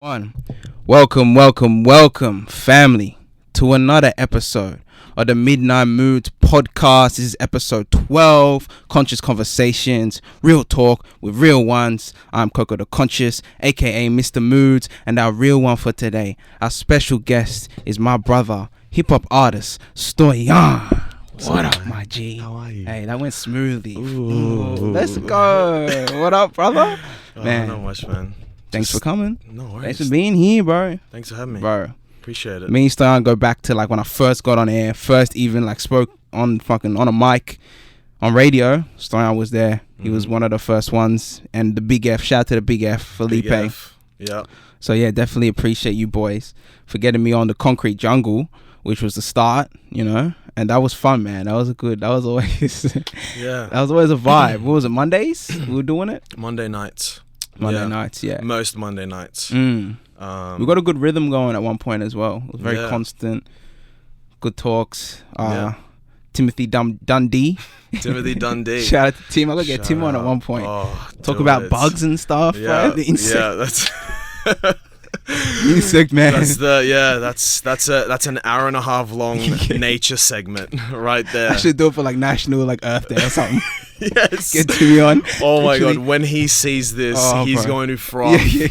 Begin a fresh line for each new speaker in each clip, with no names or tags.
One. Welcome, family, to another episode of the Midnight Moods podcast. This is episode 12, Conscious Conversations, real talk with real ones. I'm Coco the Conscious, aka Mr. Moods, and our real one for today, our special guest is my brother, hip-hop artist, Stoyan. What up, my G?
How are you?
Hey, that went smoothly.
Ooh.
Let's go. What up, brother? Man.
Not much, man.
Thanks for coming.
No worries.
Thanks for being here, bro.
Thanks for having me.
Bro.
Appreciate it.
Me and Stoyan go back to like when I first got on air, first even like spoke on a mic on radio. Stoyan was there. He was one of the first ones. And the Big F, shout out to the Big F, Felipe.
Big F. Yeah.
So yeah, definitely appreciate you boys for getting me on the Concrete Jungle, which was the start, you know. And that was fun, man. That was always
Yeah.
that was always a vibe. What was it, Mondays? We were doing it?
Monday nights.
Monday nights, yeah.
Most Monday nights.
We got a good rhythm going at one point as well. It was very
Yeah.
constant. Good talks.
Yeah.
Timothy Dundee.
Timothy Dundee.
Shout out to Tim. I gotta get
Shout
Tim on at
out.
one point.
Oh,
Talk
do
about
it.
bugs and stuff,
Yeah.
right? The insect,
Yeah, that's
insect man.
that's an hour and a half long nature segment right there.
I should do it for like National like Earth Day or something.
Yes.
Get Timmy on.
Oh my
Literally.
god, when he sees this,
Oh,
he's
bro.
going to froth.
Yeah.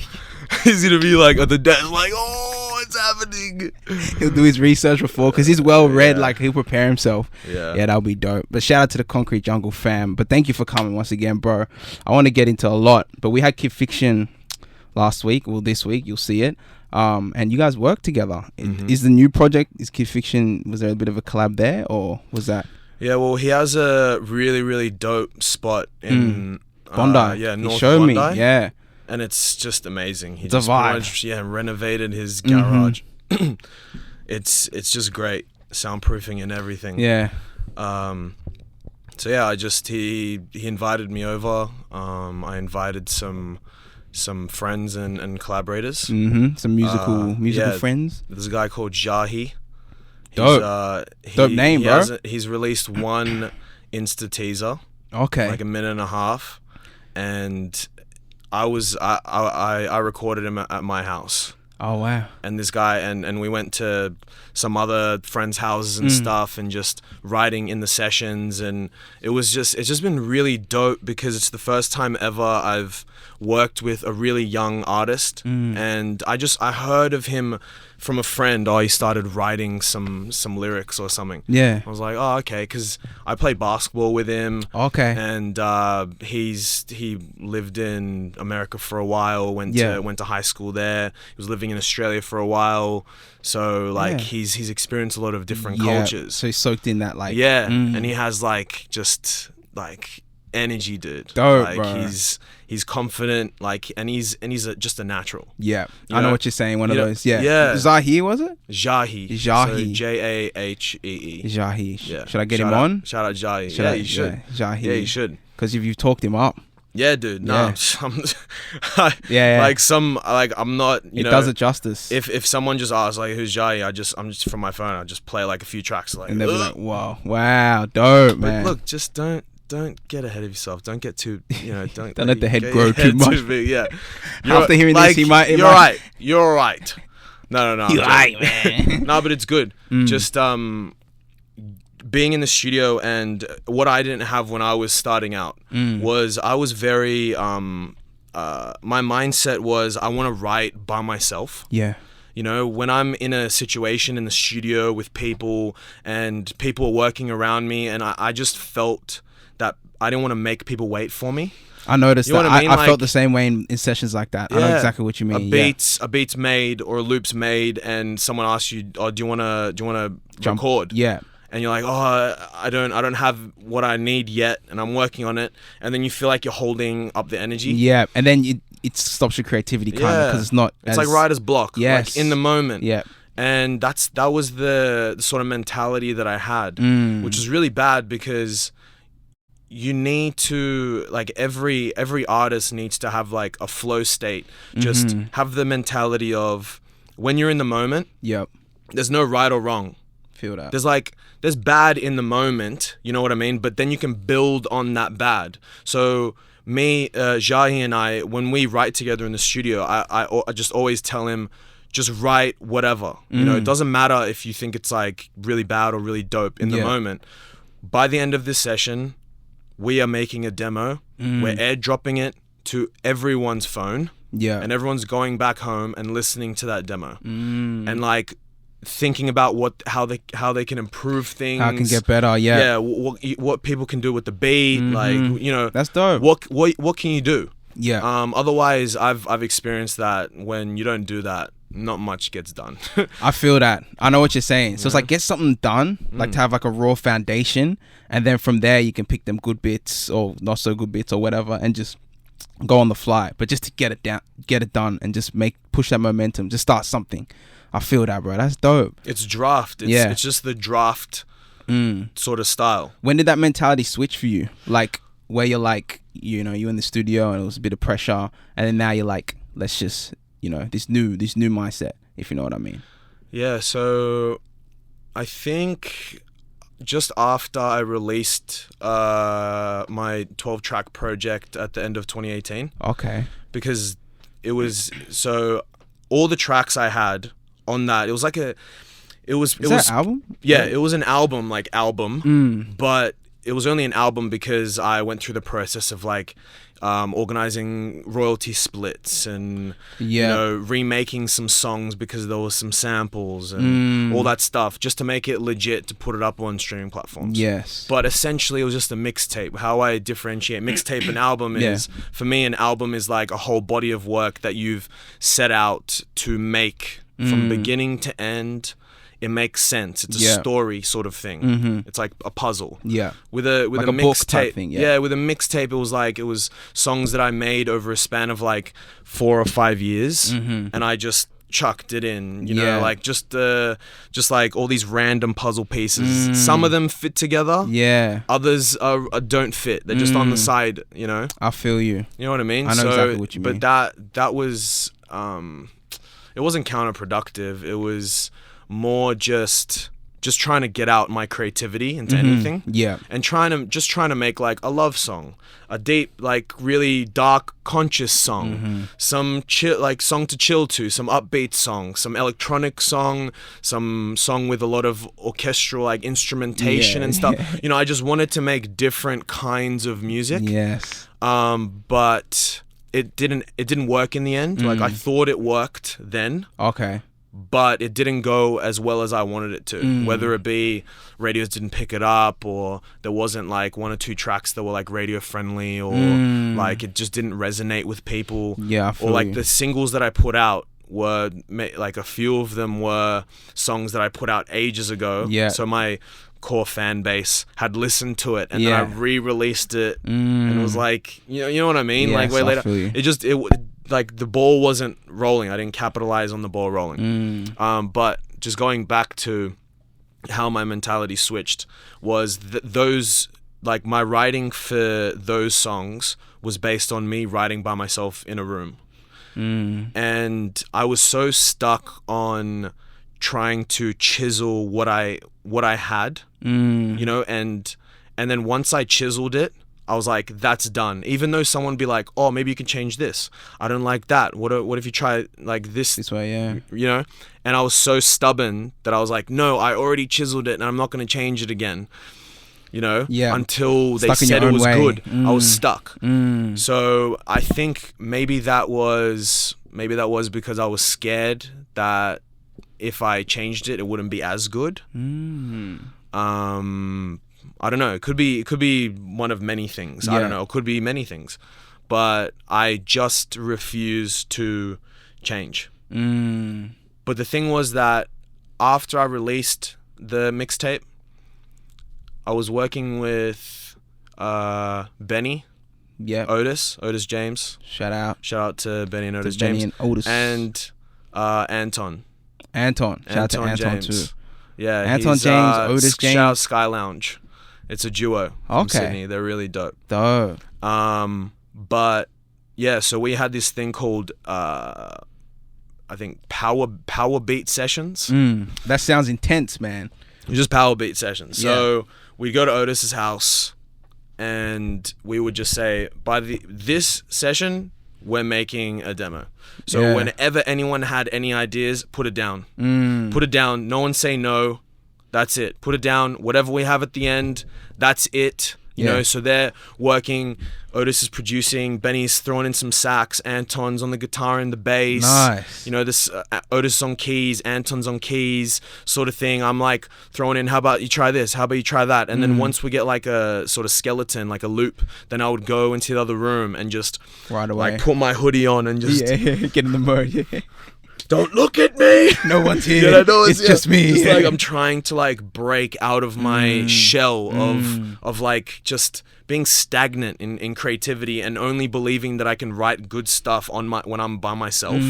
He's gonna be like at the desk, like, oh, it's happening.
He'll do his research before because he's well read.
Yeah.
Like he'll prepare himself.
Yeah.
Yeah, that'll be dope. But shout out to the Concrete Jungle fam. But thank you for coming once again, bro. I want to get into a lot, but we had Kid Fiction last week. Well, this week you'll see it. And you guys work together. Is the new project, is Kid Fiction, was there a bit of a collab there, or was that
Yeah, well, he has a really, really dope spot in
Bondi?
Yeah,
He
North
showed
Bondi.
me. Yeah,
And it's just amazing. He
It's a
just
vibe.
pretty much, renovated his garage. It's just great. Soundproofing and everything.
yeah.
So yeah, he invited me over. I invited some friends and collaborators.
Some musical
yeah.
friends.
There's a guy called Jahi.
Dope. Dope name, bro.
He's released one Insta teaser,
Okay.
like a minute and a half, and I recorded him at my house.
Oh wow.
And this guy and we went to some other friends' houses and stuff, and just writing in the sessions, and it's just been really dope because it's the first time ever I've worked with a really young artist, and I heard of him from a friend. He started writing some lyrics or something.
Yeah.
I was like, oh, okay, because I played basketball with him.
Okay.
And he lived in America for a while. Went to high school there. He was living in Australia for a while. So like he's experienced a lot of different cultures.
So he's soaked in that, like.
And he has like just like energy, dude.
Dope,
like
bro.
he's confident, like, and he's just a natural.
Yeah.
You
I know
know?
what you're saying. One of
You know?
those. Yeah.
Yeah.
Zahi, was it?
Jahi.
Jahi.
So Jahee.
Jahi.
Yeah.
Should I get
Shout
him
out-
on?
Shout out Jahi. You should.
Yeah, Jahi.
Yeah, you should.
Because if you've talked him up,
Yeah, dude. No,
Yeah. Yeah.
I'm not. You
it
know,
does it justice.
if someone just asks like who's Jai, I'm just from my phone. I just play like a few tracks like.
And they'll be
"Ugh."
like, wow, dope,
But
man.
look, just don't get ahead of yourself. Don't get too, don't
Don't let the head
get
grow
your
too much.
big, yeah.
After hearing this, he might-
You're right. You're right. No.
You're
I'm
right,
joking.
man.
No, but it's good. Just being in the studio, and what I didn't have when I was starting out was I was very my mindset was I want to write by myself.
Yeah.
You know, when I'm in a situation in the studio with people and people are working around me, and I just felt that I didn't want to make people wait for me.
I noticed
You know
that.
what I mean?
I felt
Like-
the same way in sessions like that. I know exactly what you mean.
A beat's made or a loop's made, and someone asks you, "Oh, do you wanna record?"
Yeah.
And you're like, "Oh, I don't have what I need yet, and I'm working on it." And then you feel like you're holding up the energy.
Yeah. And then it stops your creativity kind of because it's not.
It's like writer's block.
Yes.
Like in the moment.
Yeah.
And that was the sort of mentality that I had, which is really bad because you need to, like, every artist needs to have like a flow state. Just have the mentality of when you're in the moment,
Yep.
there's no right or wrong.
Feel that.
There's bad in the moment, you know what I mean? But then you can build on that bad. So Jahi and I, when we write together in the studio, I just always tell him, just write whatever. You know, it doesn't matter if you think it's like really bad or really dope in the moment. By the end of this session, we are making a demo. We're airdropping it to everyone's phone. Yeah. And everyone's going back home and listening to that demo. And like thinking about how they can improve things.
How it can get better, yeah.
Yeah, what people can do with the beat, like, you know.
That's dope.
What can you do?
Yeah.
Otherwise, I've experienced that when you don't do that, not much gets done.
I feel that. I know what you're saying. So it's like, get something done, like to have like a raw foundation, and then from there you can pick them good bits or not so good bits or whatever, and just go on the fly. But just to get it done, and just push that momentum, just start something. I feel that, bro. That's dope.
It's draft. It's just the draft sort of style.
When did that mentality switch for you? Like, where you're like, you know, you're in the studio and it was a bit of pressure, and then now you're like, let's just, you know, this new mindset, if you know what I mean.
Yeah, so I think just after I released my 12-track project at the end of 2018.
Okay.
Because it was, so all the tracks I had on that, it was like it was
an album?
Yeah, it was an album, but it was only an album because I went through the process of like organizing royalty splits and you know, remaking some songs because there was some samples and all that stuff, just to make it legit to put it up on streaming platforms.
Yes.
But essentially it was just a mixtape. How I differentiate mixtape and album is, for me, an album is like a whole body of work that you've set out to make from beginning to end. It makes sense. It's a story sort of thing. It's like a puzzle. Yeah. With a
like
mixtape
thing.
Yeah, with a mixtape, it was songs that I made over a span of like 4 or 5 years, and I just chucked it in. You know, like just like all these random puzzle pieces. Some of them fit together. Yeah. Others don't fit. They're just on the side. You know.
I feel you.
You know what I mean?
I know exactly what you mean.
But that was it wasn't counterproductive. It was more just trying to get out my creativity into anything. Yeah. And trying to make like a love song, a deep, like really dark, conscious song, some chill, like song to chill to, some upbeat song, some electronic song, some song with a lot of orchestral like instrumentation and stuff. You know, I just wanted to make different kinds of music. Yes. But it didn't work in the end. Like I thought it worked then. Okay. But it didn't go as well as I wanted it to. Whether it be radios didn't pick it up, or there wasn't like 1 or 2 tracks that were like radio friendly, or like it just didn't resonate with people. Yeah, or like the singles that I put out were like a few of them were songs that I put out ages ago. Yeah. So my core fan base had listened to it, and then I re-released it, and it was like, you know what I mean?
Yes,
like way later, it like the ball wasn't rolling. I didn't capitalize on the ball rolling. But just going back to how my mentality switched was those, like my writing for those songs was based on me writing by myself in a room. And I was so stuck on trying to chisel what I had, you know, and then once I chiseled it, I was like, that's done. Even though someone would be like, oh, maybe you can change this. I don't like that. What if you try like this
way, yeah.
You know? And I was so stubborn that I was like, no, I already chiseled it and I'm not going to change it again. You know? Yeah. Until they said it was good. I was stuck. So I think maybe that was because I was scared that if I changed it, it wouldn't be as good. I don't know. It could be one of many things. Yeah. I don't know. It could be many things. But I just refuse to change. But the thing was that after I released the mixtape, I was working with Benny. Yeah. Otis James. Shout out to Benny and Otis James. Benny and Otis. And Anton.
Shout out to Anton
James.
too.
Yeah.
Anton James, Otis James.
Shout out Sky Lounge. It's a duo from Sydney. They're really dope. But yeah, so we had this thing called I think power beat sessions.
That sounds intense, man.
It was just power beat sessions. So we'd go to Otis's house, and we would just say, by this session, we're making a demo. So whenever anyone had any ideas, put it down. Put it down. No one say no. That's it. Put it down. Whatever we have at the end, that's it. You know, so they're working. Otis is producing. Benny's throwing in some sax. Anton's on the guitar and the bass.
Nice.
You know, this Otis on keys. Anton's on keys, sort of thing. I'm like throwing in, how about you try this? How about you try that? And then once we get like a sort of skeleton, like a loop, then I would go into the other room and just
right away,
like put my hoodie on and just
get in the mode. Yeah.
Don't look at me.
No one's here. It's just me.
It's like I'm trying to like break out of my shell of like just being stagnant in creativity and only believing that I can write good stuff when I'm by myself.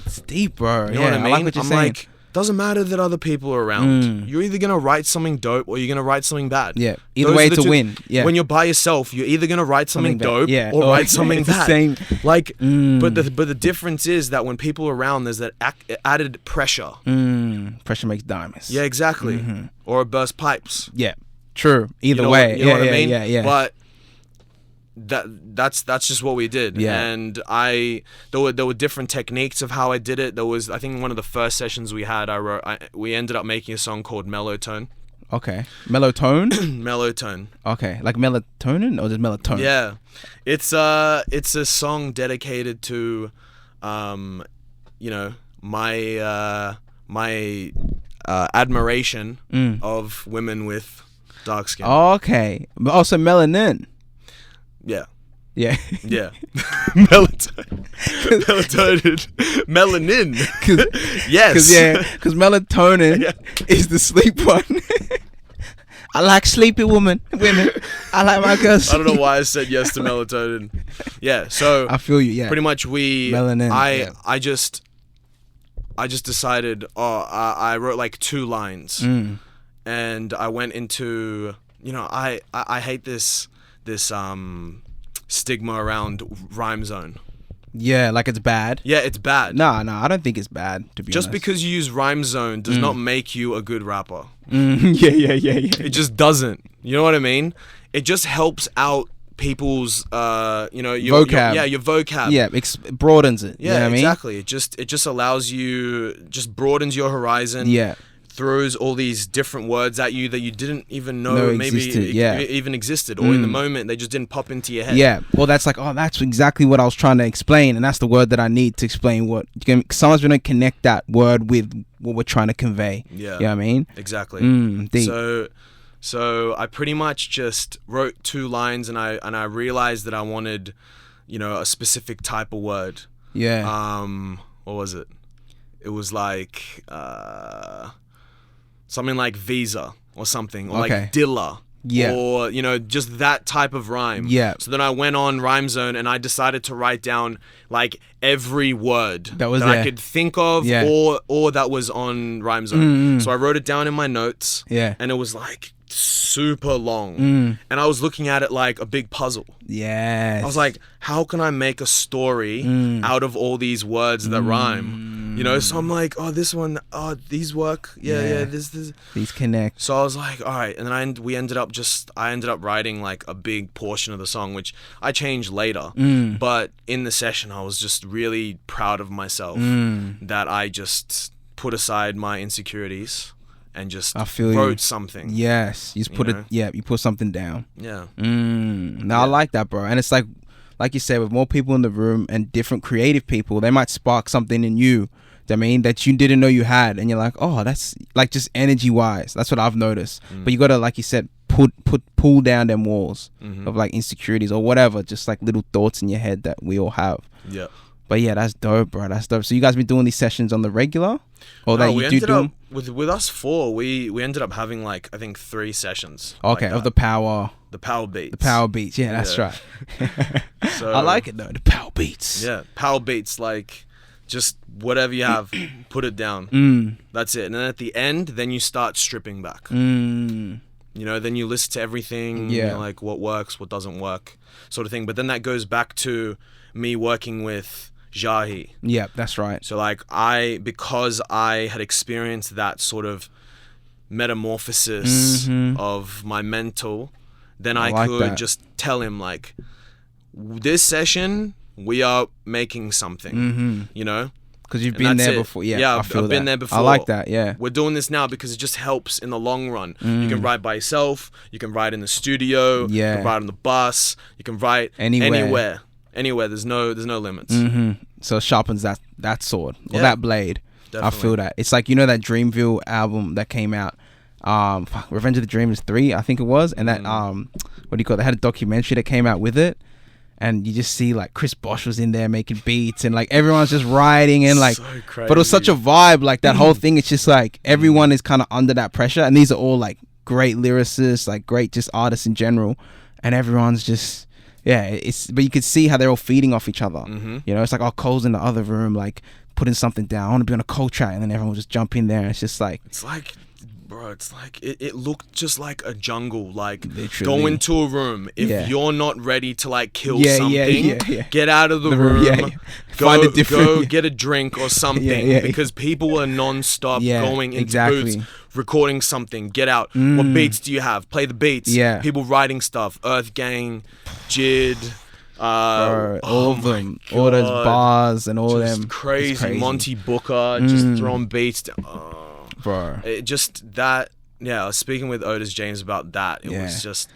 It's deep, bro.
You know what I mean?
like what you're saying.
Like, doesn't matter that other people are around. You're either gonna write something dope or you're gonna write something bad.
Yeah. Either way, it's a win. Yeah.
When you're by yourself, you're either gonna write something dope or write something bad.
Same.
Like, but the difference is that when people are around, there's that added pressure.
Pressure makes diamonds.
Yeah, exactly. Or it bursts pipes.
Yeah. True. Either
way.
You know what I mean? Yeah.
But that's just what we did.
Yeah.
And there were different techniques of how I did it. There was, I think, one of the first sessions we had, we ended up making a song called Mellow Tone.
Okay. Mellow tone?
Mellow Tone.
Okay. Like melatonin or just melatonin?
Yeah. It's a song dedicated to you know, my admiration of women with dark skin.
Okay. But also melanin.
Yeah.
Yeah.
Yeah. Melatonin. Melanin. Yes.
Because melatonin is the sleep one. I like sleepy women. I like my girls.
I don't know why I said yes to melatonin. Yeah, so
I feel you. Yeah.
Pretty much
melanin.
I just decided. I wrote like 2 lines, and I went into, you know, I hate this stigma around rhyme zone.
Yeah, like it's bad.
Yeah, it's bad.
No, I don't think it's bad, to be honest.
Just because you use rhyme zone does not make you a good rapper.
Yeah.
It just doesn't. You know what I mean? It just helps out people's, you know, your
vocab.
Your vocab.
Yeah, broadens it.
Yeah,
you know what
exactly.
I mean?
It just allows you, just broadens your horizon.
Yeah.
Throws all these different words at you that you didn't even know even existed, or in the moment they just didn't pop into your head.
Yeah, well, that's like, that's exactly what I was trying to explain, and that's the word that I need to explain what someone's going to connect that word with what we're trying to convey. Yeah, you know what I mean?
Exactly.
Deep.
So I pretty much just wrote 2 lines, and I realized that I wanted, you know, a specific type of word.
Yeah.
What was it? It was like something like visa or something, or like dilla.
Yeah.
Or, you know, just that type of rhyme.
Yeah.
So then I went on Rhyme Zone and I decided to write down like every word
that
I could think of, or that was on Rhyme Zone. So I wrote it down in my notes.
Yeah.
And it was like super long. And I was looking at it like a big puzzle.
Yes.
I was like, how can I make a story out of all these words that rhyme? You know, so I'm like, this one, these work. Yeah, this.
These connect.
So I was like, all right. And then I ended up writing like a big portion of the song, which I changed later. But in the session, I was just really proud of myself that I just put aside my insecurities and just wrote something.
Yes. You just put you put something down.
Yeah.
I like that, bro. And it's like you said, with more people in the room and different creative people, they might spark something in you, I mean, that you didn't know you had, and you're like, that's like, just energy wise, that's what I've noticed. But you gotta, like you said, pull down them walls of like insecurities or whatever, just like little thoughts in your head that we all have.
Yeah.
But yeah, that's dope, bro. That's dope. So you guys been doing these sessions on the regular, or that you do?
With us 4, we ended up having like, I think 3 sessions.
Okay,
like
of the power beats.
The power beats.
Yeah, that's right.
So,
I like it though. The power beats.
Yeah, power beats. Like, just whatever you have, put it down. That's it. And then at the end, then you start stripping back. You know, then you listen to everything.
Yeah.
You know, like what works, what doesn't work, sort of thing. But then that goes back to me working with Jahi.
Yeah, that's right.
So like because I had experienced that sort of metamorphosis of my mental, then I
like
could
that.
just tell him like, this session we are making something, you know.
Because you've
And
been
that's
there
it.
before. Yeah,
I've been there before.
I like that, yeah.
We're doing this now because it just helps in the long run. You can write by yourself. You can write in the studio.
Yeah.
You can write on the bus. You can write
Anywhere.
Anywhere. There's no limits.
So it sharpens that sword or
Yeah.
that blade.
Definitely.
I feel that. It's like, you know, that Dreamville album that came out. Revenge of the Dreamers 3, I think it was. And that, what do you call it? They had a documentary that came out with it. And you just see like Chris Bosh was in there making beats and like everyone's just writing and like,
So crazy.
but it was such a vibe. Like that whole thing, it's just like everyone is kind of under that pressure. And these are all like great lyricists, like great just artists in general. And everyone's just, but you could see how they're all feeding off each other. You know, it's like, Cole's in the other room, like putting something down. I want to be on a Cole track. And then everyone will just jump in there. And it's just like,
Bro, it's like it looked just like a jungle. Like,
literally.
go into a room. If you're not ready to like kill
Yeah,
something, get out of the room.
Find a different,
go get a drink or something. Because people are non-stop going into booths, recording something. Get out. What beats do you have? Play the beats. People writing stuff. Earth Gang, Jid.
Bro, all of them, all those bars and all them.
Crazy. Monty Booker just throwing beats down.
Bro,
it just that I was speaking with Otis James about that. It was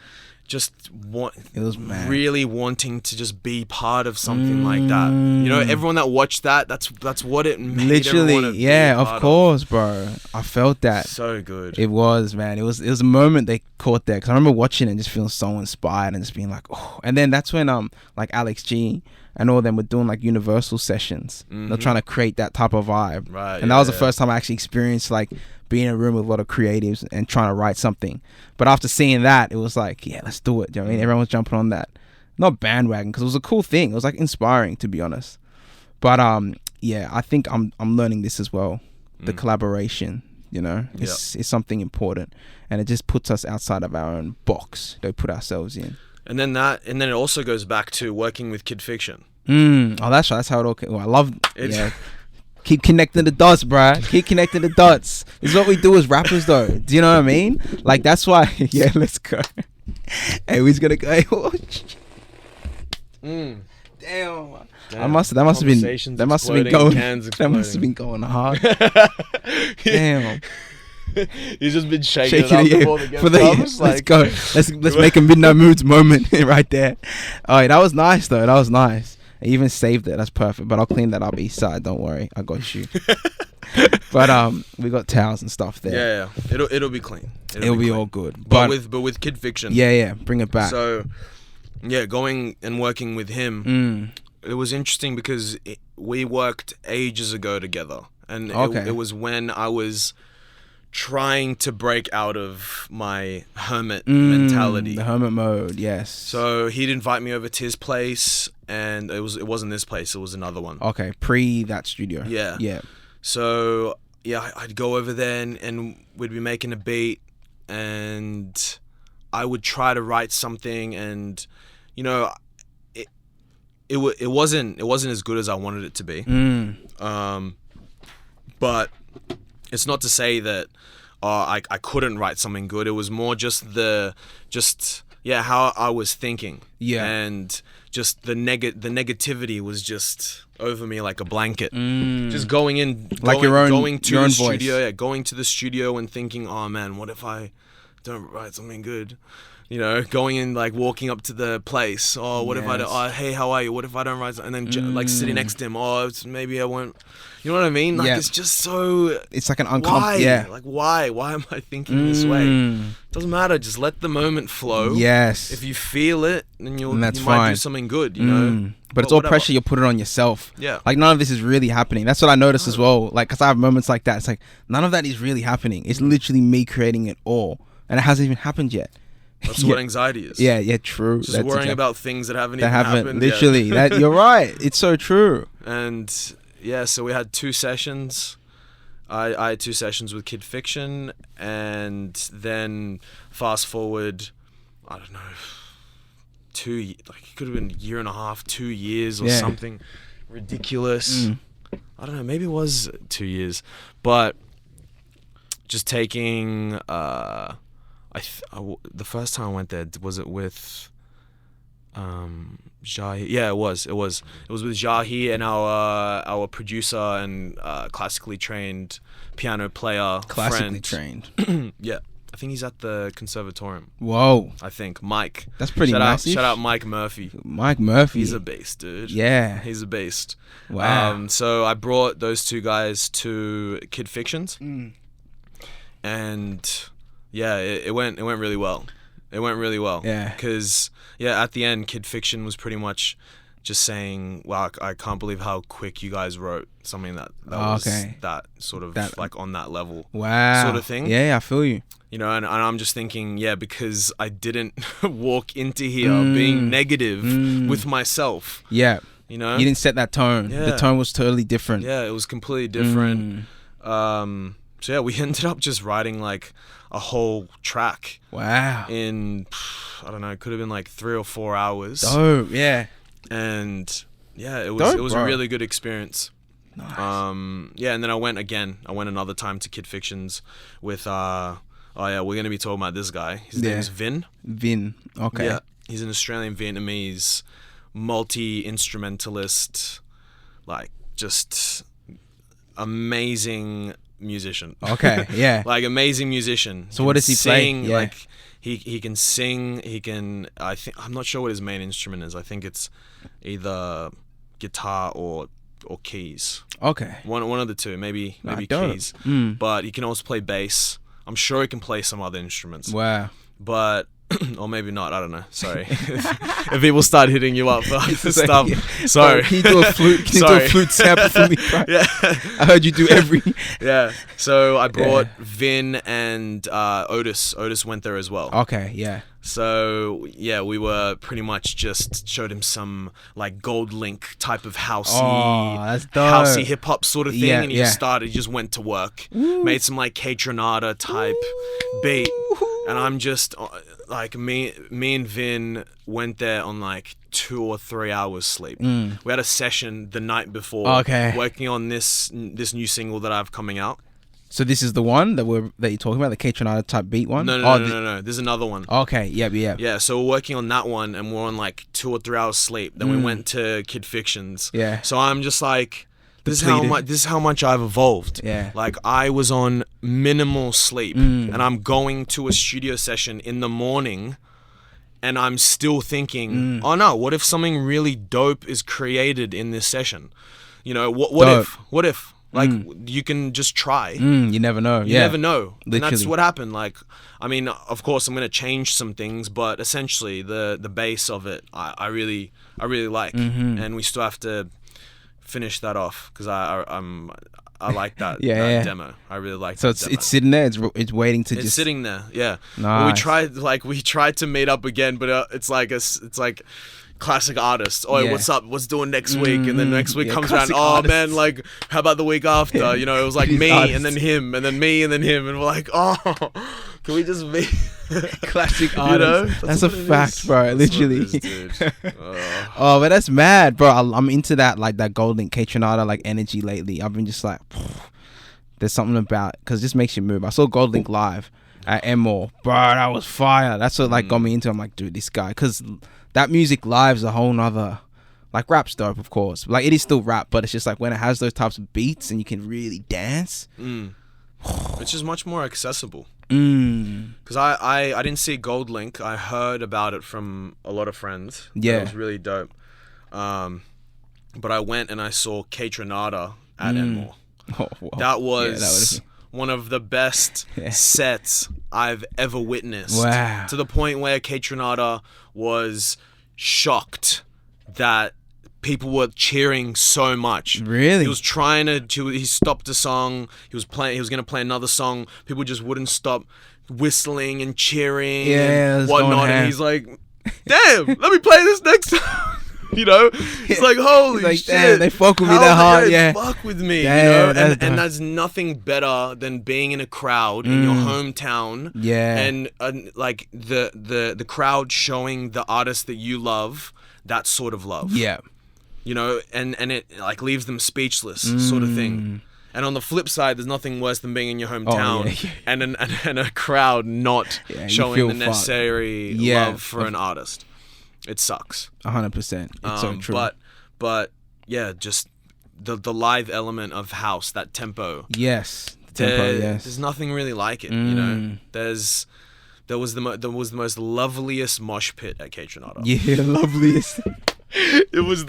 it was really wanting to just be part of something like that. You know, everyone that watched that's what it made.
Literally, of course, bro. I felt that.
So good.
It was, man. It was a moment they caught there because I remember watching it and just feeling so inspired and just being like, oh. And then that's when like Alex G and all of them were doing like Universal sessions. They're trying to create that type of vibe.
Right.
And that was the first time I actually experienced like being in a room with a lot of creatives and trying to write something. But after seeing that, it was like, let's do it. You know what I mean? Everyone was jumping on that. Not bandwagon, because it was a cool thing. It was like inspiring, to be honest. But I think I'm learning this as well. The collaboration, you know, it's something important, and it just puts us outside of our own box that we put ourselves in.
And then it also goes back to working with Kid Fiction.
Oh, that's right. That's how it all came. Well, I love it. Yeah. Keep connecting the dots, bruh. Keep connecting the dots. This is what we do as rappers, though. Do you know what I mean? Like, that's why. Yeah, let's go. Hey, who's gonna go? Damn. That must have been going hard. Damn.
He's just been shaking it up before the guest comes.
Let's go. Let's make a Midnight Moods moment right there. All right, that was nice though. That was nice. I even saved it. That's perfect. But I'll clean that up east side. Don't worry. I got you. But we got towels and stuff there.
Yeah. It'll be clean.
It'll be all good.
But with Kid Fiction.
Yeah. Bring it back.
So going and working with him, it was interesting because we worked ages ago together, and it was when I was trying to break out of my hermit mentality.
The hermit mode, yes.
So he'd invite me over to his place, and it wasn't this place, it was another one.
Okay, pre that studio.
Yeah. So I'd go over there and we'd be making a beat, and I would try to write something, and you know, it wasn't as good as I wanted it to be. But it's not to say that I couldn't write something good. It was more just how I was thinking. Yeah. And just the negativity was just over me like a blanket. Just going to the studio and thinking, oh man, what if I don't write something good? You know, going in, like walking up to the place. Oh, what if I don't? Oh, hey, how are you? What if I don't write something? And then like sitting next to him. Oh, maybe I won't. You know what I mean? Like it's just so.
It's like an uncomfortable. Yeah.
Like why? Why am I thinking this way? Doesn't matter. Just let the moment flow.
Yes.
If you feel it, then you
might
do something good. You know.
But it's all pressure you put it on yourself.
Yeah.
Like none of this is really happening. That's what I noticed as well. Like, cause I have moments like that. It's like none of that is really happening. It's literally me creating it all, and it hasn't even happened yet.
That's what anxiety is.
Yeah, true.
Just worrying about things that haven't happened.
Literally, that you're right. It's so true.
And so we had 2 sessions. I had 2 sessions with Kid Fiction, and then fast forward, I don't know, it could have been a year and a half, 2 years or something ridiculous. I don't know, maybe it was 2 years, but just taking the first time I went there, was it with Jahi? Yeah, it was with Jahi and our producer and classically trained piano player friend.
Trained.
Yeah, I think he's at the conservatorium.
Whoa,
I think Mike.
that's pretty nice.
Shout out Mike Murphy.
Mike Murphy,
He's a beast, dude.
Yeah,
He's a beast.
Wow.
So I brought those two guys to Kid Fictions, and yeah, it went really well. It went really well.
Yeah.
Because at the end, Kid Fiction was pretty much just saying, "Wow, I can't believe how quick you guys wrote something that was that sort of like on that level."
Wow.
Sort of thing.
Yeah, I feel you.
You know, and I'm just thinking, because I didn't walk into here being negative with myself.
Yeah.
You know?
You didn't set that tone.
Yeah.
The tone was totally different.
Yeah, it was completely different. So we ended up just writing like a whole track.
Wow.
In, I don't know, it could have been like 3 or 4 hours.
Dope, yeah.
And yeah, it was
Dope,
it was
bro.
a really good experience.
Nice.
And then I went another time to Kid Fictions with we're gonna be talking about this guy. His name's Vin.
Vin. Okay.
Yeah. He's an Australian Vietnamese multi-instrumentalist, like just amazing musician.
Okay, yeah.
Like amazing musician.
So what does he play? Yeah.
Like he can sing, I'm not sure what his main instrument is. I think it's either guitar or keys.
Okay.
One of the two, maybe
dope.
keys. But he can also play bass. I'm sure he can play some other instruments.
Wow.
But or maybe not. I don't know. Sorry. If people start hitting you up for stuff, sorry.
Can you do a flute? Can you do a flute sample for me, bro?
Yeah.
I heard you do every.
Yeah. So I brought Vin and Otis. Otis went there as well.
Okay. Yeah.
So yeah, we were pretty much just showed him some like Gold Link type of
that's dope.
housey hip hop sort of thing,
Yeah,
and he just went to work, made some like K-Tronada type beat, and I'm just like me and Vin went there on like 2 or 3 hours sleep. We had a session the night before, working on this new single that I have coming out.
So this is the one that you're talking about, the K-Tronada type beat one?
No. There's another one.
Okay, yeah.
Yeah, so we're working on that one, and we're on like 2 or 3 hours sleep. Then we went to Kid Fictions.
Yeah.
So I'm just like, this is how much I've evolved.
Yeah.
Like I was on minimal sleep, and I'm going to a studio session in the morning, and I'm still thinking, oh no, what if something really dope is created in this session? You know, what if? Like, you can just try.
You never know.
You never know.
Literally.
And that's what happened. Like, I mean, of course, I'm going to change some things, but essentially, the base of it, I really like. And we still have to finish that off, because I like that, demo. I really like
so
that
So
demo.
it's sitting there, it's waiting to
It's sitting there, yeah.
Nice.
Well, we tried to meet up again, but it's like classic artists. Oh, what's up? What's doing next week? And then next week comes around. Oh
artists.
man, like how about the week after? You know, it was like me and then him and then me and then him, and we're like, oh, can we just be
classic artists?
You know?
That's a fact, bro.
That's
literally.
what it is, dude.
Oh, but that's mad, bro. I'm into that, like that Gold Link K-Tronada like energy lately. I've been just like, there's something about, because it just makes you move. I saw Gold Link live at Emmore, bro. That was fire. That's what like got me into it. I'm like, dude, this guy, because that music live is a whole nother, like rap's dope, of course. Like it is still rap, but it's just like when it has those types of beats and you can really dance.
It's just much more accessible.
Mm.
Because I didn't see Gold Link. I heard about it from a lot of friends.
Yeah.
It was really dope. But I went and I saw K-Tronada at Enmore.
Oh, wow.
That was one of the best sets I've ever witnessed.
Wow.
To the point where K-Tronada was shocked that people were cheering so much.
Really?
He was trying to he stopped a song. He was going to play another song. People just wouldn't stop whistling and cheering and whatnot. And he's like, damn, let me play this next time. You know, it's like, holy
like,
shit,
damn, they fuck with me that hard. Yeah,
fuck with me.
Damn,
you know, and there's nothing better than being in a crowd in your hometown.
Yeah,
and like the crowd showing the artist that you love that sort of love.
Yeah,
you know, and it like leaves them speechless, sort of thing. And on the flip side, there's nothing worse than being in your hometown and a crowd not showing the necessary love for an artist. It sucks.
100%. It's so true.
But yeah, just the live element of house, that tempo.
Yes.
There's nothing really like it. You know, there was the most loveliest mosh pit at K Tronado.
Yeah, loveliest.
It was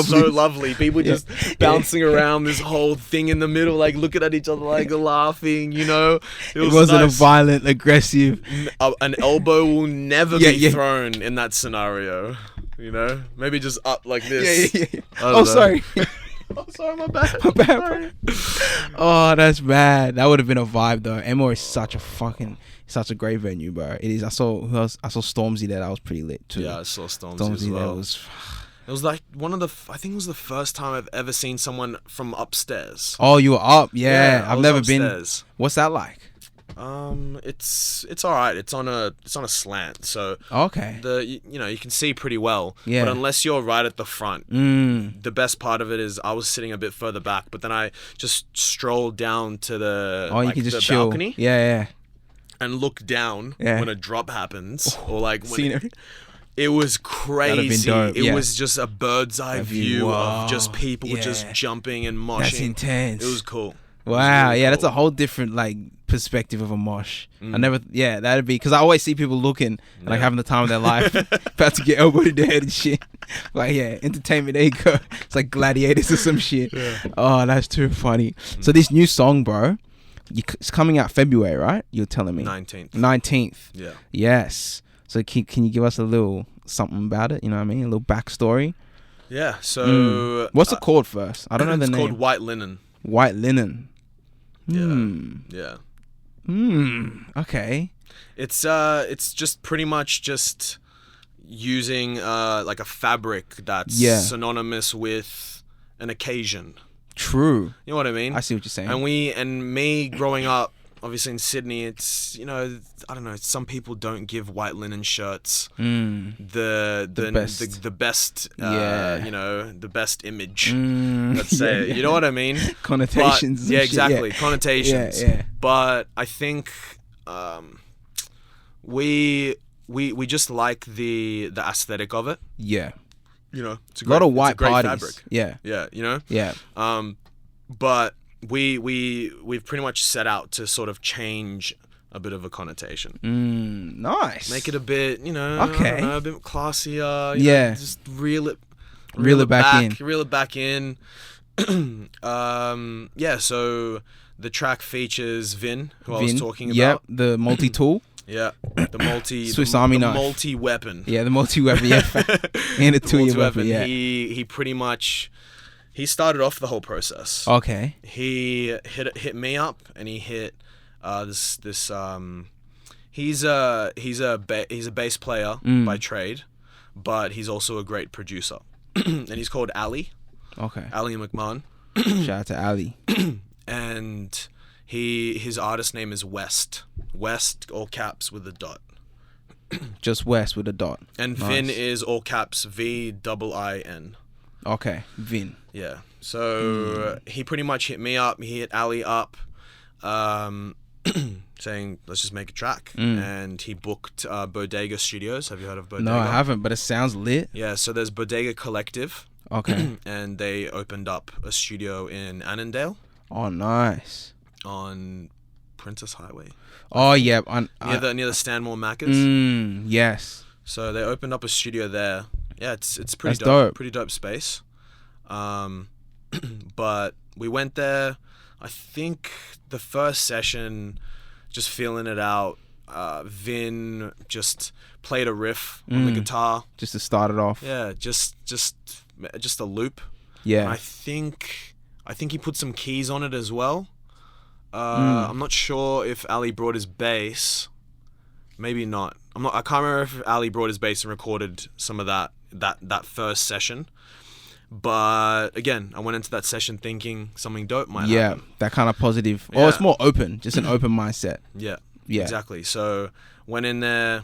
so lovely. People just bouncing around this whole thing in the middle, like looking at each other, like laughing. You know,
it wasn't nice. A violent, aggressive.
An elbow will never be thrown in that scenario. You know, maybe just up like this.
Oh, sorry.
Oh, sorry, my bad.
Sorry. Oh, that's bad. That would have been a vibe though. Emo is such a great venue, bro. It is. I saw Stormzy there. That was pretty lit too.
Yeah, I saw Stormzy as well. It was like I think it was the first time I've ever seen someone from upstairs.
Oh, you were up? Yeah, I've never
upstairs.
Been. What's that like?
It's all right. It's on a slant, so
okay.
You can see pretty well.
Yeah.
But unless you're right at the front, the best part of it is I was sitting a bit further back, but then I just strolled down to the
you can just chill.
Balcony.
Yeah.
And look down when a drop happens, or like when it was crazy. It was just a bird's eye view of just people just jumping and moshing.
That's intense.
It was cool.
Wow, really cool. That's a whole different like perspective of a mosh. I never, that'd be because I always see people looking and like having the time of their life, about to get elbowed in the head and shit. Like entertainment, there you go. It's like Gladiators or some shit. Yeah. Oh, that's too funny. So this new song, bro, it's coming out February, right? You're telling me 19th. Yeah. Yes. So can you give us a little something about it? You know what I mean? A little backstory.
Yeah. So
what's it called first? I don't know the name.
It's called White Linen.
White Linen.
Yeah.
Okay.
It's just pretty much just using like a fabric that's synonymous with an occasion.
True.
You know what I mean?
I see what you're saying.
And me growing up, obviously in Sydney, it's I don't know. Some people don't give white linen shirts the best the best image. Let's say you know what I mean.
Connotations.
But, exactly. Connotations.
Yeah.
But I think we just like the aesthetic of it.
Yeah.
You know, it's
a lot of white parties.
Fabric.
Yeah.
You know.
Yeah.
But we've pretty much set out to sort of change a bit of a connotation.
Nice.
Make it a bit, a bit classier. Just reel it back in. So the track features Vin, who I was talking about.
Yep, the multi-tool.
Yeah, the
Swiss Army knife.
Multi-weapon.
Yeah, the multi-weapon. Yeah, and a two-year weapon. Yeah.
He pretty much started off the whole process.
Okay.
He hit me up, and he hit this. He's a bass player by trade, but he's also a great producer, and he's called Ali.
Okay.
Ali McMahon.
Shout out to Ali.
And his artist name is West. West, all caps with a dot.
Just West with a dot.
And nice. Vin is all caps VIIN.
Okay, Vin.
Yeah. So he pretty much hit me up. He hit Ali up, saying, let's just make a track. And he booked Bodega Studios. Have you heard of Bodega?
No, I haven't, but it sounds lit.
Yeah, so there's Bodega Collective.
Okay.
And they opened up a studio in Annandale.
Oh, nice.
On Princess Highway.
Oh, yeah.
Near the Stanmore Macca's.
Yes.
So they opened up a studio there. Yeah, it's pretty
That's dope.
Pretty dope space. But we went there. I think the first session, just feeling it out. Vin just played a riff on the guitar,
just to start it off.
Yeah, just a loop.
Yeah.
And I think he put some keys on it as well. I'm not sure if Ali brought his bass. Maybe not. I can't remember if Ali brought his bass and recorded some of that first session. But again, I went into that session thinking something dope might happen. Yeah,
that kind of positive. Yeah. Or it's more open, just an open mindset.
Yeah, exactly. So went in there,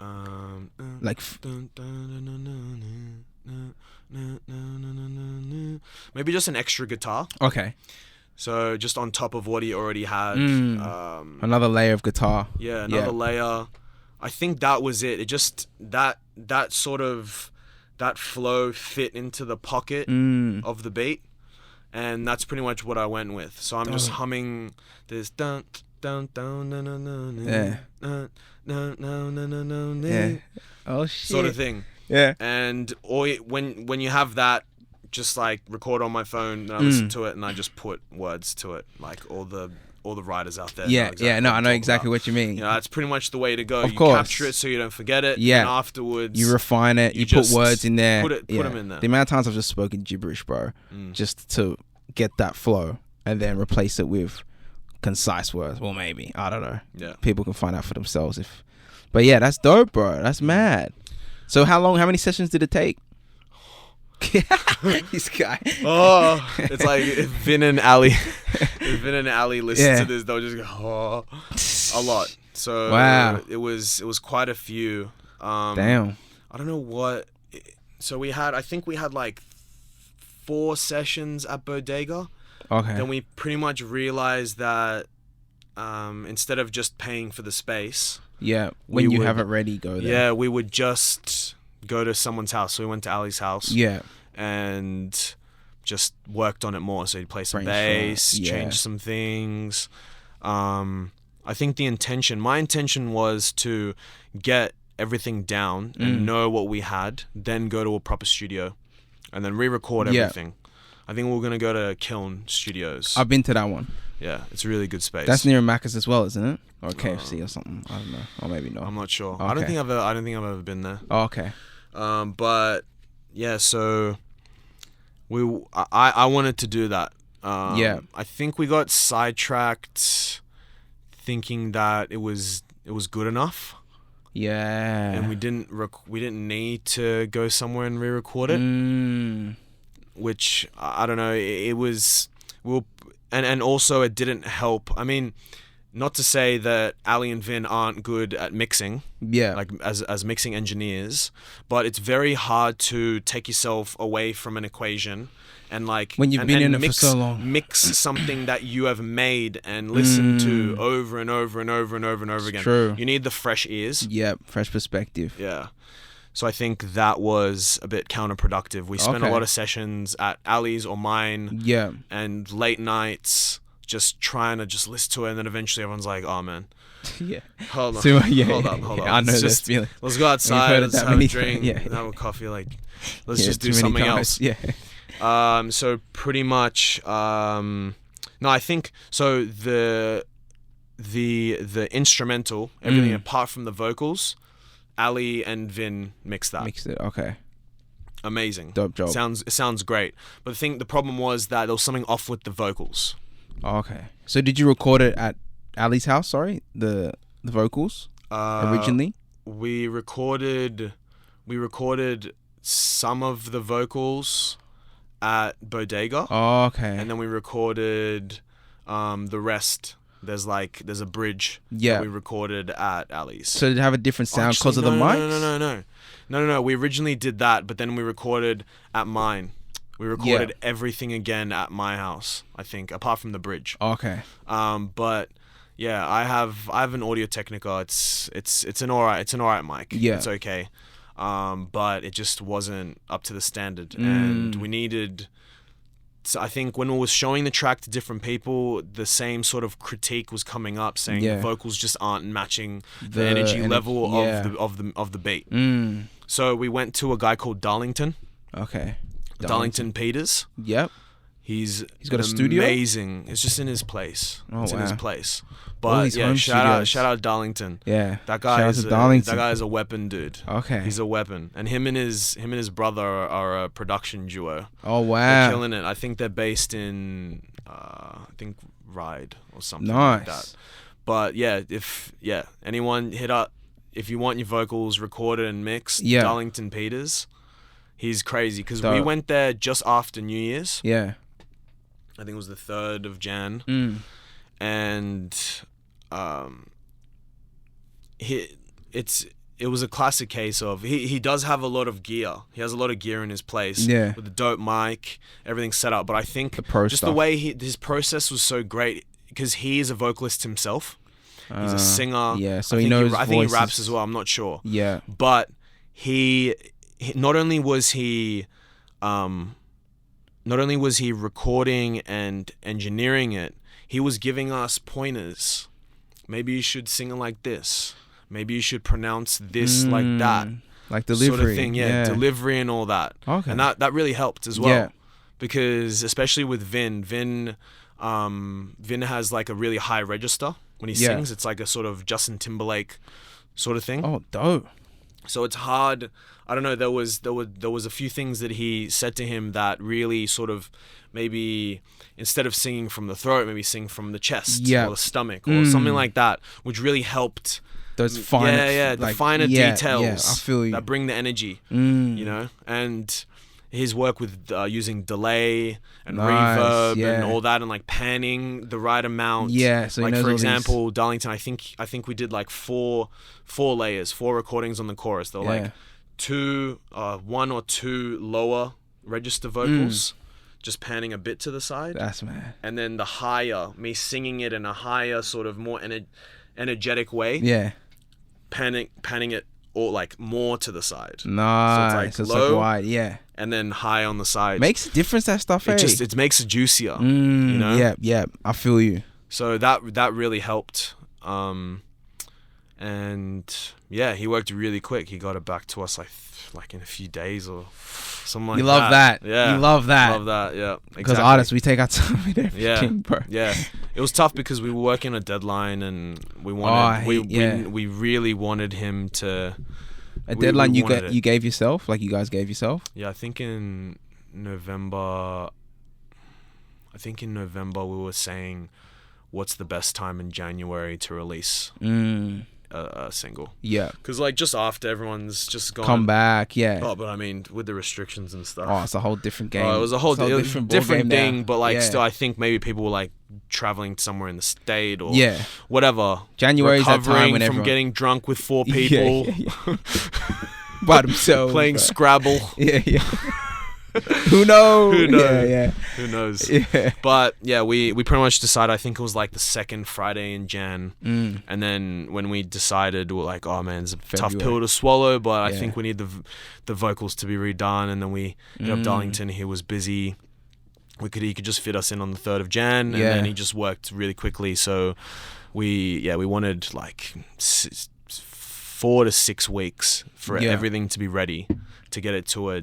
Like
maybe just an extra guitar.
okay.
So just on top of what he already had.
Another layer of guitar.
Yeah, another layer. I think that was it. It just that sort of that flow fit into the pocket of the beat, and that's pretty much what I went with. So I'm just humming this dun dun dun dun dun dun dun dun dun dun
Oh shit.
sort of thing.
Yeah.
And when you have that, just like record on my phone and I listen to it and I just put words to it, like all the writers out there.
Yeah,
know exactly
yeah, no,
what
I
I'm
know
talking
exactly
about.
what you mean.
You know, that's pretty much the way to go.
Of
You
course.
capture it so you don't forget it.
Yeah.
And afterwards,
You refine it. You put words in there.
Put them in there.
The amount of times I've just spoken gibberish, bro, just to get that flow, and then replace it with concise words. Well, maybe, I don't know.
Yeah.
People can find out for themselves but yeah, that's dope, bro. That's mad. So how many sessions did it take? This guy.
Oh, it's like if Vin and Ali listen to this, they'll just go a lot. So
wow,
it was quite a few.
Damn.
I don't know what. So I think we had like 4 sessions at Bodega.
Okay.
Then we pretty much realized that instead of just paying for the space.
Yeah, when you have it ready, go there.
Yeah, we would just go to someone's house. So we went to Ali's house.
Yeah.
And just worked on it more. So he'd play some bass, change some things. I think my intention was to get everything down and know what we had, then go to a proper studio and then re-record everything. I think we're going to go to Kiln Studios.
I've been to that one.
Yeah, it's a really good space.
That's near Macca's as well, isn't it? Or KFC or something. I don't know. Or maybe not.
I'm not sure.
Okay.
I don't think I've ever been there.
Oh, okay.
But yeah, so I wanted to do that. I think we got sidetracked thinking that it was good enough.
Yeah.
And we didn't need to go somewhere and re-record it. Which I don't know, it was and also it didn't help. I mean, not to say that Ali and Vin aren't good at mixing, like as mixing engineers, but it's very hard to take yourself away from an equation and like
when you've been in it for so long,
mix something that you have made and listen to over and over and over and over and over again.
True.
You need the fresh ears.
Yep, fresh perspective.
Yeah. So I think that was a bit counterproductive. We spent a lot of sessions at Ali's or mine.
Yeah.
And late nights just trying to just listen to it, and then eventually everyone's like, "Oh man,
yeah,
hold on,
so,
hold on.
I know this feeling.
Let's go outside, let's have a drink, have a coffee. Like, let's just do something else."
Yeah.
So pretty much, no, I think so. The instrumental, everything apart from the vocals, Ali and Vin mixed it. Okay. Amazing.
Dope job.
It sounds great. But the problem was that there was something off with the vocals.
Okay. So did you record it at Ali's house? Sorry, the vocals originally.
We recorded some of the vocals at Bodega.
Oh, okay.
And then we recorded the rest. There's a bridge that we recorded at Ali's.
So did it have a different sound because of the mics?
No. We originally did that, but then we recorded at mine. We recorded everything again at my house, I think, apart from the bridge.
Okay.
But yeah, I have an Audio Technica. It's an alright mic.
Yeah.
It's okay. But it just wasn't up to the standard, and we needed. So I think when we was showing the track to different people, the same sort of critique was coming up, saying the vocals just aren't matching the energy level of the beat. So we went to a guy called Darlington.
Okay.
Darlington Peters.
Yep.
He's
got a studio.
Amazing. It's just in his place.
It's in
his place. But yeah, shout out Darlington.
Yeah.
That guy is a weapon, dude.
Okay.
He's a weapon. And him and his brother are a production duo.
Oh wow.
They're killing it. I think they're based in Ride or something like that. But yeah, anyone hit up if you want your vocals recorded and mixed, Darlington Peters. He's crazy because we went there just after New Year's.
Yeah.
I think it was the 3rd of Jan. And it was a classic case of he does have a lot of gear. He has a lot of gear in his place.
Yeah.
With the dope mic, everything set up. But I think
The
the way his process was so great because he is a vocalist himself. He's a singer.
Yeah, so
I
he
think
knows
I think he
voices.
raps as well. I'm not sure.
Yeah.
But he not only was he recording and engineering it, he was giving us pointers. Maybe you should sing it like this. Maybe you should pronounce this like that.
Like delivery.
Sort of thing, yeah. Delivery and all that.
Okay.
And that really helped as well.
Yeah.
Because especially with Vin has like a really high register when he sings. It's like a sort of Justin Timberlake sort of thing.
Oh, dope.
So it's hard. I don't know. There was a few things that he said to him that really sort of maybe instead of singing from the throat, maybe sing from the chest or the stomach or something like that, which really helped.
Those finer,
the finer details.
Yeah, I feel you.
That bring the energy, you know, and his work with using delay and reverb and all that, and like panning the right amount.
Yeah, so he
like
knows
for
all
example, Darlington. I think we did like four layers, 4 recordings on the chorus. They were like one or two lower register vocals, just panning a bit to the side.
That's mad.
And then the higher, me singing it in a higher sort of more energetic way.
Yeah.
Panning it or like more to the side.
Nice.
So it's like
low,
low,
wide,
and then high on the side.
Makes a difference, that stuff,
It makes it juicier, you know?
Yeah, I feel you.
So that really helped. And yeah, he worked really quick. He got it back to us like in a few days or something like that.
You love that.
Yeah.
You love that.
Love that, yeah.
Because artists, we take our time with everything, bro.
Yeah. It was tough because we were working a deadline and we wanted we really wanted him to
a deadline you gave yourself, like you guys gave yourself?
Yeah, I think in November we were saying what's the best time in January to release a single. Yeah. Because like just after everyone's just gone.
Come back, yeah.
Oh, but I mean with the restrictions and stuff.
Oh, it's a whole different game.
It was a whole different thing,
now.
But like still I think maybe people were like traveling somewhere in the state or whatever.
January's that time when
from getting drunk with 4 people.
By themselves.
Playing Scrabble.
Yeah. Who knows?
Yeah. Who knows? Yeah. But yeah, we pretty much decided, I think it was like the second Friday in Jan. And then when we decided, we're like, oh man, it's a tough pill to swallow, but I think we need the vocals to be redone. And then we hit up Darlington. He was busy. He could just fit us in on the 3rd of Jan. And then he just worked really quickly. So we wanted like 4 to 6 weeks for everything to be ready to get it to a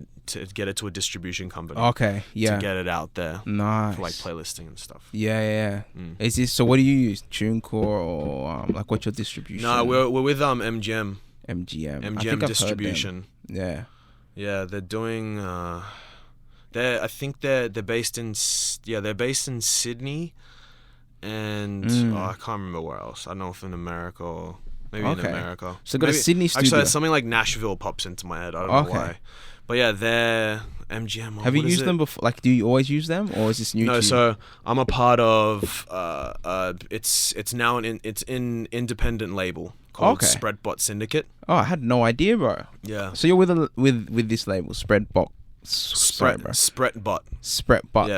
distribution company. Okay, to get it out there. Nice. For like playlisting and stuff.
Yeah. Is this so? What do you use? TuneCore or like what's your distribution?
No, we're with MGM.
MGM
distribution.
Yeah.
Yeah, they're doing. I think they're based in Sydney, and I can't remember where else. I don't know if in America or. Maybe in America.
So got a Sydney studio.
Actually, something like Nashville pops into my head. I don't know why. But yeah, they're MGM.
Have you used them before? Like, do you always use them, or is this new?
No, so I'm a part of. It's now an independent label called Spreadbot Syndicate.
Oh, I had no idea, bro.
Yeah.
So you're with this label, Spreadbot.
Spreadbot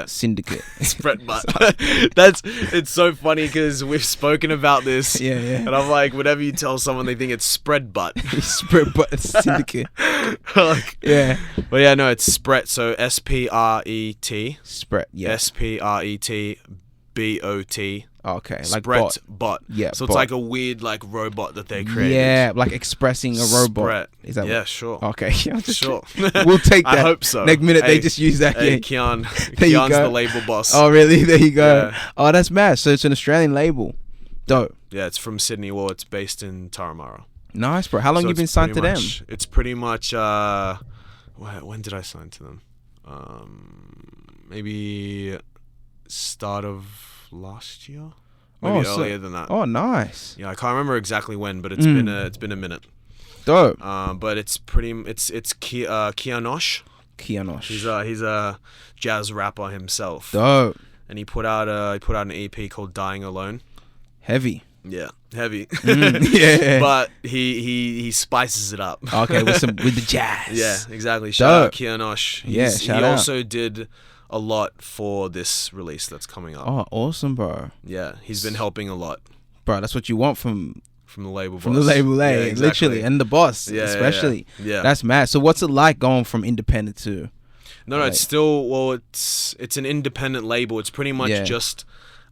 Syndicate.
Spreadbot. It's so funny because we've spoken about this.
Yeah.
And I'm like, whenever you tell someone, they think it's Spreadbot.
Spreadbot Syndicate.
Yeah. But yeah, no, it's Spret. So SPRET.
Spret. Yeah.
SPRETBOT.
Okay,
like bot.
Yeah.
So it's like a weird like robot that they created.
Yeah, like expressing a robot.
Spret.
Is that
sure.
Okay,
sure.
We'll take that.
I hope so.
Next minute they just use that.
Hey, Keon's the label boss.
Oh, really? There you go. Yeah. Oh, that's mad. So it's an Australian label. Dope.
Yeah, it's from Sydney. Well, it's based in Taramara.
Nice, bro. How long you been signed to them?
It's pretty much. When did I sign to them? Maybe start of last year. Maybe earlier than that.
Oh, nice.
Yeah, I can't remember exactly when, but it's been a minute.
Dope.
But it's Kianosh.
Kianosh.
He's a jazz rapper himself.
Dope.
And he put out an EP called Dying Alone.
Heavy.
Yeah, heavy.
Yeah.
But he spices it up.
Okay, with the jazz.
Yeah, exactly. Shout out
Dope.
Kianosh.
Yeah,
He
shout out.
also did a lot for this release that's coming up.
Oh, awesome, bro.
Yeah, he's been helping a lot
Bro, that's what you want from
the label boss.
the label A,
Yeah, exactly.
literally, and the boss,
Yeah,
especially.
Yeah.
That's mad. So what's it like going from independent to?
No, it's still, well, it's an independent label. It's pretty much just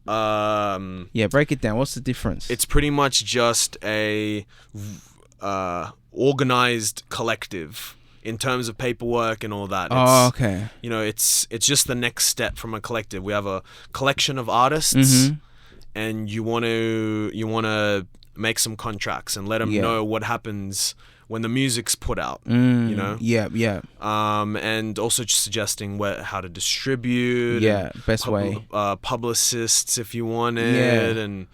Yeah, break it down. What's the difference?
it's pretty much just a organized collective in terms of paperwork and all that.
Oh, okay.
You know, it's just the next step from a collective. We have a collection of artists,
Mhm.
and you want to make some contracts and let them know what happens when the music's put out. You know,
Yeah.
and also just suggesting how to distribute.
Yeah, best way.
Publicists if you want it, and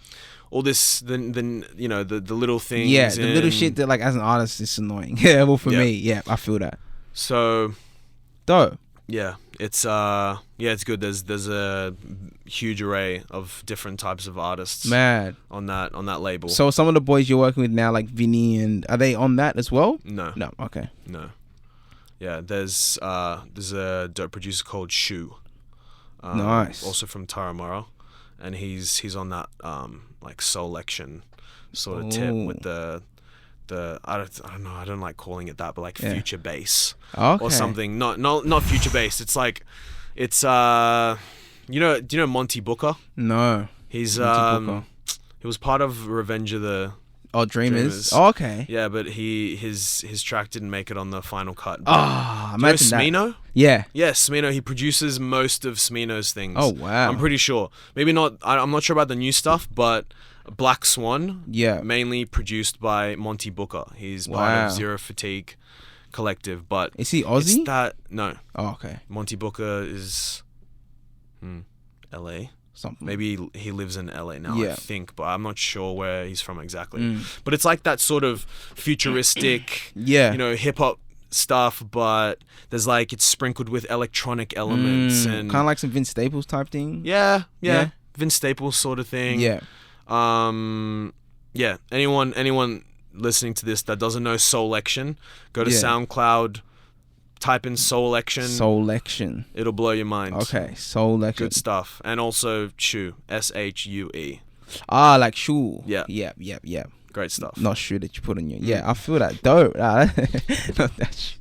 all this. Then you know the little things.
Yeah, the little shit that like as an artist is annoying. Yeah, well for me, yeah, I feel that.
So,
Dope.
yeah, it's it's good. There's a huge array of different types of artists
Mad.
on that label.
So some of the boys you're working with now, like Vinny, and are they on that as well?
No.
Okay.
No. Yeah, there's a dope producer called Shu.
Nice.
Also from Taramara, and he's on that like Soulection sort of tip with the I don't know, I don't like calling it that, but like future bass or something. Not future bass. It's like it's do you know Monty Booker?
No.
He's
Monty Booker.
he was part of Revenge of the
Dreamers. Oh, okay.
Yeah, but his track didn't make it on the final cut.
Ah,
Do you know
imagine that.
Smino?
Yeah.
Yeah, Smino. He produces most of Smino's things.
Oh, wow.
I'm pretty sure. Maybe not. I'm not sure about the new stuff, but Black Swan.
Yeah.
Mainly produced by Monty Booker. He's part of Zero Fatigue Collective. But
Is he Aussie?
It's that no.
Oh, okay.
Monty Booker is L.A.
Something.
Maybe he lives in LA now,
Yeah.
I think, but I'm not sure where he's from exactly. But it's like that sort of futuristic,
Yeah.
you know, hip hop stuff, but there's like it's sprinkled with electronic elements and
kind of like some Vince Staples type thing.
yeah,
Yeah.
Vince Staples sort of thing.
Yeah.
Yeah. Anyone listening to this that doesn't know Soulection, go to SoundCloud, type in Soulection. It'll blow your mind.
Okay, Soulection.
Good stuff. And also Shu, Shue.
Ah, like shoe.
Yeah.
Yeah.
Great stuff.
Not shoe that you put on your. Yeah, I feel that. Dope. Not that shoe.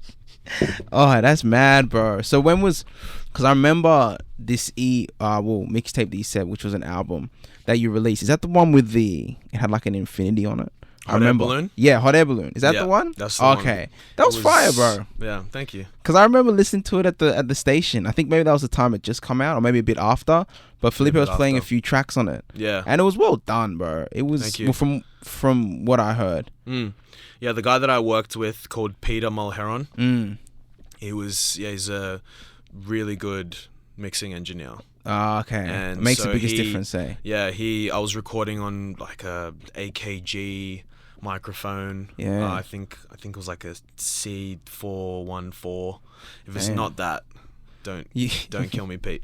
Oh, that's mad, bro. So when was? Because I remember this mixtape that you said, which was an album that you released. Is that the one with it had like an infinity on it?
Hot Air Balloon?
Yeah, Hot Air Balloon. Is that the one?
That's the one.
Okay. That was fire, bro.
Yeah, thank you.
Because I remember listening to it at the station. I think maybe that was the time it just come out, or maybe a bit after. But Felipe was playing a few tracks on it.
Yeah.
And it was well done, bro. It was
Thank you.
well, from what I heard.
Yeah, the guy that I worked with called Peter Mulheron. He's a really good mixing engineer.
Ah, okay.
And
it makes
so
the biggest difference, eh?
Yeah, I was recording on like a AKG microphone.
Yeah.
I think it was like a C414. If it's not that, don't kill me, Pete.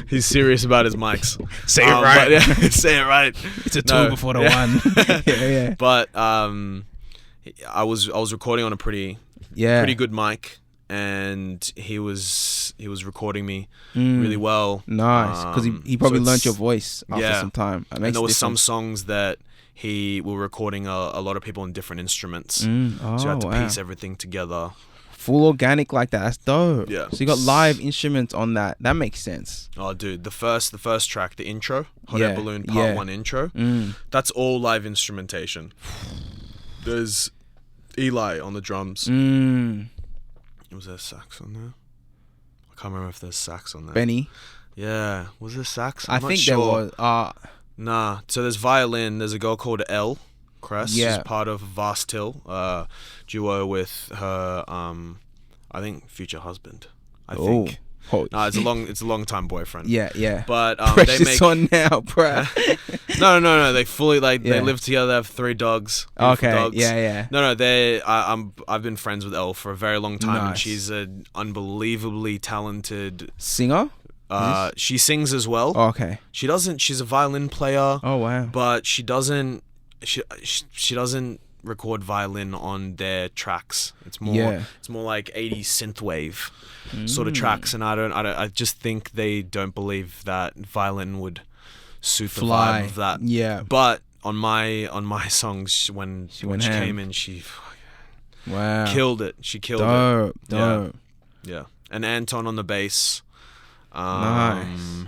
He's serious about his mics.
Say it right.
But, yeah, say it right.
It's a two before the one. yeah.
But I was recording on a pretty good mic, and he was recording me really well.
Nice, because he probably learned your voice after some time.
And there was some songs that he were recording a lot of people on different instruments, so you had to piece everything together.
Full organic like that. That's dope.
Yeah.
So you got live instruments on that. That makes sense.
Oh, dude, the first track, the intro, Hot Air Balloon Part 1 intro, that's all live instrumentation. There's Eli on the drums. Was there sax on there? I can't remember if there's sax on there.
Benny.
Yeah. Was there sax?
I think there was.
Nah. So there's violin. There's a girl called Elle Cress.
Yeah.
She's part of Vast Hill, duo with her, I think, future husband. I think.
Oh.
No, it's a long time boyfriend.
Yeah.
But
Precious
they make
on now, bruh.
No. They fully they live together. They have 3 dogs.
Okay.
Dogs.
Yeah.
No. I've been friends with Elle for a very long time, and
Nice.
she's an unbelievably talented
Singer.
She sings as well.
Oh, okay.
She's a violin player.
Oh, wow.
But she doesn't record violin on their tracks. It's more like 80s synthwave sort of tracks, and I just think they don't believe that violin would suit the vibe of that.
Yeah.
But on my songs, when she came in, she killed it. She killed it.
Dope.
Yeah. And Anton on the bass.
Nice.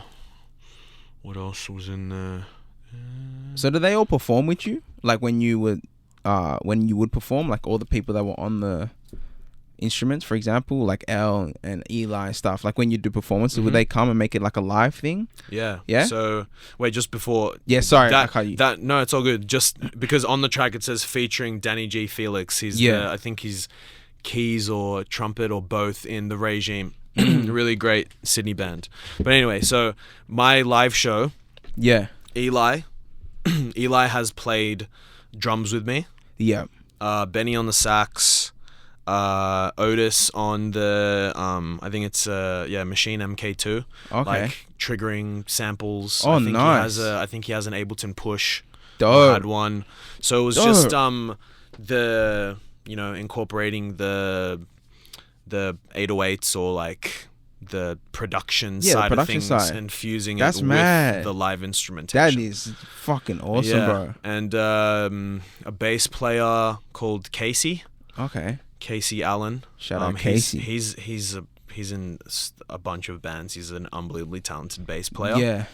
What else was in there?
So do they all perform with you? Like when you would perform, like all the people that were on the instruments, for example, like Elle and Eli and stuff, like when you do performances, would they come and make it like a live thing?
Yeah.
Yeah?
So, wait, just before...
Yeah, sorry, I cut you.
No, it's all good. Just because on the track it says featuring Danny G. Felix. He's I think he's keys or trumpet or both in The Regime. Really great Sydney band. But anyway, so my live show...
Yeah.
Eli has played drums with me.
Yeah.
Benny on the sax. Otis on the I think it's Machine MK2. Okay. Like triggering samples.
Oh,
I think
nice.
I think he has an Ableton Push.
Dope.
I had one. So it was just the incorporating the 808s or like the production side of things and fusing it with the live instrumentation.
That is fucking awesome, bro.
And a bass player called Casey.
Okay.
Casey Allen.
Shout out Casey.
He's in a bunch of bands. He's an unbelievably talented bass player.
Yeah.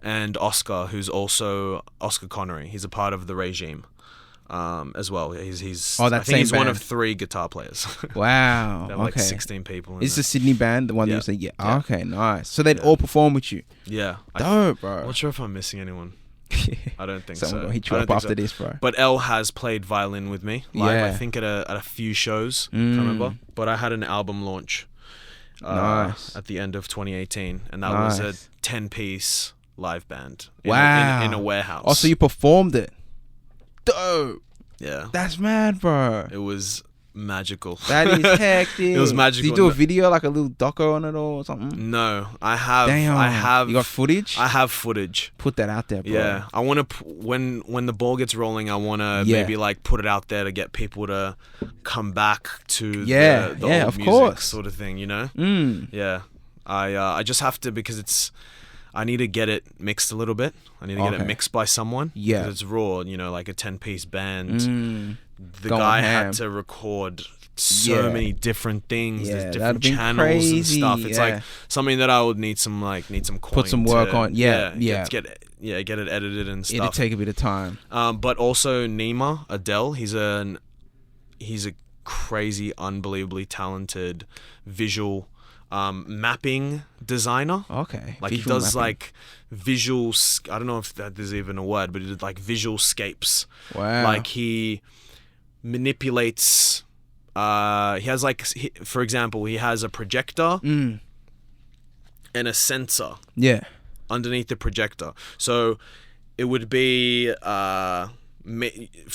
And Oscar, who's also Oscar Connery. He's a part of The Regime. As well. He's I think he's one of 3 guitar players.
Wow.
There are like 16 people in
It's the Sydney band, the one that you said, Okay, nice. So they'd all perform with you.
Yeah.
Dope, bro.
I'm not sure if I'm missing anyone. I don't think
Someone
so.
will hit you up after this, bro.
But Elle has played violin with me. Live, I think at a few shows. Can't remember. But I had an album launch at the end of 2018, and that was a 10-piece live band in a warehouse.
Oh, so you performed it. Dope.
Yeah.
That's mad, bro.
It was magical.
That is hectic.
It was magical.
Did you do a video, like a little doco on it or something?
No, I have.
Damn.
I have.
You got footage?
I have footage.
Put that out there, bro.
Yeah. I want to, when the ball gets rolling, I want to maybe like put it out there to get people to come back to the old music sort of thing, you know? Yeah. I just have to, because I need to get it mixed a little bit. I need to get it mixed by someone. Yeah. Because it's raw, like a 10-piece band. The guy had to record so many different things. There's different channels and stuff. It's like something that I would need some coin.
Put some work on. Yeah.
Get it edited and stuff.
It'd take a bit of time.
But also Nima Adele, he's a crazy, unbelievably talented visual mapping designer. Okay. Like visual he does mapping. Like visual, I don't know if that is even a word, but he did like visual scapes. Wow. Like he manipulates, he has like, for example, he has a projector and a sensor. Yeah. Underneath the projector. So it would be, for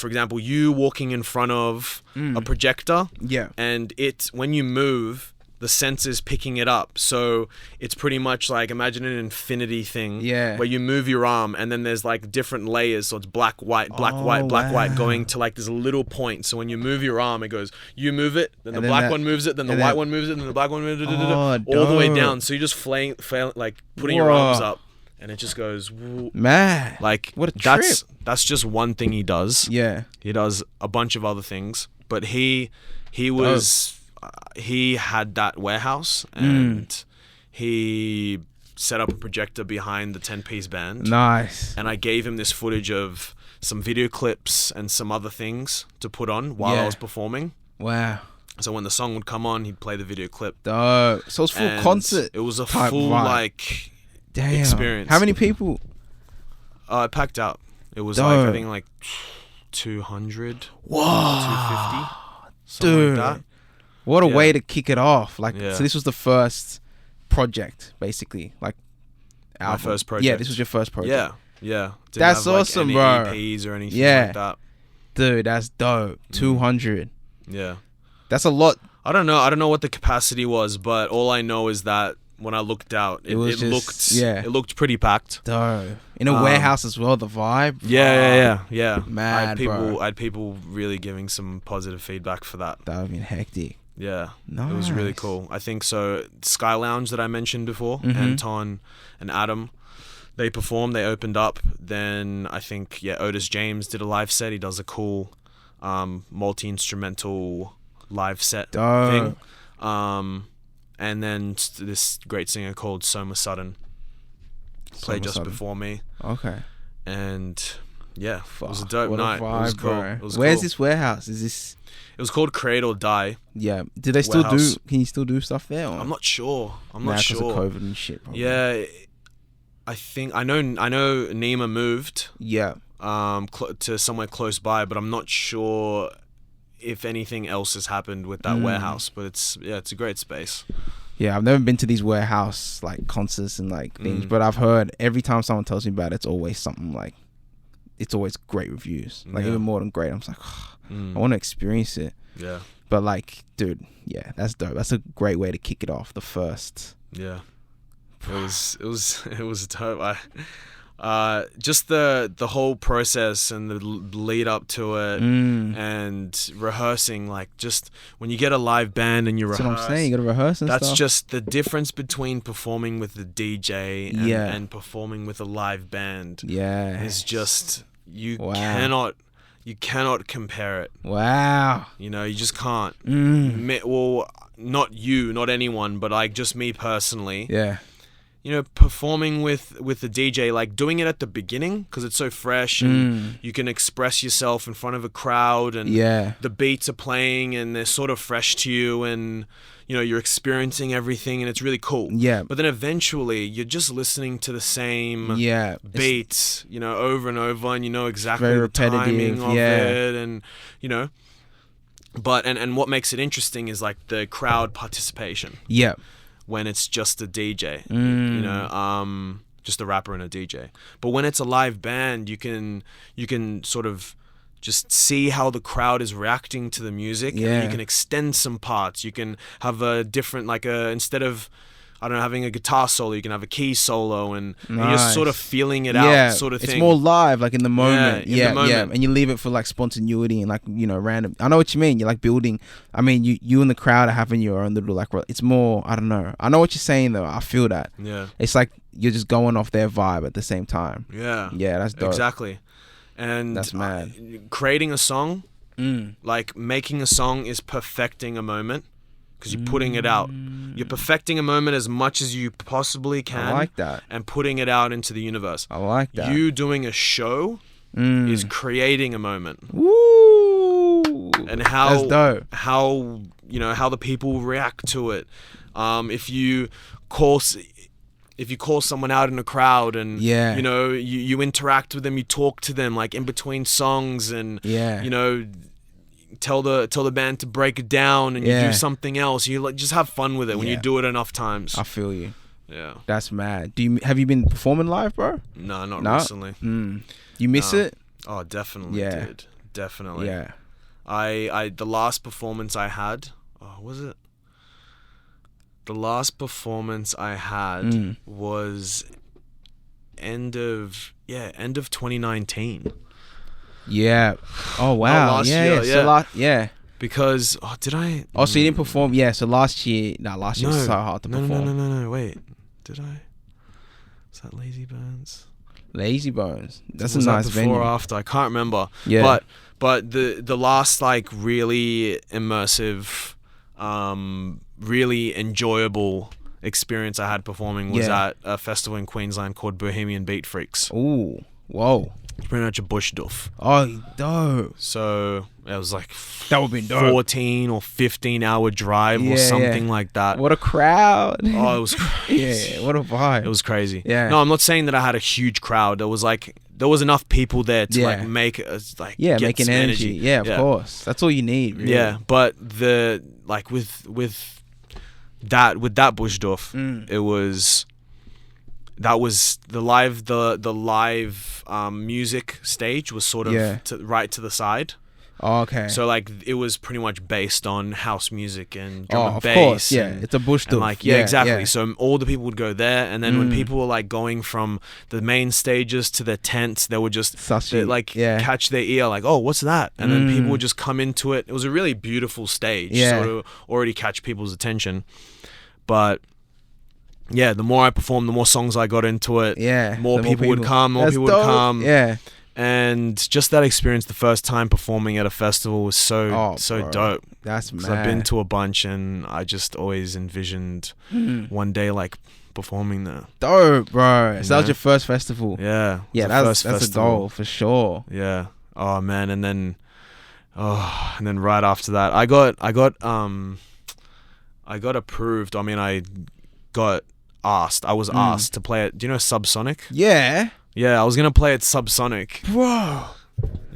example, you walking in front of a projector. Yeah. And when you move, the sensor's picking it up. So it's pretty much like, imagine an infinity thing where you move your arm and then there's like different layers. So it's black, white, white going to like this little point. So when you move your arm, it goes, you move it, then the black one moves it, then the white one moves it, then the black one moves it, all the way down. So you're just like putting your arms up and it just goes, man, like what a trip. That's just one thing he does. Yeah. He does a bunch of other things, but he was... he had that warehouse and he set up a projector behind the 10-piece band. Nice. And I gave him this footage of some video clips and some other things to put on while I was performing. Wow. So when the song would come on, he'd play the video clip. Dope. So it was full concert. It was a full like experience. How many people? It packed out. It was like, I think like 200. Whoa. 250. Something like that. What a way to kick it off. Like, so this was the first project, basically. Like, album. My first project. Yeah, this was your first project. Yeah. Didn't that's have, awesome, like, any EPs or anything like that. Dude, that's dope. 200. Yeah. That's a lot. I don't know what the capacity was, but all I know is that when I looked out, it looked pretty packed.
Dope. In a warehouse as well, the vibe.
Yeah.
Mad,
I had people really giving some positive feedback for that.
That would have been hectic.
Yeah.
Nice.
It was really cool. I think so. Sky Lounge that I mentioned before, Anton and Adam, they performed, they opened up. Then I think, Otis James did a live set. He does a cool multi-instrumental live set thing. And then this great singer called Soma Sudden played just before me.
Okay.
And it was a dope night.
Vibe,
it was cool.
bro.
It was
Where's
cool.
this warehouse? Is this?
It was called Create or Die.
Yeah. Do they still
Warehouse.
Can you still do stuff there? Or?
I'm not sure. I'm
Nah,
not sure.
Because of COVID and shit. Probably.
Yeah, I think I know Nima moved.
Yeah.
To somewhere close by, but I'm not sure if anything else has happened with that warehouse. But it's a great space.
Yeah, I've never been to these warehouse like concerts and like things, but I've heard every time someone tells me about it, it's always something like, it's always great reviews. Like even more than great. I'm just like, I want to experience it.
Yeah.
But like, dude, yeah, that's dope. That's a great way to kick it off. The first.
Yeah. It was dope. Just the whole process and the lead up to it and rehearsing, like just when you get a live band and you rehearse.
That's what I'm saying. You got to rehearse and
that's
stuff.
just the difference between performing with the DJ and performing with a live band.
Yeah.
Is just you cannot compare it.
Wow.
You know, you just can't. Well, not you, not anyone, but like just me personally.
Yeah.
You know, performing with the DJ, like doing it at the beginning because it's so fresh and you can express yourself in front of a crowd and the beats are playing and they're sort of fresh to you and, you know, you're experiencing everything and it's really cool.
Yeah.
But then eventually you're just listening to the same beats, you know, over and over and you know exactly the timing of it and, you know. But, and what makes it interesting is like the crowd participation.
Yeah.
When it's just a DJ, you know, just a rapper and a DJ. But when it's a live band, you can sort of just see how the crowd is reacting to the music.
Yeah.
And you can extend some parts. You can have a different, instead of, I don't know, having a guitar solo, you can have a key solo and you're just sort of feeling it out sort of thing.
It's more live, like in the moment.
Yeah, in the moment.
And you leave it for like spontaneity and like, you know, random. I know what you mean. You're like building. I mean, you and the crowd are having your own little like, it's more, I don't know. I know what you're saying though. I feel that.
Yeah.
It's like you're just going off their vibe at the same time.
Yeah.
Yeah, that's dope.
Exactly. And
that's mad.
Creating a song, like making a song is perfecting a moment. Because you're putting it out. You're perfecting a moment as much as you possibly can.
I like that.
And putting it out into the universe.
I like that.
You doing a show is creating a moment.
Woo!
And how
that's dope.
How, you know, how the people react to it. If you call someone out in a crowd and you know, you interact with them, you talk to them like in between songs and you know, tell the band to break it down and you do something else. You like just have fun with it when you do it enough times.
I feel you.
Yeah.
That's mad. Have you been performing live, bro?
No, not recently.
You miss it?
Oh, definitely dude. Definitely.
Yeah.
I the last performance I had, was it? The last performance I had was end of 2019.
Yeah. Oh wow.
Last year.
So
because did I?
Oh, so you didn't perform? Yeah. So last year. Last year was so hard to perform.
No. Wait. Did I? Was that Lazy Bones?
Lazy Bones. That's
was
a nice
that before
venue.
Or after? I can't remember.
Yeah.
But the last like really immersive, really enjoyable experience I had performing was at a festival in Queensland called Bohemian Beat Freaks.
Ooh. Whoa.
It's pretty much a bush duff.
Oh, dope.
So it was like
that would be dope.
14 or 15-hour drive or something like that.
What a crowd.
Oh, it was crazy.
Yeah, what a vibe.
It was crazy.
Yeah.
No, I'm not saying that I had a huge crowd. There was enough people there to like make it get
make an
some
energy. Yeah, of course. That's all you need. Really.
Yeah, but the like with that bush duff, it was. That was the live music stage was sort of right to the side.
Oh, okay.
So like it was pretty much based on house music and drum and
of
bass.
course, yeah.
And,
It's a bush
and
stuff.
like exactly. So all the people would go there, and then when people were like going from the main stages to their tents, they would just catch their ear, like, oh, what's that? And then people would just come into it. It was a really beautiful stage, sort of already catch people's attention. But yeah, the more I performed, the more songs I got into it.
Yeah,
more people would come. More
That's
people would
dope.
come.
Yeah.
And just that experience, the first time performing at a festival, was so
bro.
dope.
That's mad.
I've been to a bunch, and I just always envisioned one day like performing there.
Dope, bro. So that was your first festival.
Yeah.
Yeah, that's a goal for sure.
Yeah. Oh man, and then right after that, I got approved. I mean, I got asked. I was asked to play it. Do you know Subsonic?
Yeah.
Yeah, I was gonna play at Subsonic.
Bro.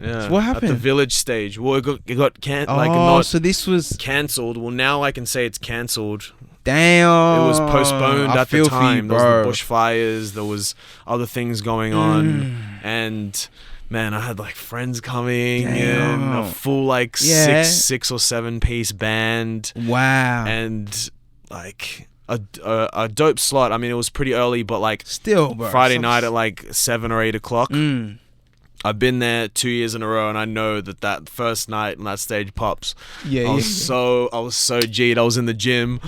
Yeah.
So what happened?
At the Village stage. Well, it got
so this was
cancelled. Well, now I can say it's cancelled.
Damn.
It was postponed at the time.
Bro.
There was the bushfires. There was other things going on, and man, I had like friends coming in, a full six or 7 piece band.
Wow.
And like a dope slot. I mean, it was pretty early, but like
still, bro,
Friday night at like 7 or 8 o'clock. I've been there 2 years in a row, and I know that first night on that stage pops. I was so G'd. I was in the gym.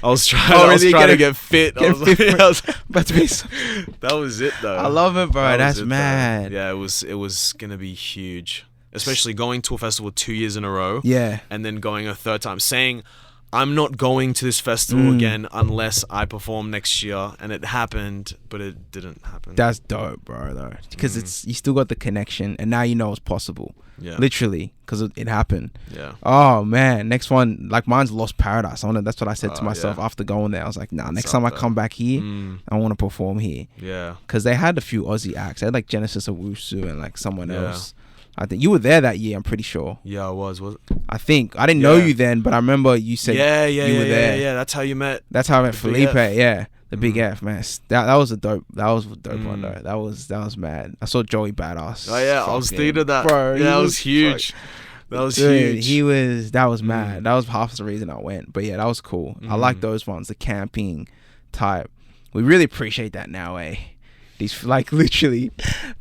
I was trying to get fit.
About to be
that was it though.
I love it, bro. That's mad.
Yeah, it was gonna be huge, especially going to a festival 2 years in a row.
Yeah,
and then going a third time, saying, I'm not going to this festival again unless I perform next year. And it happened, but it didn't happen.
That's dope, bro, though. Because you still got the connection, and now you know it's possible.
Yeah.
Literally, because it happened.
Yeah.
Oh, man. Next one, like mine's Lost Paradise. That's what I said to myself after going there. I was like, nah, next time I come back here, I want to perform here.
Yeah. Because
they had a few Aussie acts. They had like Genesis Owusu and like someone else. I think you were there that year, I'm pretty sure.
Yeah, I was.
I think. I didn't know you then, but I remember you said you were there.
Yeah, that's how you met.
That's how I met Felipe, yeah. The Big F, man. That was a dope one, though. That was mad. I saw Joey Badass.
Oh, yeah, I was thinking of that.
Bro,
yeah, that was huge. That was huge.
That was mad. That was half the reason I went. But yeah, that was cool. I like those ones, the camping type. We really appreciate that now, eh? These like literally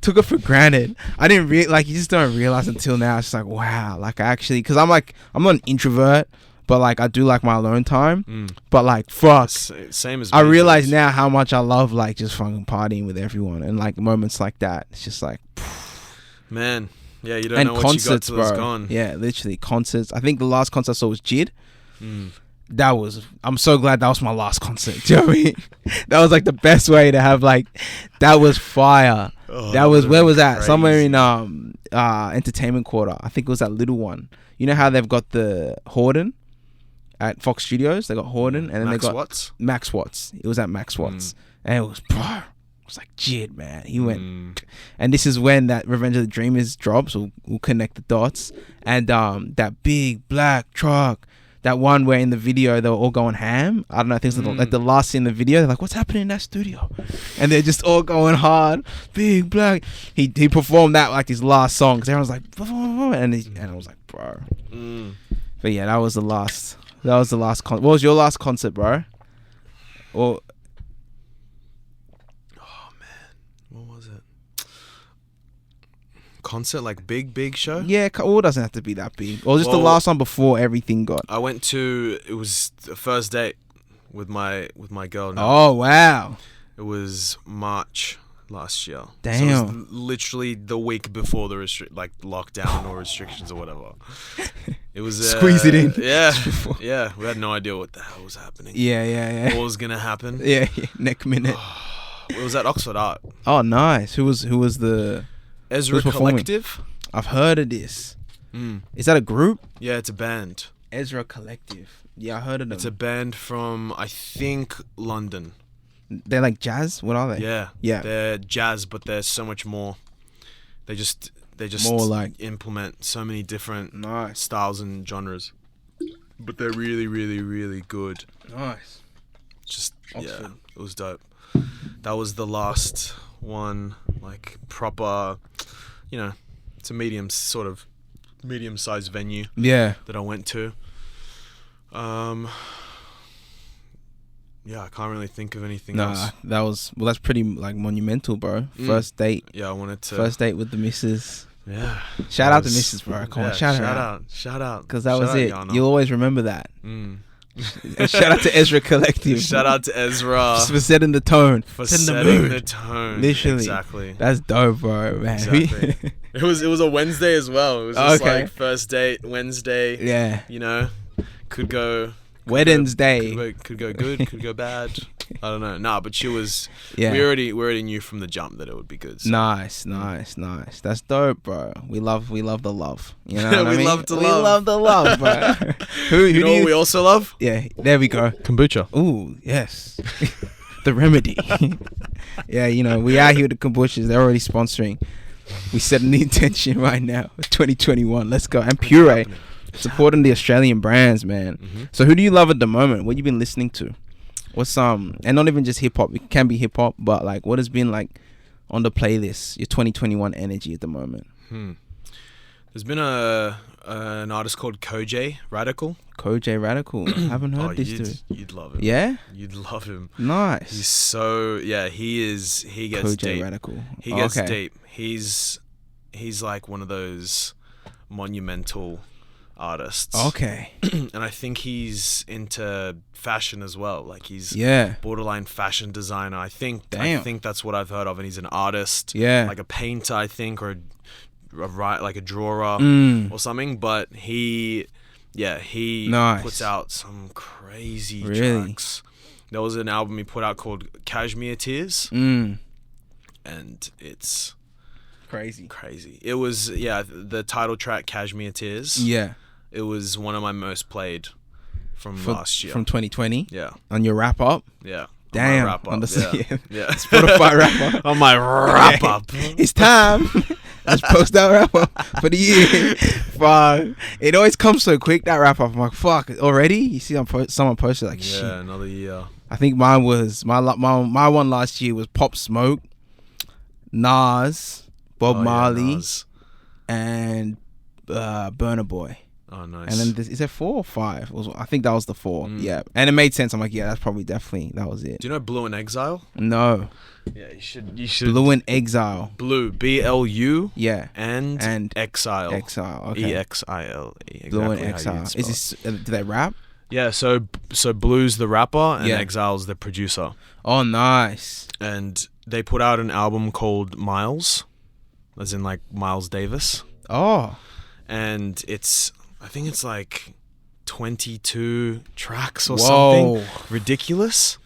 took it for granted. I didn't you just don't realize until now. It's just like, wow, like I actually, because I'm not an introvert, but like I do like my alone time. But like fuck,
same as me.
I realize now how much I love like just fucking partying with everyone, and like moments like that. It's just like,
man, yeah, you don't know what you got till it's gone.
Yeah, literally concerts. I think the last concert I saw was Jid. I'm so glad that was my last concert. Do you know what I mean? That was like the best way to have like, that was fire. Where was that? Crazy. Somewhere in Entertainment Quarter. I think it was that little one. You know how they've got the Horden at Fox Studios? They got Horden, and then they got Max Watts. It was at Max Watts, and it was like Jid, man. He went, and this is when that Revenge of the Dreamers drops. We'll connect the dots, and that big black truck. That one where in the video they were all going ham. I don't know. I think it's like the last scene in the video. They're like, "What's happening in that studio?" And they're just all going hard. Big black. He performed that like his last song. Cause everyone's like, and I was like, bro. But yeah, that was the last. What was your last concert, bro? Or
concert, like big show?
Yeah, it doesn't have to be that big. Or just the last one before everything got.
I went to, it was the first date with my girl now.
Oh, wow.
It was March last year.
Damn.
So it was literally the week before the lockdown or restrictions or whatever. It was
squeeze it in.
Yeah. Yeah. We had no idea what the hell was happening.
Yeah.
What was gonna happen.
Yeah. Next minute.
It was at Oxford Art.
Oh, nice. Who was the
Ezra Collective?
I've heard of this. Is that a group?
Yeah, it's a band.
Ezra Collective. Yeah, I heard of them.
It's a band from, I think, London.
They're like jazz? What are they?
Yeah. They're jazz, but they're so much more. They just more like implement so many different styles and genres. But they're really, really, really good.
Nice.
Just, Oxford. Yeah, it was dope. That was the last one, like proper, it's a medium sort of medium-sized venue
Yeah.
that I went to. Yeah, I can't really think of anything else.
That's pretty like monumental, bro. First date.
Yeah, I wanted to.
First date with the missus.
Yeah.
Shout out to missus, bro. Come on, shout her out.
Shout out.
Because that was it.
Yana.
You'll always remember that.
Mm.
And shout out to Ezra Collective.
Shout out to Ezra
for setting the tone.
for
setting
setting the tone.
Literally.
Exactly.
That's dope, bro, man.
Exactly. It was a Wednesday as well. It was just like first date Wednesday.
Yeah.
You know, could go.
Wednesday.
Could go good. Could go bad. I don't know. Nah, but she was.
Yeah.
We already knew from the jump that it would be good. So.
Nice. That's dope, bro. We love the love. You know what I mean?
We love
the love, bro. who
you know what we also love?
Yeah, there we go.
Kombucha.
Ooh, yes. The remedy. Yeah, you know, we out here with the kombuchas. They're already sponsoring. We setting the intention right now. 2021. Let's go. And Puree. Supporting the Australian brands, man.
Mm-hmm.
So who do you love at the moment? What you been listening to? What's and not even just hip hop. It can be hip hop, but like what has been like on the playlist? Your 2021 energy at the moment.
There's been an artist called Koj Radical.
Koj Radical. I haven't heard this dude.
You'd love him.
Yeah?
You'd love him.
Nice.
He's so he gets
Koj
deep.
Radical.
He gets deep. He's like one of those monumental artists.
Okay.
And I think he's into fashion as well. Like he's borderline fashion designer. I think that's what I've heard of. And he's an artist.
Yeah.
Like a painter, I think, or like a drawer or something. But he puts out some crazy tracks. There was an album he put out called Cashmere Tears. And it's crazy. It was the title track Cashmere Tears.
Yeah.
It was one of my most played from last year.
From 2020?
Yeah.
On your wrap up?
Yeah.
Damn.
On my wrap up. Yeah.
Spotify wrap up.
On my wrap up.
It's time. Let's post that wrap up for the year. Fuck. It always comes so quick, that wrap up. I'm like, fuck, already? You see someone posted like, shit.
Yeah, another year.
I think mine was, my one last year was Pop Smoke, Nas, Bob Marley, and Burna Boy.
Oh, nice.
And then is it 4 or 5? I think that was the 4. Yeah, and it made sense. I'm like, yeah, that's probably definitely that was it.
Do you know Blue in Exile?
No.
Yeah, you should.
Blue in Exile.
Blue, BLU.
Yeah.
And Exile.
Exile. Okay.
EXILE. Exactly.
Blue in Exile. Is this? Do they rap?
Yeah. So Blue's the rapper and Exile's the producer.
Oh, nice.
And they put out an album called Miles, as in like Miles Davis.
Oh.
And I think it's like 22 tracks or something ridiculous.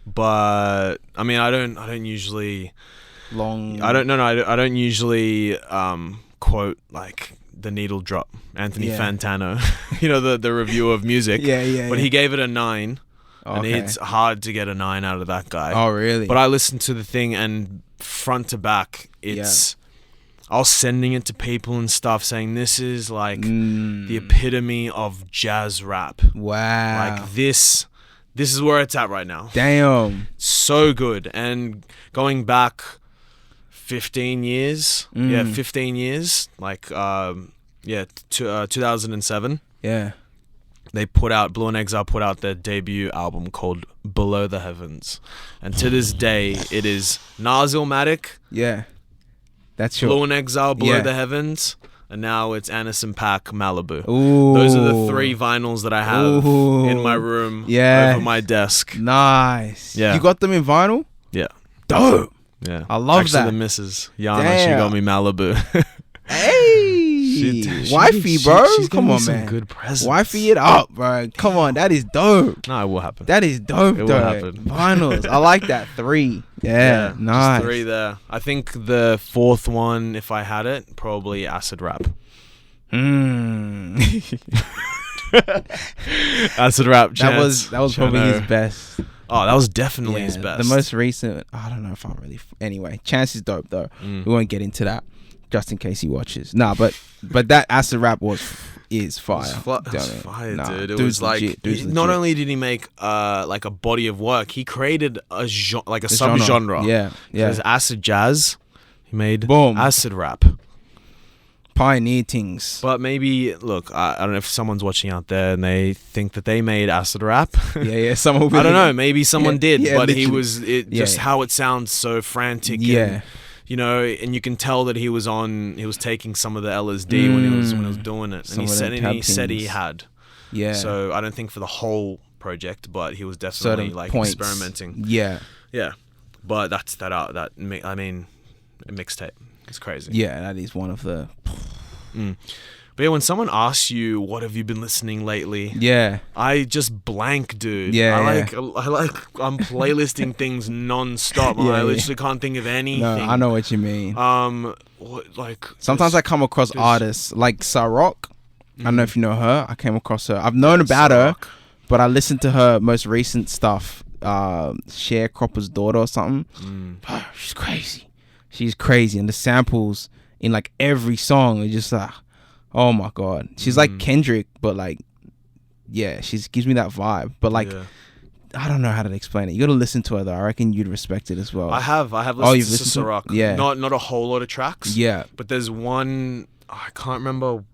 But I mean, I don't usually quote like the needle drop Anthony Fantano, you know, the review of music. But he gave it a 9. And it's hard to get a 9 out of that guy.
Oh, really?
But I listened to the thing and front to back, I was sending it to people and stuff saying this is like the epitome of jazz rap.
Wow.
Like this is where it's at right now.
Damn.
So good. And going back 15 years. Yeah, 15 years. Like 2007.
Yeah.
Blue in Exile put out their debut album called Below the Heavens. And to this day, it is Nas-Illmatic.
Yeah. That's your
Blue in Exile, Below the Heavens. And now it's Anderson .Paak, Malibu.
Ooh.
Those are the 3 vinyls that I have in my room over my desk.
Nice.
Yeah.
You got them in vinyl?
Yeah.
Dope.
Yeah.
I love
Actually,
that.
the missus, Yana, she got me Malibu.
Hey. Wifey, bro.
She's
Come on,
some
man.
good presents.
Wifey it up, bro. Come on. That is dope.
No, it will happen.
That is dope,
It
though.
will happen.
Vinyls. I like that. 3. Yeah. Nice.
Just 3 there. I think the 4th one, if I had it, probably Acid Rap. Acid Rap Chance.
That was probably his best.
Oh, that was definitely his best.
The most recent, I don't know if I really. Anyway, Chance is dope though. We won't get into that, just in case he watches. Nah, but that Acid Rap is fire.
It was fire, dude. It
dude's
was like
legit.
Not only did he make like a body of work, he created a subgenre.
Yeah.
There's acid jazz. He made
Boom.
acid rap.
pioneer things.
But maybe, look, I don't know if someone's watching out there and they think that they made acid rap.
Yeah. Someone.
I don't know. Maybe someone did, but
literally.
he was just how it sounds so frantic.
Yeah.
And, and you can tell that he was taking some of the LSD when he was doing it, and he said he had.
Yeah.
So I don't think for the whole project, but he was definitely
certain points.
experimenting.
Yeah.
Yeah. But that's that out. A mixtape. It's crazy.
Yeah, that is one of the.
But yeah, when someone asks you what have you been listening lately, I just blank, dude. I'm playlisting things non-stop. I literally can't think of anything.
No, I know what you mean.
Sometimes
I come across artists like Sarok. I don't know if you know her. I came across her. I've known about her, but I listened to her most recent stuff. Sharecropper's Daughter or something. She's crazy. She's crazy, and the samples in like every song are just like, oh my god. She's like Kendrick, but like, she gives me that vibe. But like, I don't know how to explain it. You got to listen to her though. I reckon you'd respect it as well.
I have listened to Ciroc.
Yeah,
not a whole lot of tracks.
Yeah,
but there's one I can't remember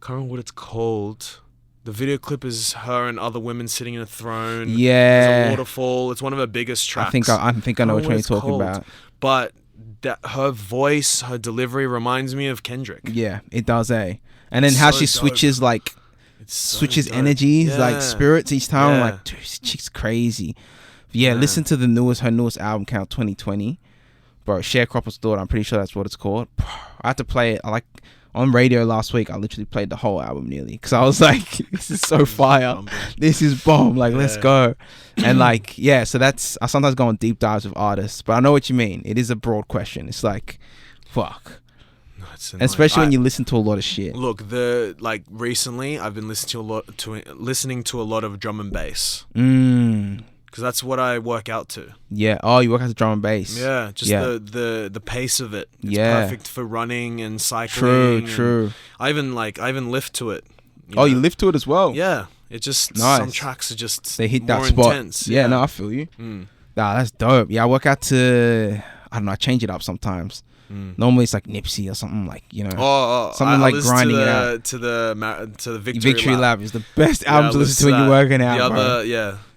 what it's called. The video clip is her and other women sitting in a throne.
Yeah,
there's a waterfall. It's one of her biggest tracks.
I think I know which one you're talking about.
But that her voice, her delivery reminds me of Kendrick.
Yeah, it does, eh? And then how she switches energies, like spirits each time. I'm like, dude, this chick's crazy. Yeah, listen to her newest album, Count 2020. Bro, Sharecropper's Daughter, I'm pretty sure that's what it's called. I had to play it. On radio last week, I literally played the whole album nearly because I was like, this is so fire. This is bomb. Like, let's go. And so that's, I sometimes go on deep dives with artists, but I know what you mean. It is a broad question. It's like, fuck. No, especially when you listen to a lot of shit.
Look, recently I've been listening to a lot of drum and bass. Because that's what I work out to.
Yeah. Oh, you work out to drum and bass.
Yeah. Just the pace of it. It's perfect for running and cycling.
True.
I even lift to it.
You lift to it as well?
Yeah. It just some tracks are just
they hit that
more
spot.
Intense.
Yeah, no, I feel you. Nah, that's dope. Yeah, I work out to, I don't know, I change it up sometimes. Normally it's like Nipsey or something something like grinding it out.
To the
Victory Lap is the best album to listen to when you're working out.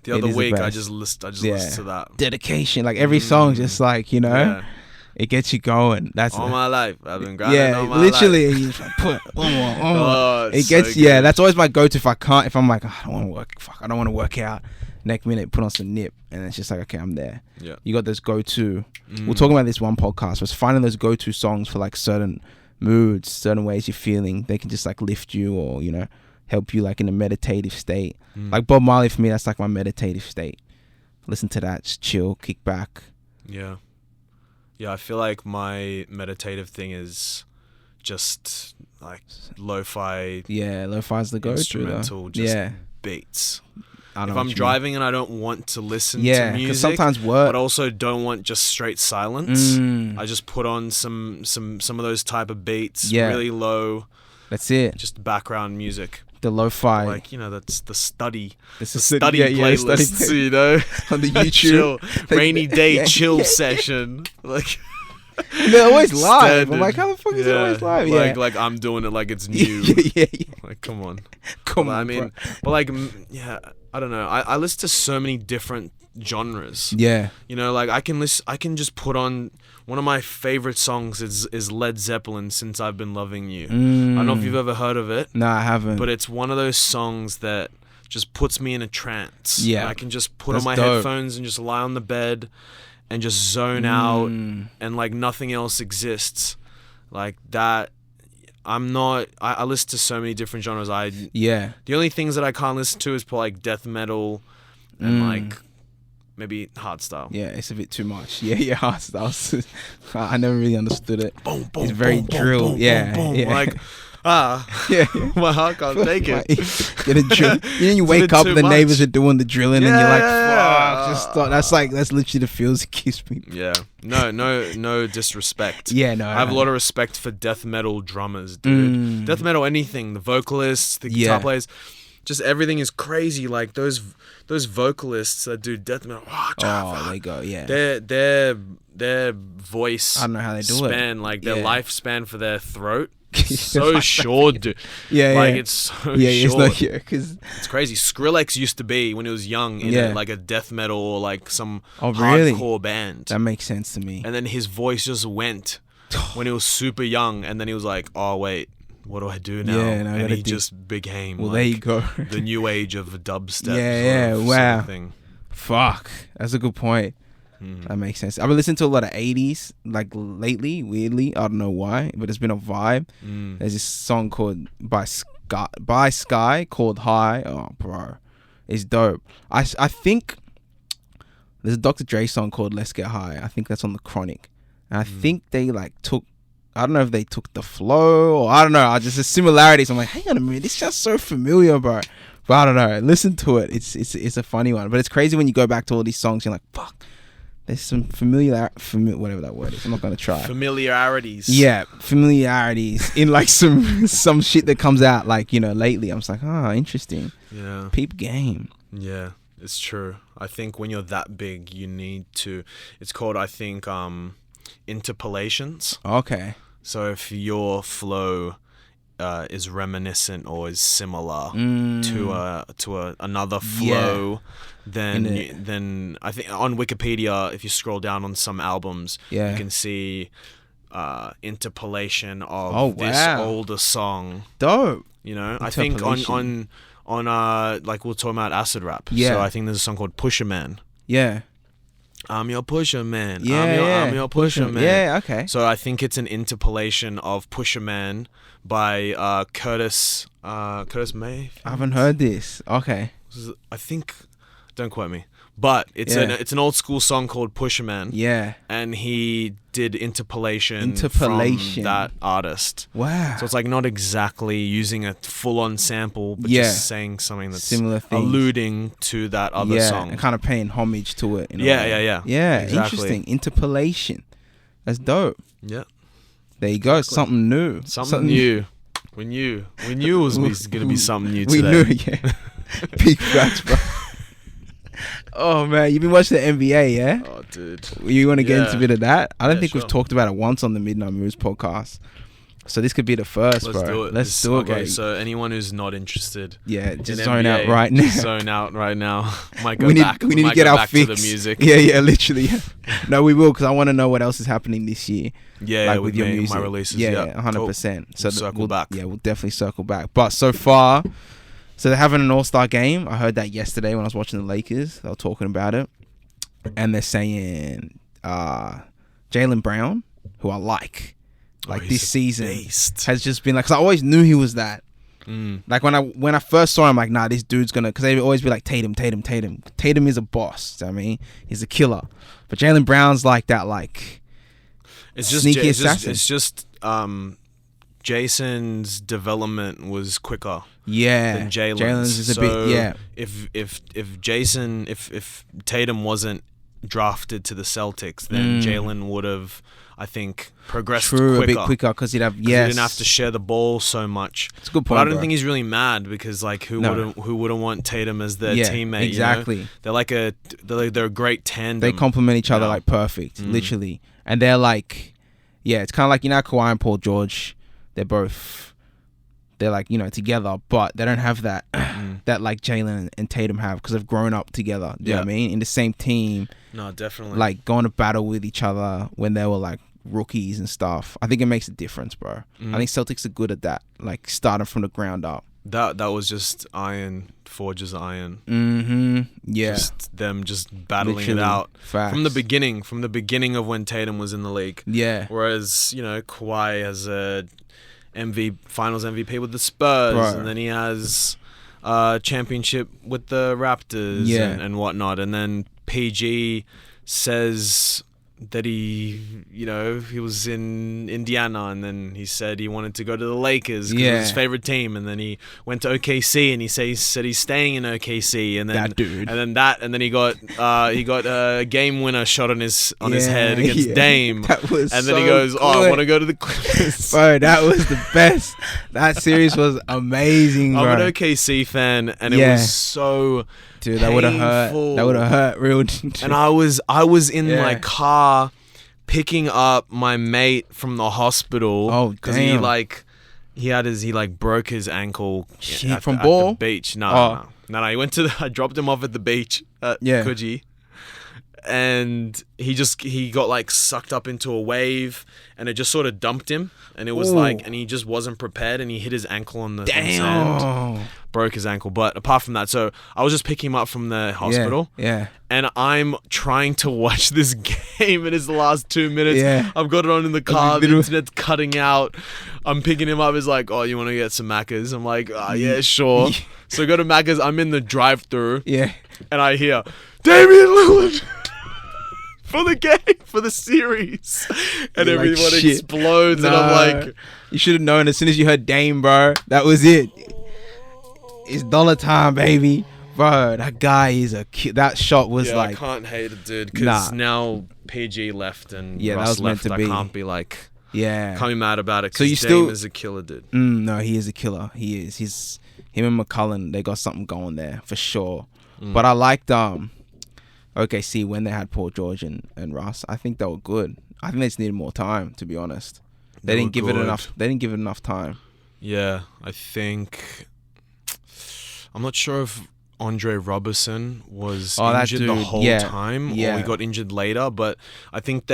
The other week I just listened to that.
Dedication, like every song, just like it gets you going. That's
all my life I've been grinding. All my
literally.
life.
You just like, put one more. It gets that's always my go-to if I'm like, I don't want to work. I don't want to work out. Next minute, put on some Nip, and it's just like, okay, I'm there.
Yeah.
You got those go-to. We're talking about this one podcast. Was finding those go-to songs for like certain moods, certain ways you're feeling. They can just like lift you or help you like in a meditative state. Like Bob Marley for me, that's like my meditative state. Listen to that, just chill, kick back.
Yeah. I feel like my meditative thing is just like lo-fi.
Yeah, lo-fi's the go-to.
Instrumental, beats. If I'm driving and I don't want to listen to music,
sometimes but
also don't want just straight silence, I just put on some of those type of beats, really low.
That's it.
Just background music.
The lo-fi,
that's the study.
It's the
study playlists,
on the YouTube.
Rainy day chill session.
They're always live. I'm like, how the fuck is it always live?
Like I'm doing it like it's new. Like, come on. I mean, bro. But I don't know. I listen to so many different genres.
Yeah.
I can just put on one of my favorite songs is Led Zeppelin, Since I've Been Loving You. I don't know if you've ever heard of it.
No, I haven't.
But it's one of those songs that just puts me in a trance.
Yeah.
And I can just put on my headphones and just lie on the bed and just zone out and like nothing else exists. Like that. I listen to so many different genres. The only things that I can't listen to is like death metal and like maybe hardstyle.
Yeah, it's a bit too much. Yeah, hardstyle. I never really understood it.
Boom, boom,
it's very
boom,
drill.
Boom,
yeah,
boom, boom.
Yeah.
Like my heart can't take it.
Get a drill. You wake up, the neighbors are doing the drilling, and you're like, fuck. That's literally the feels it gives me.
Yeah. No disrespect.
Yeah, no.
I have a lot of respect for death metal drummers, dude. Death metal, anything. The vocalists, the guitar players, just everything is crazy. Like those vocalists that do death metal.
They go. Yeah.
Their voice.
I don't know how they do
it. Like their lifespan for their throat so short, dude. Like it's so short.
It's not here because
it's crazy. Skrillex used to be when he was young in like a death metal or like some
really?
hardcore band.
That makes sense to me.
And then his voice just went when he was super young, and then he was like, "Oh wait, what do I do now?" And he just became
there you go.
the new age of dubstep.
Wow.
Sort of thing.
Fuck, that's a good point. That makes sense. I've been listening to a lot of 80s like lately, weirdly. I don't know why, but it's been a vibe. There's this song called by Sky called High. Oh, bro, it's dope. I think there's a Dr. Dre song called Let's Get High. I think that's on the Chronic. And I think they like took, I don't know if they took the flow or I don't know. Just the similarities. I'm like, hang on a minute, this sounds so familiar, bro. But I don't know. Listen to it. It's a funny one. But it's crazy when you go back to all these songs. You're like, fuck. There's some whatever that word is. I'm not gonna try.
Familiarities.
Yeah, familiarities in like some shit that comes out like, you know, lately. I'm just like, interesting.
Yeah.
Peep game.
Yeah, it's true. I think when you're that big, you need to. It's called, I think, interpolations.
Okay.
So if your flow is reminiscent or is similar to another flow, then I think on Wikipedia, if you scroll down on some albums, you can see interpolation of this older song.
Dope.
You know, I think on like we're talking about acid rap.
Yeah.
So I think there's a song called Pusher Man.
Yeah.
I'm your pusher man.
Yeah,
I'm your pusher man.
Yeah, okay.
So I think it's an interpolation of Pusher Man by Curtis May.
I haven't heard this. Okay.
I think, don't quote me, but it's an old school song called Pusher Man.
Yeah.
And he did interpolation from that artist.
Wow.
So it's like not exactly using a full on sample, but just saying something that's
similar things,
alluding to that other song.
And kind of paying homage to it.
Yeah.
Yeah,
exactly.
Interesting. Interpolation. That's dope.
Yeah.
There you go.
Exactly.
Something new.
Something new. We knew it was going to be something new today.
We knew, yeah. Big facts, bro. Oh man, you've been watching the NBA, yeah?
Oh, dude.
You want to get into a bit of that? I don't think
sure.
we've talked about it once on the Midnight Moves podcast. So this could be the first,
Let's
bro.
do it.
Let's do it,
okay,
bro.
So anyone who's not interested,
just
in
zone
NBA,
out right now.
just zone out right now. Might go
We need to get our
back
fix.
to the music.
Yeah, literally. No, we will, because I want to know what else is happening this year.
Yeah,
with your music.
my releases.
Yeah, 100%.
Cool.
So
We'll circle back.
Yeah, we'll definitely circle back. But so far, so they're having an all-star game. I heard that yesterday when I was watching the Lakers. They were talking about it. And they're saying Jaylen Brown, who I like this season, has just been like, because I always knew he was that. Like when I first saw him, like, nah, this dude's gonna, because they would always be like Tatum. Tatum is a boss. I mean, he's a killer. But Jaylen Brown's like that, like,
it's just
sneaky assassin.
It's just Jason's development was quicker.
Yeah,
than Jalen's.
Jalen's is a bit. Yeah.
If Tatum wasn't drafted to the Celtics, then Jalen would have, I think, progressed quicker.
A bit quicker, because he'd have. Yes.
He didn't have to share the ball so much.
It's a good point.
But I don't think he's really mad, because like who wouldn't want Tatum as their teammate?
Exactly.
You know? They're like they're a great tandem.
They complement each other like perfect, literally. And they're like, it's kind of like, you know, Kawhi and Paul George. They're like, you know, together, but they don't have that that like Jalen and Tatum have, because they've grown up together. Do you know what I mean? In the same team.
No, definitely.
Like going to battle with each other when they were like rookies and stuff. I think it makes a difference, bro. I think Celtics are good at that, like starting from the ground up.
That was just iron forges iron.
Yeah.
Just them just battling
Literally.
it out.
Facts.
From the beginning of when Tatum was in the league.
Yeah.
Whereas, you know, Kawhi has a finals MVP with the Spurs,
Bro.
and then he has championship with the Raptors and whatnot. And then PG says that he was in Indiana, and then he said he wanted to go to the Lakers because it was his favorite team, and then he went to OKC, and he said he's staying in OKC, and then
that dude,
and then he got a game winner shot on his head against Dame,
that was
and then he goes, I want to go to the Clippers.
Bro, that was the best. That series was amazing, bro.
I'm an OKC fan, and it was so.
Dude, that would have hurt. That would have hurt real.
And I was in my car picking up my mate from the hospital.
Oh,
because
damn.
he like broke his ankle at the beach. No. He went to I dropped him off at the beach at Coogee. And he got like sucked up into a wave, and it just sort of dumped him, and it was and he just wasn't prepared, and he hit his ankle on the sand, broke his ankle. But apart from that, so I was just picking him up from the hospital, and I'm trying to watch this game, and it's the last 2 minutes. I've got it on in the car, the internet's cutting out. I'm picking him up. He's like, "Oh, you want to get some Maccas?" I'm like, "Oh, yeah, sure." So I go to Maccas. I'm in the drive-through, and I hear Damian Lillard. For the game, for the series. And everyone explodes, and I'm like...
You should have known as soon as you heard Dame, bro. That was it. It's dollar time, baby. Bro, that guy is that shot was like...
I can't hate it, dude, because now PG left and Russ left. I can't be like... can't be mad about it, because Dame is a killer, dude.
No, he is a killer. He is. Him and McCullough, they got something going there, for sure. But I liked... OKC when they had Paul George and Russ, I think they were good. I think they just needed more time, to be honest. They didn't give it enough time.
Yeah, I think I'm not sure if Andre Robertson was injured the whole time or he got injured later, but I think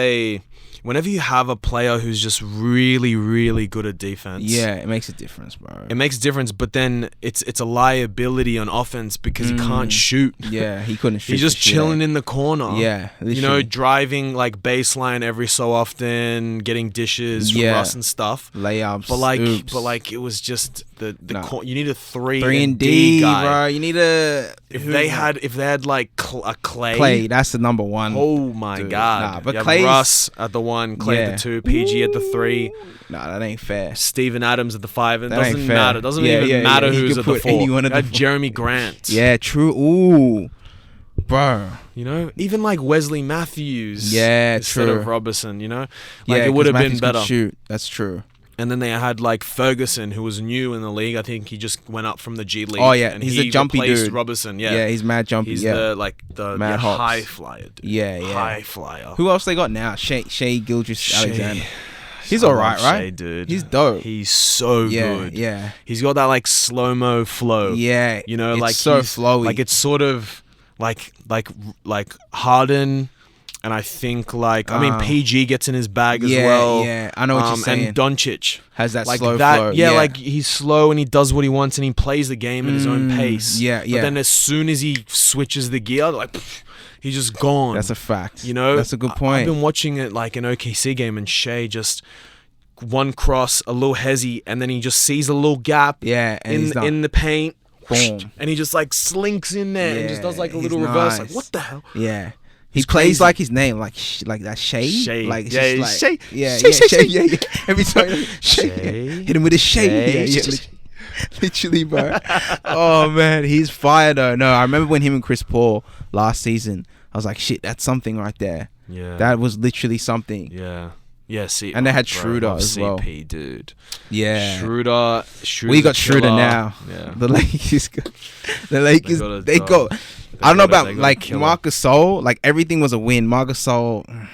whenever you have a player who's just really, really good at defense,
it makes a difference, bro.
It makes a difference, but then it's a liability on offense because he can't shoot.
Yeah, he couldn't shoot.
He's just chilling in the corner.
Yeah,
driving like baseline every so often, getting dishes from Russ and stuff,
layups.
But like it was just you need a 3
and
D guy,
bro. You need a
if they had like a Clay.
Clay, that's the number one.
Oh my god! But you have Russ at the 1, Clay at the 2, PG at the 3.
Nah, that ain't fair.
Steven Adams at the 5. It doesn't matter. It doesn't even matter who's at the 4. Jeremy Grant.
Yeah, true. Ooh, bro.
Even like Wesley Matthews.
Yeah,
instead of Robertson. Like it would have been better.
Shoot, that's true.
And then they had like Ferguson, who was new in the league. I think he just went up from the G League.
Oh yeah,
and
he's a jumpy dude.
Robertson,
he's mad jumpy.
He's the high flyer, dude.
Yeah,
high flyer.
Who else they got now? Shea Gilgeous-Alexander. He's alright, right?
Shea, dude.
He's dope.
He's so good.
Yeah.
He's got that like slow-mo flow.
Yeah.
It's
like so flowy.
Like it's sort of like Harden. And I think PG gets in his bag as well.
Yeah, I know what you're saying.
And Doncic
has that
like
slow flow.
Yeah, like he's slow and he does what he wants and he plays the game at his own pace.
Yeah.
But then as soon as he switches the gear, like he's just gone.
That's a fact. That's a good point.
I've been watching it like an OKC game, and Shea just one cross, a little hezzy, and then he just sees a little gap.
Yeah, and
in the paint.
Boom.
And he just like slinks in there and just does like a little reverse. Like what the hell?
Yeah. He plays like his name, like that Shay.
Shay.
Like, it's
yeah,
just
Shay.
Like, yeah,
Shay.
yeah. Every time, Shay. Hit him with a Shay. Yeah. Literally, bro. Oh man, he's fire though. No, I remember when him and Chris Paul last season, I was like, shit, that's something right there.
Yeah.
That was literally something.
Yeah. Yeah, see,
and they had Schroeder as well.
CP, dude.
Yeah,
Schroeder.
We got Schroeder now.
Yeah.
The Lakers. They got. I don't know about like Marc Gasol. Like everything was a win. Marc Gasol,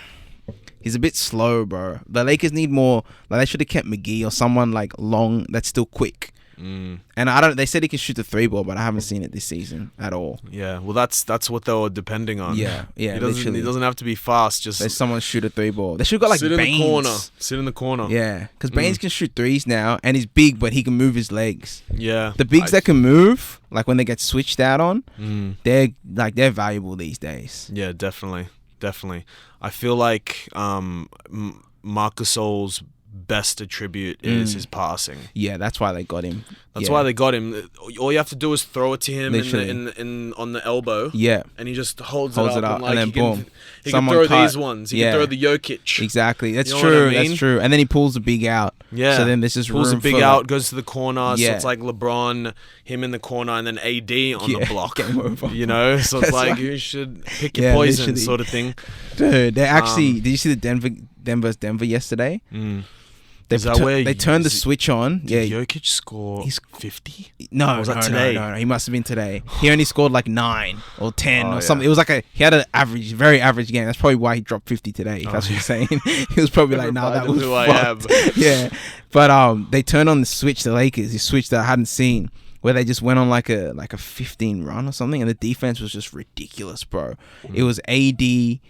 he's a bit slow, bro. The Lakers need more. Like they should have kept McGee or someone like long that's still quick. And they said he can shoot the 3-ball, but I haven't seen it this season at all.
Yeah, well that's what they were depending on.
Yeah.
He doesn't have to be fast. Just
let someone shoot a 3-ball. They should have got like Baines.
Sit in the corner.
Yeah, because Baines can shoot threes now, and he's big, but he can move his legs.
Yeah,
the bigs that can move, like when they get switched out on, they're valuable these days.
Yeah, definitely. I feel like Marc Gasol's best attribute is his passing.
Yeah, that's why they got him.
That's why they got him. All you have to do is throw it to him in on the elbow.
Yeah,
and he just holds it up,
and then boom.
He can throw these ones. He can throw the Jokic.
Exactly. That's true. That's true. And then he pulls the big out.
Yeah.
So then this is
pulls the big out, goes to the corner. Yeah. So it's like LeBron, him in the corner, and then AD on the block.
Game over.
So it's like you should pick your poison, sort of thing.
Dude, they actually. Did you see the Denver yesterday? They turned the switch on.
Did Jokic score 50?
No,
was that today?
No. He must have been today. He only scored like 9 or 10 or something. It was like he had an average, very average game. That's probably why he dropped 50 today. If that's what you're saying. He was probably like, "Nah, that was
who
fucked."
I am.
Yeah, but they turned on the switch. The Lakers, the switch that I hadn't seen, where they just went on like a 15 run or something, and the defense was just ridiculous, bro. It was AD,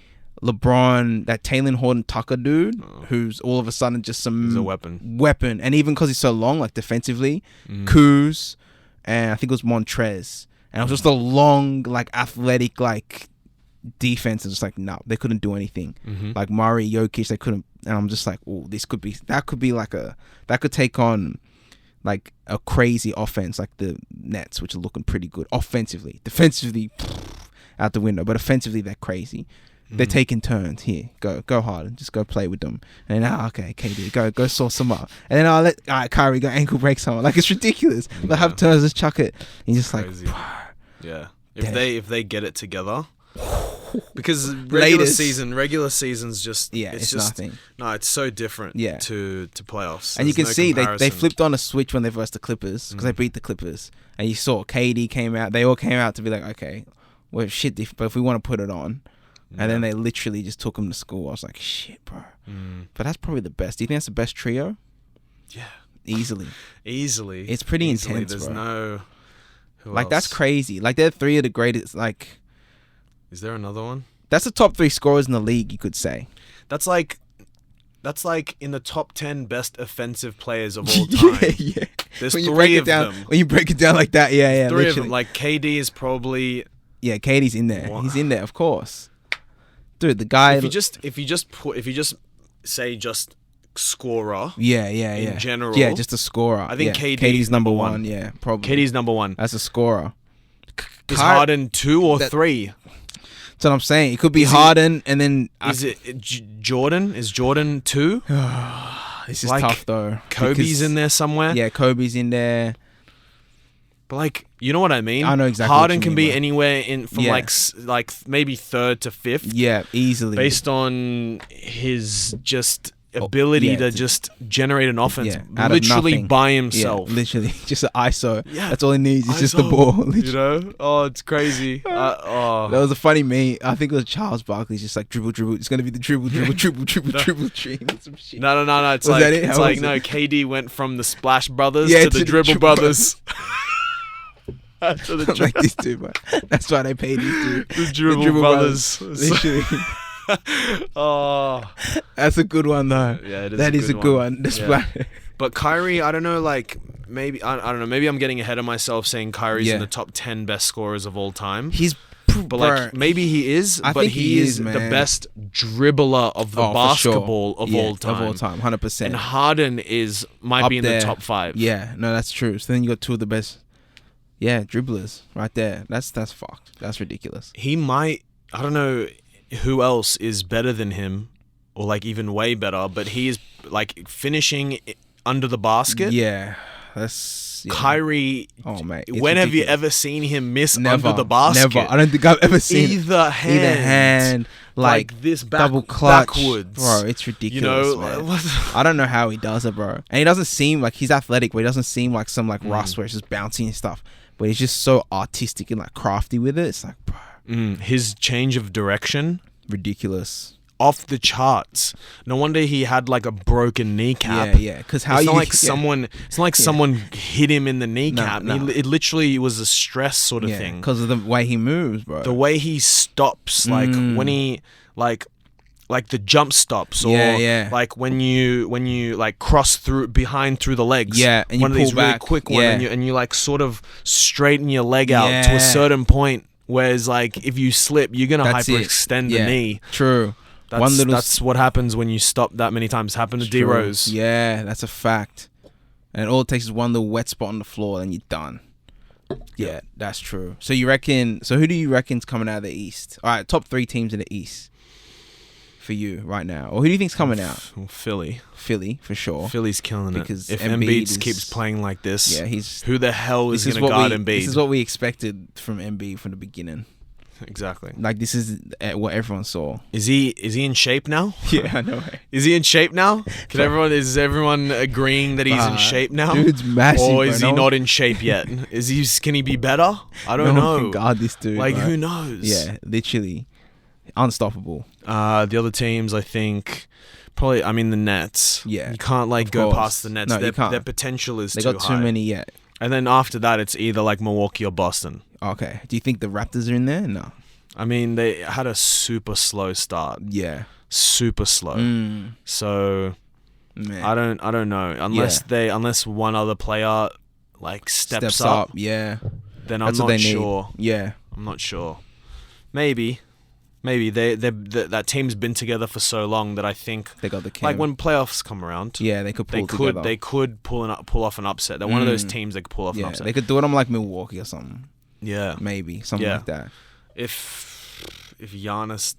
LeBron, that Taylor Horton Tucker dude, who's all of a sudden just
He's a
weapon, and even because he's so long, like defensively, Kuz, and I think it was Montrez, and it was just a long, like athletic, like defense, and just like they couldn't do anything. Like Murray, Jokic, they couldn't, and I'm just like, oh, that could take on like a crazy offense, like the Nets, which are looking pretty good offensively. Defensively, out the window, but offensively they're crazy. They're taking turns. Here, go hard and just go play with them. And then, okay, KD, go source them up. And then I'll let Kyrie go ankle break someone. Like, it's ridiculous. They'll have turns, just chuck it. And you're just
crazy.
Like,
yeah. If they get it together, because regular season's just
it's just nothing.
No, it's so different.
Yeah.
to playoffs.
And you can see they flipped on a switch when they versed the Clippers because they beat the Clippers. And you saw KD came out. They all came out to be like, okay, well shit, but if we want to put it on. And then they literally just took him to school. I was like, shit, bro. But that's probably the best. Do you think that's the best trio?
Yeah.
Easily.
It's
pretty intense,
There's
bro.
Who
like,
else?
that's crazy. Like, they're 3 of the greatest, like...
Is there another one?
That's the top 3 scorers in the league, you could say.
That's like in the top 10 best offensive players of all time.
Yeah.
There's
when
3 of them.
When you break it down like that, yeah.
3 of them. Like, KD is probably...
Yeah, KD's in there. He's in there, of course. Dude, the guy...
If you just say just scorer...
Yeah.
In general...
Yeah, just a scorer.
I think
KD's number 1. Yeah, probably.
KD's number 1.
As a scorer.
Is Harden 2 or 3?
That's what I'm saying. It could be Harden and then...
Is it Jordan? Is Jordan 2?
This is tough, though.
Kobe's in there somewhere?
Yeah, Kobe's in there.
But, like, you know what I mean?
I know exactly
Harden
what you
can
mean,
be anywhere from like maybe 3rd to 5th.
Yeah, easily.
Based on his just ability to just generate an offense literally by himself.
Yeah, literally. Just an ISO.
Yeah.
That's all he needs. It's just the ball. Literally.
You know? Oh, it's crazy.
That was a funny meme. I think it was Charles Barkley's just like dribble. It's going to be the dribble dream. Some shit.
No. It's
was
like,
it's like
no, KD went from the Splash Brothers to the Dribble Brothers. To the
like this dude, man. That's why they paid these dude.
The Dribble Brothers.
Literally.
Oh,
that's a good one though.
Yeah,
that is a good one.
But Kyrie, I don't know, like maybe I don't know. Maybe I'm getting ahead of myself saying Kyrie's in the top 10 best scorers of all time. But like maybe he is, but he is the best dribbler of the basketball of all time.
Of all time, 100%.
And Harden might be in the top 5.
Yeah, no, that's true. So then you got 2 of the best. Yeah, dribblers right there. That's fucked. That's ridiculous.
He might. I don't know who else is better than him, or like even way better. But he is like finishing under the basket.
Yeah, that's
Kyrie.
Oh mate,
when have you ever seen him miss under the basket?
Never. I don't think I've ever seen
either hand. Like this
double clutch,
backwards,
bro. It's ridiculous.
You know,
man. I don't know how he does it, bro. And he doesn't seem like he's athletic, but he doesn't seem like some like Russ where it's just bouncy and stuff. But he's just so artistic and like crafty with it. It's like, bro,
his change of direction,
ridiculous,
off the charts. No wonder he had like a broken kneecap.
Yeah. Because
it's not like someone hit him in the kneecap. No. It literally was a stress sort of thing.
Because of the way he moves, bro.
The way he stops, like when he like the jump stops, or like when you like cross through the legs.
Yeah, and
one
you
of these
pull back.
Really quick one, and you like sort of straighten your leg out to a certain point. Whereas like if you slip, you're gonna hyperextend the knee.
True.
That's what happens when you stop that many times. Happened to D Rose.
Yeah, that's a fact. And all it takes is one little wet spot on the floor, and you're done. Yeah, that's true. So who do you reckon's coming out of the East? All right, top 3 teams in the East for you right now, or who do you think's coming out?
Philly for sure. Philly's killing
because
it. If Embiid keeps playing like this,
he's
who the hell is going to guard Embiid?
This is what we expected from Embiid from the beginning.
Exactly.
Like, this is what everyone saw.
Is he in shape now?
Yeah, I know.
Is he in shape now? Is everyone agreeing that he's in shape now?
Dude's massive.
Or is he not in shape yet? Can he be better? I don't know.
One can guard this dude.
Like,
bro.
who knows?
Yeah, literally unstoppable.
The other teams, I think, probably. I mean, the Nets.
Yeah,
you can't like go past the Nets.
No, you can't.
Their potential is
they
too high.
got too many yet.
And then after that, it's either like Milwaukee or Boston.
Okay. Do you think the Raptors are in there? No.
I mean, they had a super slow start.
Yeah.
Super slow. So
Man.
I don't know. Unless one other player like steps up.
Yeah.
Then
That's
I'm
what
not
they
sure.
Need. Yeah.
I'm not sure. Maybe that team's been together for so long that I think
they got the chem.
Like when playoffs come around.
Yeah, they could together.
They could pull off an upset. They're one of those teams that could pull off an upset.
They could do it on like Milwaukee or something.
Yeah.
Maybe something like that.
If Giannis,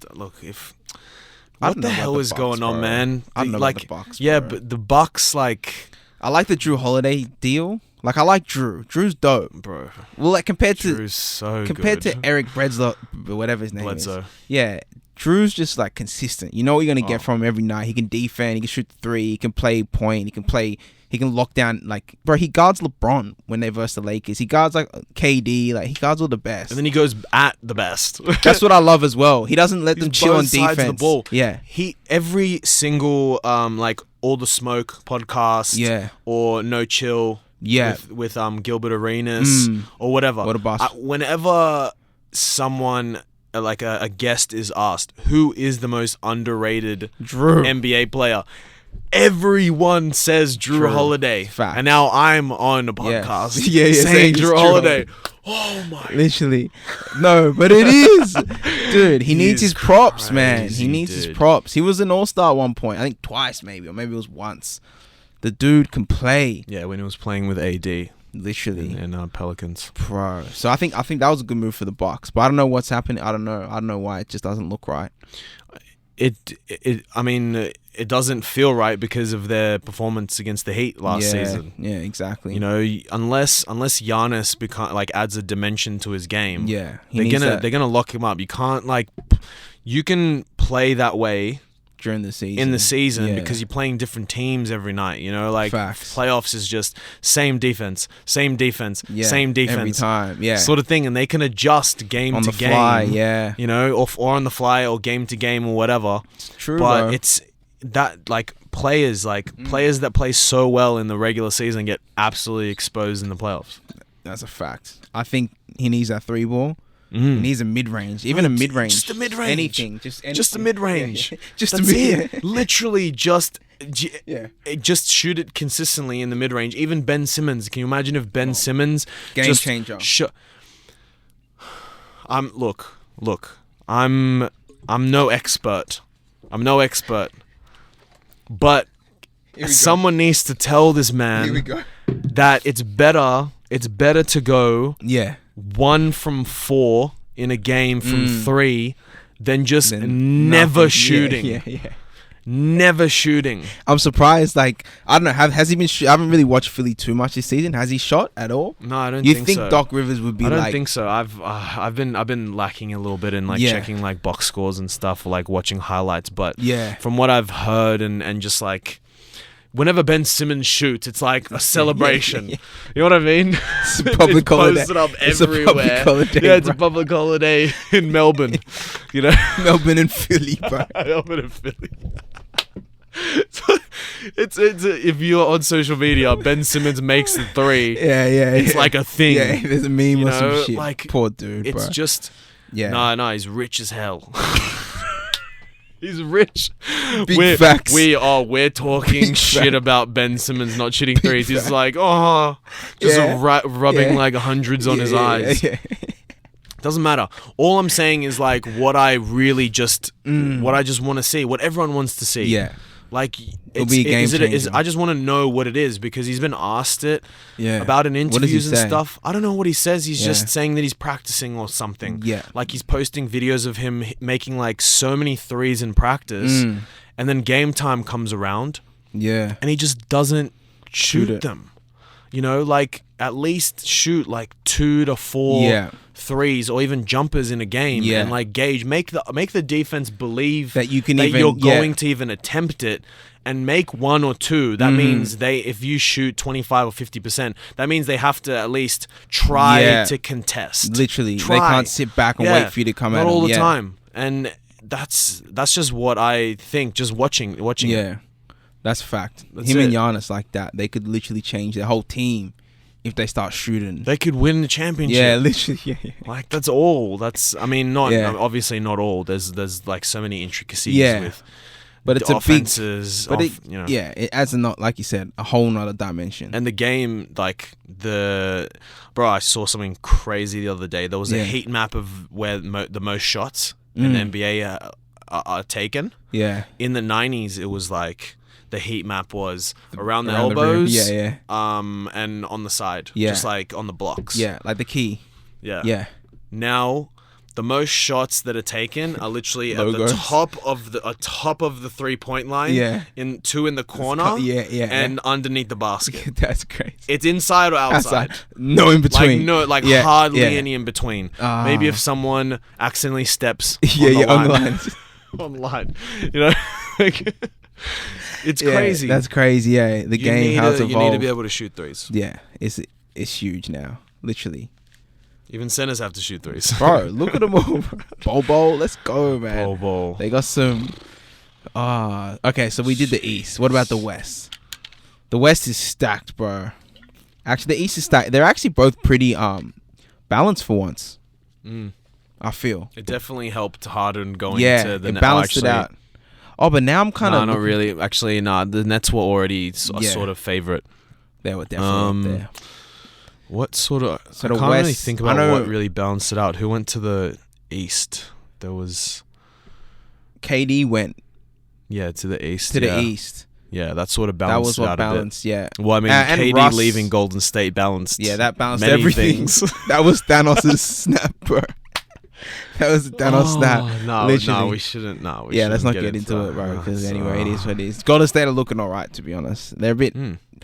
what
the hell is going on, man?
I don't know about the Bucks.
Yeah,
bro.
but the Bucks, like,
I like the Drew Holiday deal. Like, I like Drew. Drew's dope,
bro.
Well, like compared
to
Eric Bledsoe, whatever his name
Bledsoe.
is. Yeah, Drew's just like consistent. You know what you're gonna get from him every night. He can defend. He can shoot the three. He can play point. He can lock down. Like, bro, he guards LeBron when they verse the Lakers. He guards like KD. Like, he guards all the best.
And then he goes at the best.
That's what I love as well. He doesn't let them chill on defense.
Of the ball.
Yeah.
Every single like All the Smoke podcast.
Yeah.
Or No Chill.
Yeah.
With Gilbert Arenas or whatever.
What a boss.
Whenever someone like a guest is asked who is the most underrated
Drew
NBA player, everyone says Drew Holiday.
Fact.
And now I'm on a podcast
saying
Drew Holiday. Oh my.
Literally. No, but it is. Dude, he needs his props, man. He needs his props. He was an all-star at one point. I think twice maybe, or maybe it was once. The dude can play.
Yeah, when he was playing with AD.
Literally.
And Pelicans.
Bro. So I think that was a good move for the Bucks. But I don't know what's happening. I don't know why it just doesn't look right.
I mean, it doesn't feel right because of their performance against the Heat last season.
Yeah, exactly.
You know, unless Giannis adds a dimension to his game.
Yeah,
they're gonna lock him up. You can't you can play that way
during the season
because you're playing different teams every night. You know, like
Facts.
Playoffs is just same defense
every time,
sort of thing, and they can adjust game to game.
Fly, yeah,
you know, or on the fly or game to game or whatever.
It's true,
but
bro.
It's that players that play so well in the regular season get absolutely exposed in the playoffs.
That's a fact. I think he needs that 3-ball. He needs a mid-range, even a mid-range.
Just a mid-range.
Anything.
Just a mid-range.
Yeah. Just
That's it. Literally just shoot it consistently in the mid-range. Even Ben Simmons. Can you imagine if Ben Simmons
game changer?
Look. I'm no expert. But someone needs to tell this man that it's better to go 1 from 4 in a game from 3 than just never shooting.
Yeah.
Never shooting.
I'm surprised. Like, I don't know. Has he been? I haven't really watched Philly too much this season. Has he shot at all?
No, I don't.
You
think
think
so.
Doc Rivers would be?
I don't think so. I've been lacking a little bit in checking box scores and stuff, or watching highlights. But from what I've heard and just whenever Ben Simmons shoots, it's like a celebration. You know what I mean?
It's a public holiday.
Posted up everywhere. It's a public holiday in Melbourne. You know,
Melbourne and Philly, bro.
Melbourne and Philly. So it's if you're on social media, Ben Simmons makes the 3. It's like a thing.
Yeah, there's a meme or some shit. Poor dude,
it's
bro.
Just no, he's rich as hell. He's rich.
Big facts.
We're talking shit about Ben Simmons not shooting threes. He's like, rubbing hundreds on his eyes. Doesn't matter. All I'm saying is what I really just what I just want to see, what everyone wants to see.
Yeah.
It'll be a game changer. I just want to know what it is because he's been asked it about in interviews and stuff. I don't know what he says. He's just saying that he's practicing or something.
Yeah.
He's posting videos of him making so many threes in practice and then game time comes around.
Yeah.
And he just doesn't shoot them. You know, at least shoot 2 to 4 threes or even jumpers in a game, and like gauge, make the defense believe
that you can
you're going to even attempt it, and make one or two. That means if you shoot 25 or 50%, that means they have to at least try to contest.
Literally, they can't sit back and wait for you to come at them.
Not all the time, and that's just what I think. Just watching it.
That's fact.
That's
Him
it.
and Giannis like that, they could literally change their whole team if they start shooting.
They could win the championship.
Yeah, literally. Yeah.
Like that's all. Obviously not all. There's like so many intricacies with.
But it's
offenses,
a big, it adds like you said, a whole nother dimension.
And the game, I saw something crazy the other day. There was a heat map of where the most shots in the NBA are taken. Yeah. In the 90s, it was like the heat map was around the elbows, and on the side, just like on the blocks.
Yeah, like the key.
Yeah. Yeah. Now, the most shots that are taken are literally at the top of the 3-point line. Yeah. Two in the corner. And underneath the basket.
That's crazy.
It's inside or outside.
No in between.
Hardly any in between. Maybe if someone accidentally steps on the line. On the line. You know? It's crazy.
That's crazy, yeah. The game, how it's evolved.
You need to be able to shoot threes.
Yeah. It's huge now. Literally.
Even centers have to shoot threes.
Bro, look at them all. Bobo, let's go, man.
Bobo.
They got some... okay, so we did the East. What about the West? The West is stacked, bro. Actually, the East is stacked. They're actually both pretty balanced for once. I feel.
It definitely helped Harden going to the
Nets. Yeah, it balanced it out. Oh, but now I'm kind of...
No, not really. Actually, the Nets were already a sort of favorite.
They were definitely up there.
What sort of...
So
I can't really think about what really balanced it out. Who went to the East? There was...
KD went...
Yeah, to the East.
To the East.
Yeah, that sort of balanced it out
balanced,
a bit.
Yeah.
Well, I mean, KD
Russ,
leaving Golden State balanced.
Yeah, that balanced everything. That was Thanos' snap, bro. That was Thanos snap.
No, we shouldn't. No, we
let's not get into it, bro. Because anyway, it is what it is. Golden State are looking alright, to be honest. They're a bit...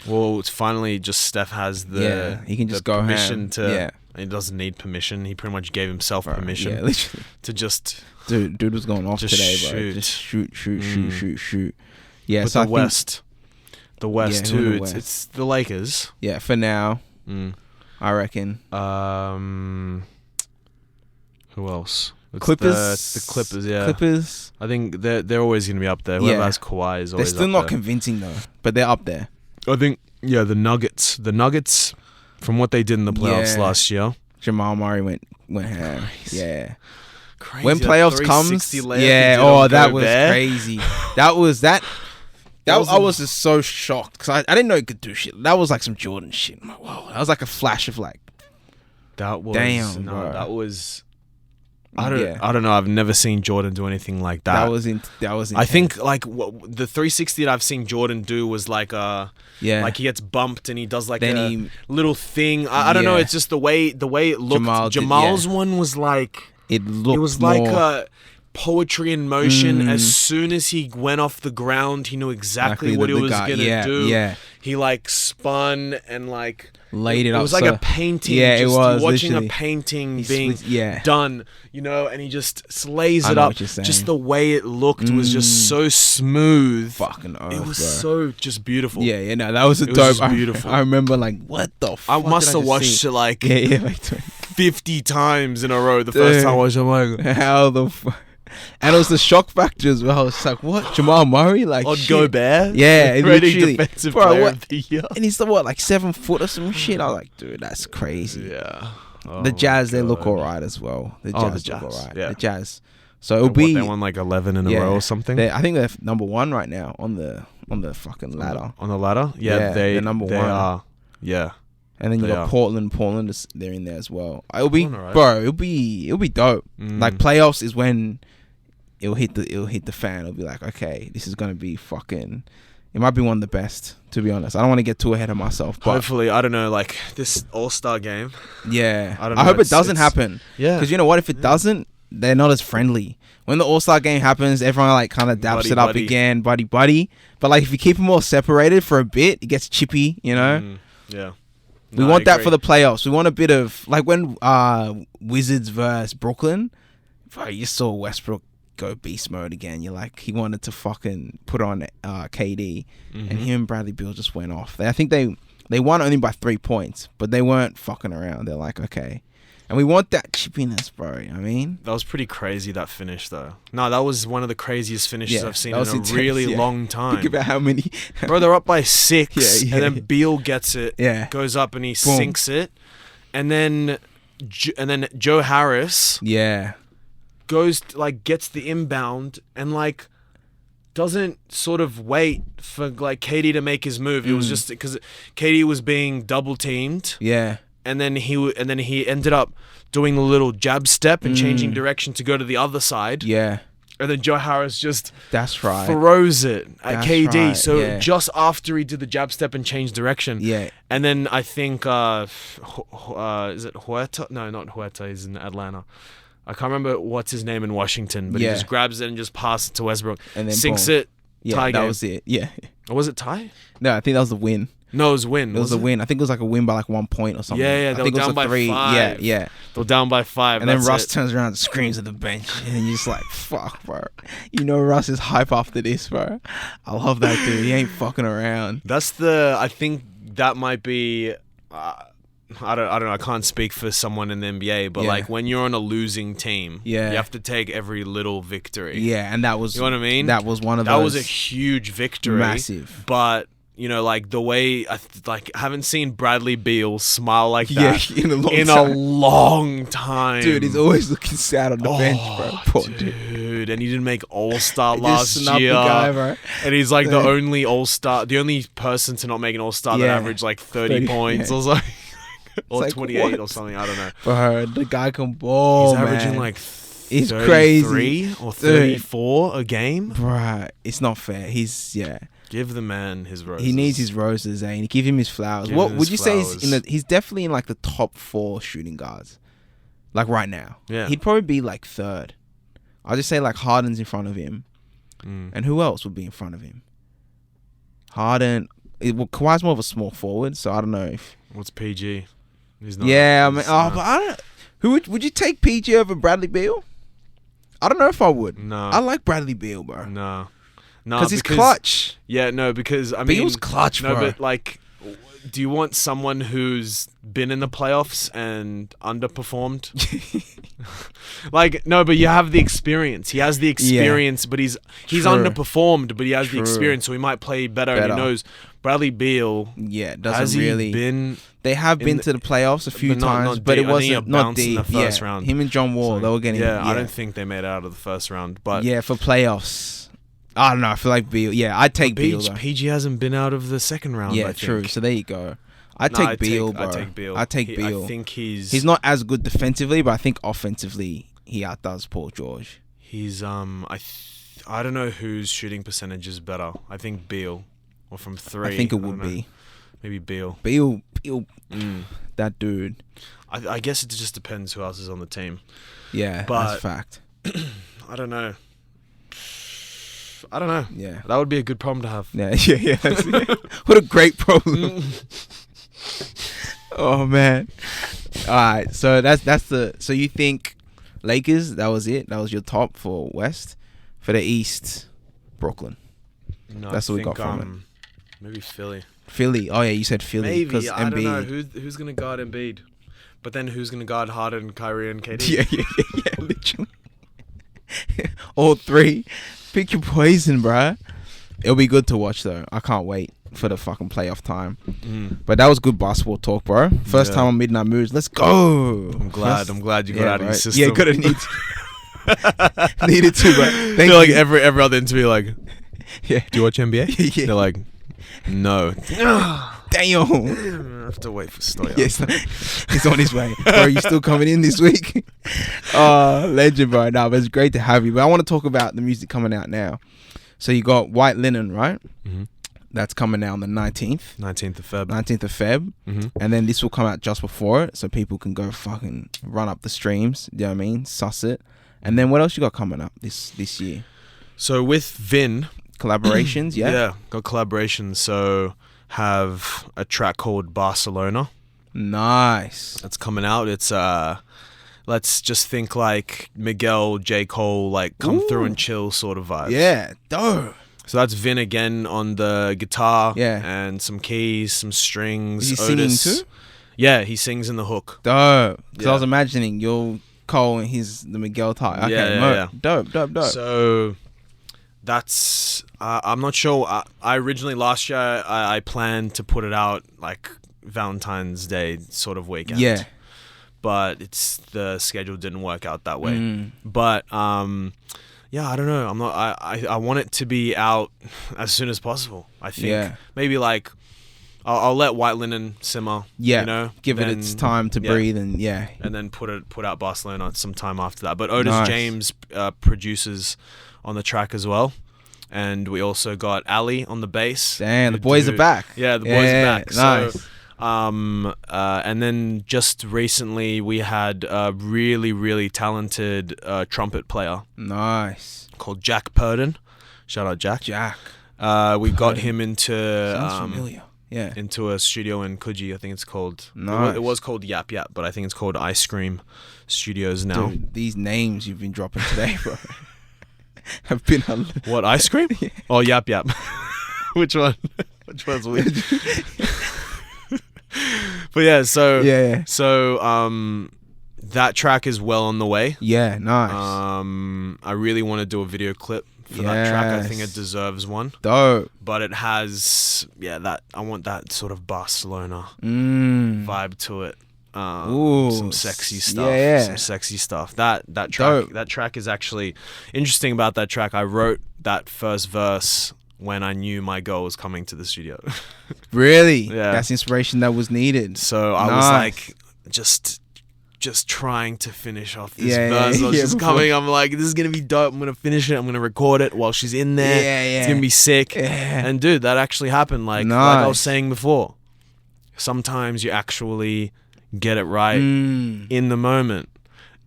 Well, it's finally just Steph has he can just go permission
ham.
to. He doesn't need permission. He pretty much gave himself permission.
Yeah, literally.
To just.
Dude was going off today, bro. Just shoot. Yeah,
but
so
the West too. It's the Lakers.
Yeah, for now. I reckon.
Who else?
Clippers.
The Clippers, yeah.
Clippers.
I think they're always going to be up there. Whoever has Kawhi is always up there.
They're still not convincing, though. But they're up there.
I think, the Nuggets. The Nuggets, from what they did in the playoffs last year.
Jamal Murray went ham. Yeah.
Crazy.
When playoffs comes, that was crazy. That was... I was just so shocked. Because I didn't know he could do shit. That was like some Jordan shit. I'm like, whoa. That was like a flash of like...
That was...
Damn, bro.
That was... I don't know. I've never seen Jordan do anything like that.
That was intense.
I think like the 360 that I've seen Jordan do was like like he gets bumped and he does like a little thing. I don't know. It's just the way it looked. Jamal's one was like
it was
like a poetry in motion. As soon as he went off the ground, he knew exactly what he was gonna do. Yeah. He like spun and like
laid it up.
It was like a painting.
Yeah, it was
watching
literally.
A painting being done. And he just lays it up. Just the way it looked was just so smooth.
Fucking earth,
it was so just beautiful.
Yeah, no, that was dope.
Beautiful.
I remember like, what the fuck?
I must have watched it like 50 times in a row. The first time I watched it, I'm like,
how the fuck? And it was the shock factor as well. It's like, what? Jamal Murray? Like,
Gobert?
Yeah,
literally. Defensive player of the year.
And he's what, like 7 foot or some shit? I was like, dude, that's crazy.
Yeah.
The Jazz, they look alright as well. The Jazz look alright. Yeah. The Jazz. So it'll
be... They won like 11 in a row or something?
I think they're number 1 right now on the fucking ladder.
On the ladder? Yeah, they're number 1. They are. Yeah.
And then you got Portland. Portland, they're in there as well. It'll be dope. Like playoffs is when it'll hit the fan. It'll be like, okay, this is gonna be fucking. It might be one of the best, to be honest. I don't want to get too ahead of myself. But
hopefully, I don't know, like this All-Star game.
Yeah, I hope it doesn't happen. Yeah, because you know what? If it doesn't, they're not as friendly. When the All-Star game happens, everyone like kind of daps it up again, buddy. But like if you keep them all separated for a bit, it gets chippy, you know.
Yeah.
We want that for the playoffs. We want a bit of like when Wizards versus Brooklyn. Bro, you saw Westbrook go beast mode again. You're like, he wanted to fucking put on KD, and him and Bradley Beal just went off. I think they won only by 3 points, but they weren't fucking around. They're like, okay. And we want that chippiness, bro. I mean,
that was pretty crazy, that finish, though. No, that was one of the craziest finishes I've seen in a really long time.
Think about how many.
Bro, they're up by 6, and then Beal gets it, goes up and he sinks it, and then Joe Harris, goes gets the inbound and doesn't sort of wait for KD to make his move. It was just because KD was being double teamed.
Yeah.
And then he ended up doing the little jab step and changing direction to go to the other side.
Yeah.
And then Joe Harris just
throws
it at KD. Right. So just after he did the jab step and changed direction.
Yeah.
And then I think is it Huerta? No, not Huerta. He's in Atlanta. I can't remember what's his name in Washington, but he just grabs it and just passes it to Westbrook. And then sinks it.
Yeah,
tie game.
That was it. Yeah.
Or was it tie?
No, I think that was the win.
No, it was a win.
It was a win. I think it was a win by 1 point or something.
Yeah,
they were
down by 5.
Yeah.
They were down by 5.
And then Russ turns around and screams at the bench. And you're just like, fuck, bro. You know Russ is hype after this, bro. I love that dude. He ain't fucking around.
I think that might be... I don't know. I can't speak for someone in the NBA, but when you're on a losing team, you have to take every little victory.
Yeah, and that was... You
know what I mean?
That was one of those...
That was a huge victory.
Massive.
But... the way I haven't seen Bradley Beal smile like that
in
a long time.
Dude, he's always looking sad on the bench, bro. Poor
dude. And he didn't make All-Star last year.
Guy, bro.
And he's the only All-Star, the only person to not make an All-Star that averaged 30 points. I was like, or 28 or something. I don't know.
Bro, the guy can ball.
He's averaging
it's crazy.
Or 34 a game.
Bro, it's not fair. He's
Give the man his roses.
He needs his roses, and give him his flowers. What would you say he's definitely in the top 4 shooting guards, right now?
Yeah,
he'd probably be third. I'll just say Harden's in front of him, and who else would be in front of him? Harden. Kawhi's more of a small forward, so I don't know if.
What's PG? He's not.
Yeah, but I don't. Who would you take PG over Bradley Beal? I don't know if I would.
No,
I like Bradley Beal, bro.
No,
because he's clutch.
Yeah, no, because
Beal's clutch, bro.
No, but do you want someone who's been in the playoffs and underperformed? No, but you have the experience. He has the experience, but he's underperformed, but he has the experience, so he might play better. And he knows Bradley Beal.
Yeah, doesn't really. They have been to the playoffs a few times, but it wasn't not deep.
In the first round.
Him and John Wall, they were getting.
Yeah, I don't think they made it out of the first round, but
for playoffs. I don't know. I feel like Beal. Yeah, I'd take Beal. Though.
PG hasn't been out of the second round.
Yeah, true. So there you go. I'd take Beal, bro. I'd take Beal.
I think he's
not as good defensively, but I think offensively he outdoes Paul George.
He's I don't know whose shooting percentage is better. I think Beal, or from 3.
I think it would be
maybe Beal.
Beal, that dude.
I guess it just depends who else is on the team.
Yeah, that's a fact.
I don't know.
Yeah,
that would be a good problem to have.
Yeah. What a great problem. Oh man. All right, so that's the. So you think Lakers? That was it. That was your top for West. For the East, Brooklyn.
No,
that's what we got from it.
Maybe Philly.
Oh yeah, you said Philly.
Maybe I don't know who's gonna guard Embiid, but then who's gonna guard Harden, Kyrie, and KD?
Yeah, literally. All 3. Pick your poison, bruh. It'll be good to watch, though. I can't wait for the fucking playoff time. But that was good basketball talk, bro. First time on Midnight Moods. Let's go.
I'm glad you got out of your system.
Yeah, could have needed to, bro.
I feel like every other interview, do you watch NBA?
Yeah.
They're like, no.
Damn.
I have to wait for Stoyan.
Yes, he's on his way. Bro, you still coming in this week? Legend, bro. But it's great to have you. But I want to talk about the music coming out now. So you got White Linen, right?
Mm-hmm.
That's coming out on the 19th.
19th of Feb.
Mm-hmm. And then this will come out just before it, so people can go fucking run up the streams. You know what I mean? Suss it. And then what else you got coming up this year?
So with Vin...
Collaborations, yeah?
Yeah, got collaborations. So... have a track called Barcelona
Nice.
That's coming out. It's let's just think like Miguel, J. Cole, like come through and chill sort of vibes.
Yeah, dope.
So that's Vin again on the guitar.
Yeah.
And some keys, some strings.
Is he
Otis.
singing too?
Yeah, he sings in the hook.
Dope. Because
Yeah.
I was imagining you're Cole and he's the Miguel type. Okay,
Yeah.
Dope.
So that's I'm not sure. I originally last year I planned to put it out like Valentine's Day sort of weekend.
Yeah.
But the schedule didn't work out that way. But yeah, I don't know. I want it to be out as soon as possible. I think maybe like I'll let White Linen simmer.
Yeah.
You know,
Give it its time to breathe and
and then put out Barcelona some time after that. But Otis
Nice.
James produces on the track as well. And we also got Ali on the bass.
Damn, the boys are back.
Yeah, the boys are back.
Nice.
So, and then just recently we had a really, really talented trumpet player
Nice.
called Jack Purden. Shout out Jack. We got him into
Sounds familiar. Yeah.
into a studio in Coogee. I think it's called.
Nice.
It was called Yap Yap, but I think it's called Ice Cream Studios now.
Dude, these names you've been dropping today, bro, have been
What, Ice Cream? Oh, Yap Yap. Which one? Which one's weird? But yeah, so that track is well on the way.
Yeah, nice.
I really want to do a video clip for that track. I think it deserves one.
Dope.
But it has I want that sort of Barcelona vibe to it. Some sexy stuff. Some sexy stuff. That track is actually interesting. About that track, I wrote that first verse when I knew my girl was coming to the studio.
Really?
Yeah.
That's inspiration that was needed.
So I was like, just trying to finish off this verse. I was just coming. I'm like, this is gonna be dope. I'm gonna finish it. I'm gonna record it while she's in there. It's gonna be sick. And dude, that actually happened. Like I was saying before, sometimes you actually get it right in the moment,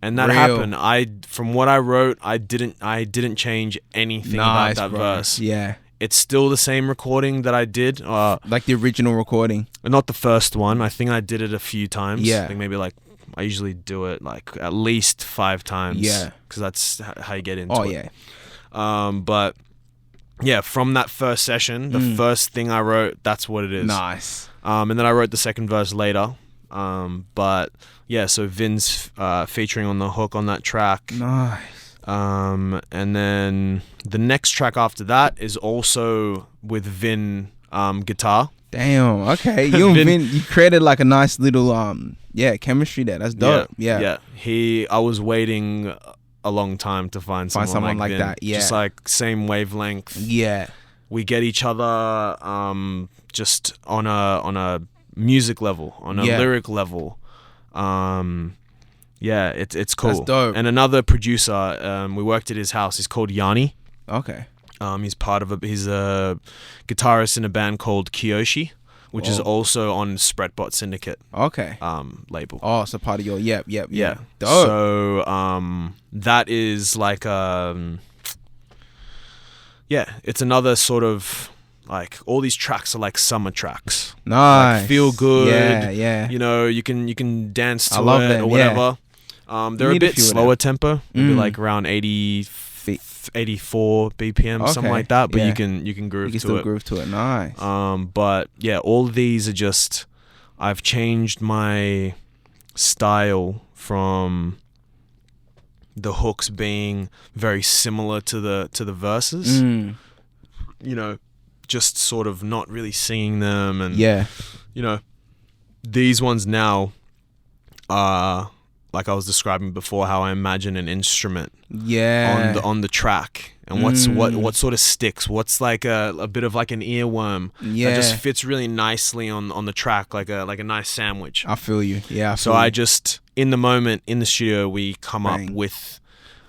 and that happened. From what I wrote, I didn't change anything about that verse.
Yeah.
It's still the same recording that I did.
Like the original recording.
Not the first one. I think I did it a few times.
Yeah.
I think maybe like I usually do it like at least 5 times.
Yeah.
Because that's how you get into it.
Oh, yeah.
But yeah, from that first session, the first thing I wrote, that's what it is.
Nice.
And then I wrote the second verse later. But yeah, so Vin's featuring on the hook on that track.
Nice.
And then the next track after that is also with Vin guitar.
Damn. Okay. You and Vin, you created like a nice little chemistry there. That's dope. Yeah.
I was waiting a long time to find someone like Vin.
that. Yeah.
Just like same wavelength.
Yeah.
We get each other just on a music level, on a lyric level. Yeah, it's cool.
That's dope.
And another producer, we worked at his house. He's called Yanni.
Okay.
He's a guitarist in a band called Kiyoshi, which is also on Spretbot Syndicate.
Okay.
Label.
Oh, so part of your yeah. Dope.
So that is like it's another sort of like all these tracks are like summer tracks.
Nice.
Like feel good.
Yeah.
You know, you can dance to
love
it
them,
or whatever. They're a bit slower tempo, maybe like around 84 BPM, something like that. But you can groove to it.
Still groove to it. Nice.
But yeah, all of these are just I've changed my style from the hooks being very similar to the verses. You know, just sort of not really singing them, and you know, these ones now are like I was describing before, how I imagine an instrument on the track, and what sort of sticks, what's like a bit of like an earworm that just fits really nicely on the track, like a nice sandwich.
I feel you.
I just in the moment in the studio we come up with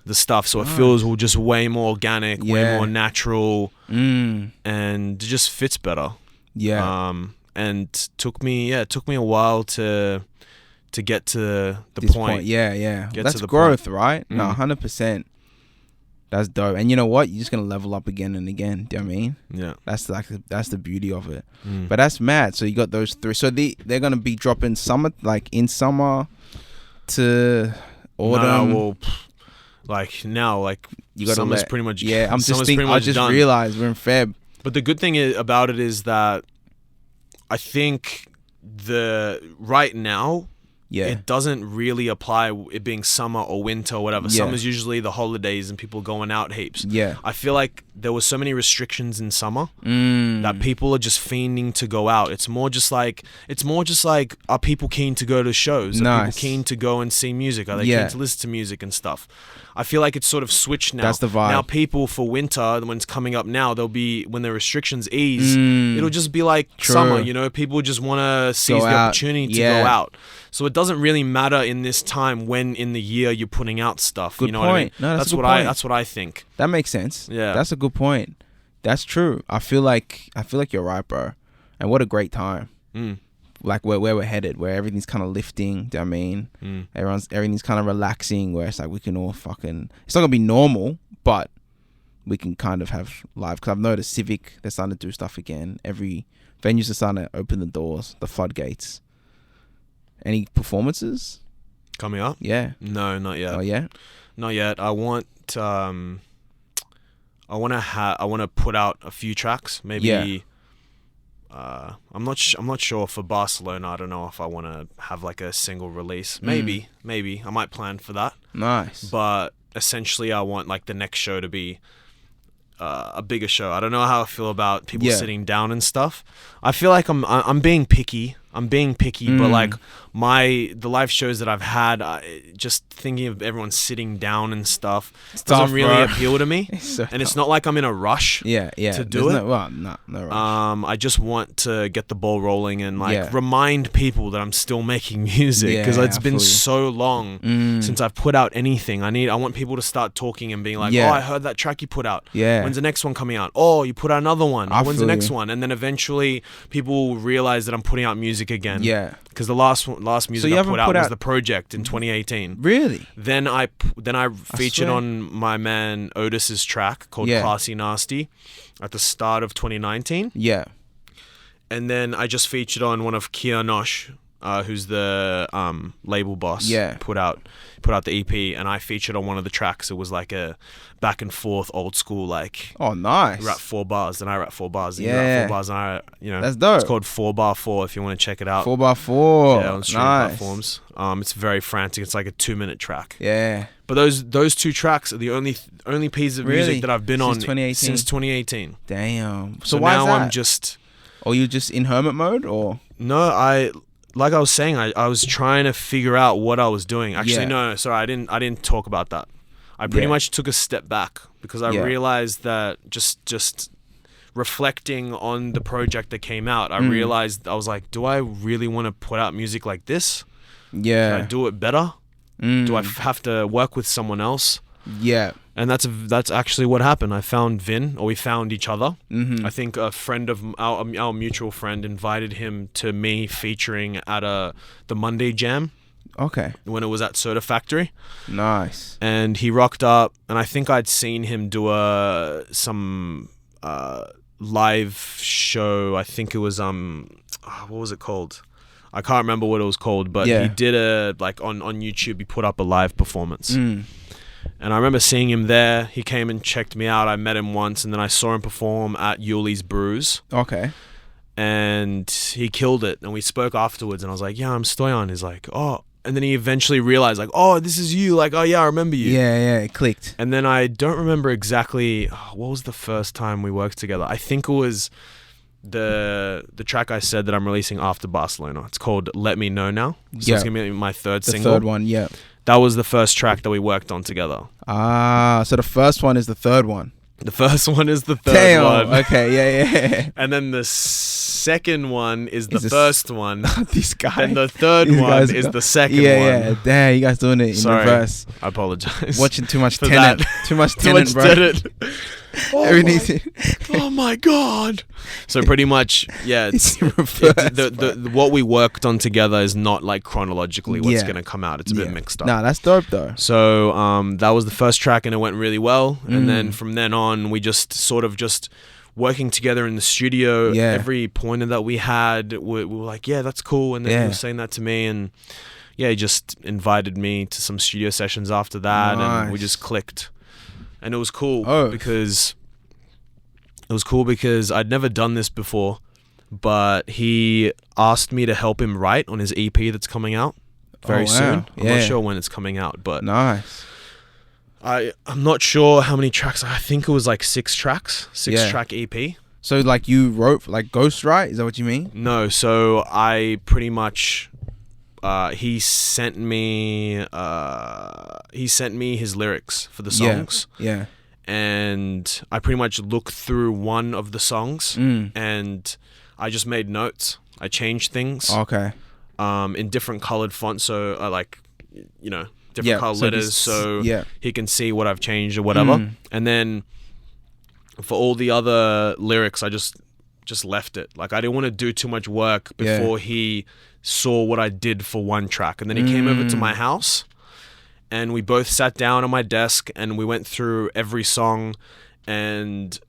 the stuff, so it feels just way more organic, way more natural, and it just fits better. And took me a while to get to the
this
point.
That's growth, right? No, 100%. That's dope. And you know what? You're just gonna level up again and again. Do you know what I mean?
Yeah.
That's the beauty of it. But that's mad. So you got those 3. So they're gonna be dropping summer, like in summer to autumn.
No, well, like now, like
You gotta
summer's pretty much.
Yeah, I'm just
summer's
thinking.
pretty
I
much
just
done.
realized we're in Feb.
But the good thing about it is that I think right now.
Yeah.
It doesn't really apply it being summer or winter or whatever.
Yeah.
Summer's usually the holidays and people going out heaps.
Yeah.
I feel like there were so many restrictions in summer that people are just fiending to go out. It's more just like are people keen to go to shows? Are
Nice.
people keen to go and see music? Are they
Yeah.
keen to listen to music and stuff? I feel like it's sort of switched now.
That's the vibe.
Now people for winter, when it's coming up now, they'll be when the restrictions ease, it'll just be like
True.
summer, you know, people just want to seize the
out.
opportunity to
Yeah.
go out. So it doesn't really matter in this time when in the year you're putting out stuff.
Good
You know what I mean?
point. No, that's a good
what
point.
that's what I think.
That makes sense.
Yeah.
That's a good point. That's true. I feel like you're right, bro. And what a great time. Like where we're headed, where everything's kind of lifting. Do you know what I mean? Everything's kind of relaxing. Where it's like we can all fucking. It's not gonna be normal, but we can kind of have live. Because I've noticed Civic, they're starting to do stuff again. Every venues are starting to open the doors, the floodgates. Any performances
Coming up?
Yeah.
No, not yet.
Oh yeah.
Not yet. I want to put out a few tracks. Maybe.
Yeah.
I'm not sure for Barcelona. I don't know if I want to have like a single release. Maybe I might plan for that.
Nice.
But essentially, I want like the next show to be a bigger show. I don't know how I feel about people sitting down and stuff. I feel like I'm being picky. But like the live shows that I've had, just thinking of everyone sitting down and stuff doesn't really appeal to me. It's not like I'm in a rush. To do it.
No rush.
I just want to get the ball rolling and like remind people that I'm still making music because it's been so long since I've put out anything. I want people to start talking and being like, oh, I heard that track you put out. When's the next one coming out? Oh, you put out another one. When's the next one? And then eventually people will realize that I'm putting out music again. Because the last music I put out was The Project in 2018.
Really?
Then I featured on my man Otis's track called Classy Nasty at the start of 2019.
Yeah.
And then I just featured on one of Kianosh, who's the label boss. Put out the EP, and I featured on one of the tracks. It was like a back and forth old school, like,
oh nice,
rap 4 bars, and I rap 4 bars, and you rap 4 bars, and I,
that's dope.
It's called 4bar4 if you want to check it out.
4x4.
On streaming platforms. It's very frantic. It's like a 2-minute track. But those 2 tracks are the only piece of music that I've been on since 2018.
Damn.
So
why
now
is that?
I'm just.
Are you just in hermit mode or?
No, like I was saying, I was trying to figure out what I was doing. Actually, no, sorry, I didn't talk about that. I pretty much took a step back because I realized that just reflecting on the project that came out, I realized I was like, do I really want to put out music like this? Can I do it better? Do I have to work with someone else? And that's actually what happened. I found Vin, or we found each other. I think a friend of our mutual friend invited him to me featuring at the Monday Jam.
Okay.
When it was at Soda Factory.
Nice.
And he rocked up, and I think I'd seen him do some live show. I think it was what was it called? I can't remember what it was called, but he did on YouTube. He put up a live performance. And I remember seeing him there. He came and checked me out. I met him once, and then I saw him perform at Yuli's Brews.
Okay.
And he killed it. And we spoke afterwards, and I was like, yeah, I'm Stoyan. He's like, oh. And then he eventually realized, like, oh, this is you. Like, oh, yeah, I remember you.
Yeah, it clicked.
And then I don't remember exactly, what was the first time we worked together? I think it was the track I said that I'm releasing after Barcelona. It's called Let Me Know Now. So it's going to be my third single.
The third one,
That was the first track that we worked on together.
So the first one is the third one.
The first one is the third one.
Okay, yeah.
And then the second one is the first one.
This guy.
And the third one is the second one.
Yeah. Damn, you guys doing it in reverse.
I apologize.
Watching too much Tenet. Too much Tenet, bro.
Oh
Everything.
oh my god. So pretty much, yeah,
It's in reverse,
the what we worked on together is not like chronologically what's going to come out. It's a bit mixed up.
Nah, that's dope though.
So that was the first track, and it went really well. And then from then on, we just sort of just working together in the studio. Every pointer that we had, we were like, yeah, that's cool. And then he was saying that to me, and yeah, he just invited me to some studio sessions after that, and we just clicked. And it was cool because I'd never done this before, but he asked me to help him write on his EP that's coming out very soon. I'm not sure when it's coming out, but
nice.
I'm not sure how many tracks. I think it was like 6 tracks, 6-track EP.
So like you wrote like ghostwrite? Is that what you mean?
No, so I pretty much. He sent me his lyrics for the songs.
Yeah.
And I pretty much looked through one of the songs and I just made notes. I changed things.
Okay.
In different colored fonts, so different colored letters, so he can see what I've changed or whatever. And then for all the other lyrics, I just left it. Like I didn't want to do too much work before he saw what I did for one track. And then he came over to my house and we both sat down on my desk and we went through every song, and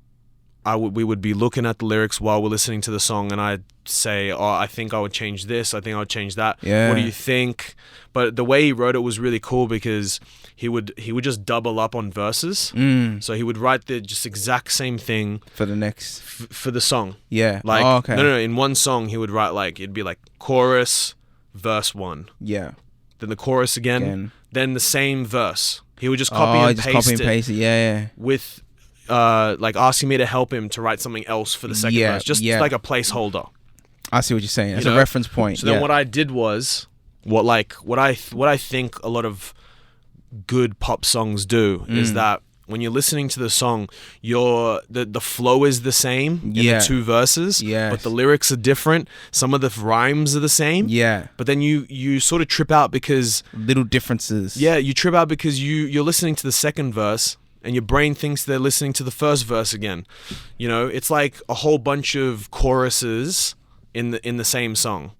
we would be looking at the lyrics while we're listening to the song, and I'd say, oh, I think I would change this, I think I would change that. What do you think? But the way he wrote it was really cool because he would just double up on verses. So he would write the just exact same thing
for the next
for the song.
Like
no, in one song he would write like it'd be like chorus, verse 1. Then the chorus again. Then the same verse. He would just copy and paste it. With like asking me to help him to write something else for the second verse, just like a placeholder.
I see what you're saying. It's a reference point.
So then what I did was what I think a lot of good pop songs do is that when you're listening to the song, the flow is the same in the 2 verses, but the lyrics are different. Some of the rhymes are the same, but then you sort of trip out because
little differences.
You trip out because you're listening to the second verse and your brain thinks they're listening to the first verse again. It's like a whole bunch of choruses in the same song.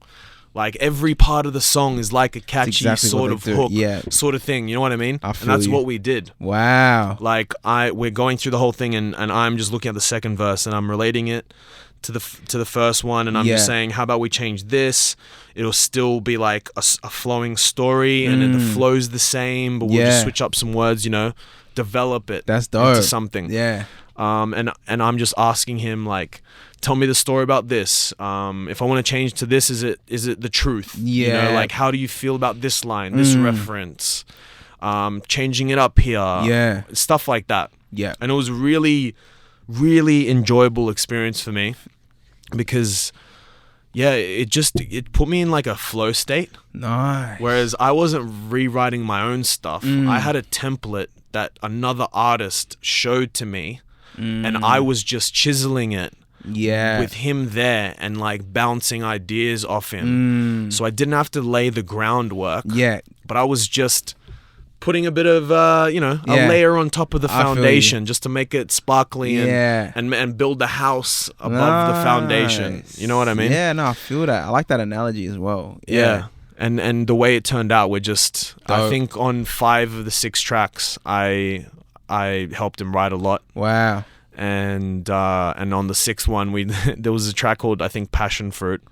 Like every part of the song is like a catchy sort of hook, sort of thing. You know what I mean? And that's what we did.
Wow.
Like we're going through the whole thing, and I'm just looking at the second verse, and I'm relating it to the first one, and I'm just saying, how about we change this? It'll still be like a flowing story, and then the flow's the same, but we'll just switch up some words. Develop it.
That's dope.
Into something. And I'm just asking him like, tell me the story about this. If I want to change to this, is it the truth? Like how do you feel about this line, this reference? Changing it up here. Stuff like that. And it was really, really enjoyable experience for me because it put me in like a flow state.
Nice.
Whereas I wasn't rewriting my own stuff. I had a template that another artist showed to me, and I was just chiseling it with him there and like bouncing ideas off him. So I didn't have to lay the groundwork, but I was just putting a bit of a layer on top of the foundation just to make it sparkly and build the house above the foundation. You know what I mean?
I feel that. I like that analogy as well.
And the way it turned out, we're just I think on 5 of the 6 tracks I helped him write a lot.
Wow.
And on the 6th one there was a track called, I think, Passion Fruit.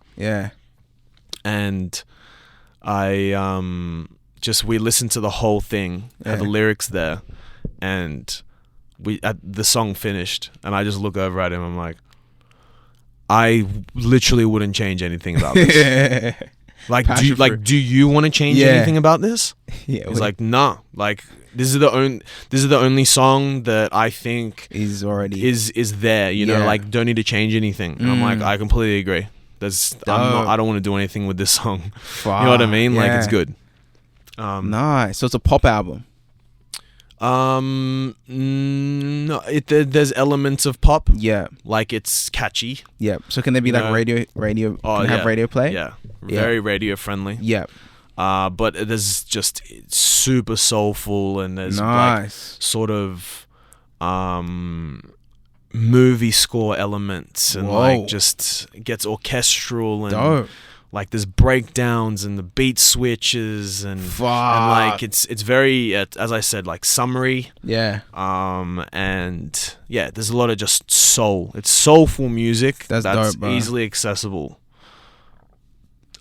And we listened to the whole thing, had the lyrics there, and the song finished, and I just look over at him, I'm like, I literally wouldn't change anything about this. Do you want to change anything about this? He's like, nah. Like this is the only song that I think is already is there. Like don't need to change anything. And I'm like, I completely agree. I don't want to do anything with this song.
Fuck,
you know what I mean? Like it's good.
Nice. So it's a pop album.
No, there's elements of pop. Like it's catchy.
So can there be like radio? Have radio play?
Very radio friendly. But there's just super soulful, and there's like sort of movie score elements and
Whoa.
like just gets orchestral and
Dope.
like there's breakdowns and the beat switches and
Fuck.
like it's very as I said, like summery.
Yeah.
And yeah, there's a lot of just soul. It's soulful music
That's dope, bro.
easily accessible.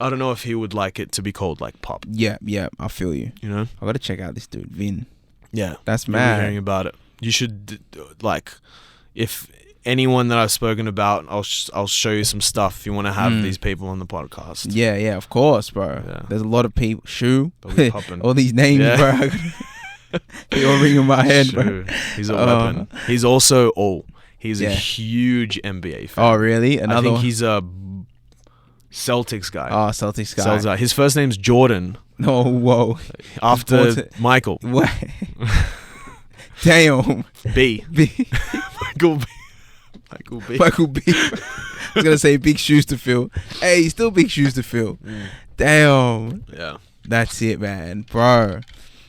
I don't know if he would like it to be called like pop.
Yeah, I feel you.
You know?
I gotta check out this dude, Vin.
Yeah.
That's
You'll be
mad.
hearing about it. You should like, if anyone that I've spoken about, I'll show you some stuff if you want to have these people on the podcast.
Yeah, of course, bro.
Yeah.
There's a lot of people. Shoe.
But we popping.
All these names,
Yeah.
bro. They all ring in my head, bro.
Sure. He's a weapon. He's also he's
Yeah.
a huge NBA fan.
Oh, really?
I
Another
think
one?
he's a Celtics guy.
Oh, Celtics guy.
Celtics guy. His first name's Jordan.
Oh, whoa.
After Michael.
What? Damn.
B.
B.
Michael B. Michael B.
Michael B. I was gonna say big shoes to fill. Hey, still big shoes to fill. Damn.
Yeah.
That's it, man, bro.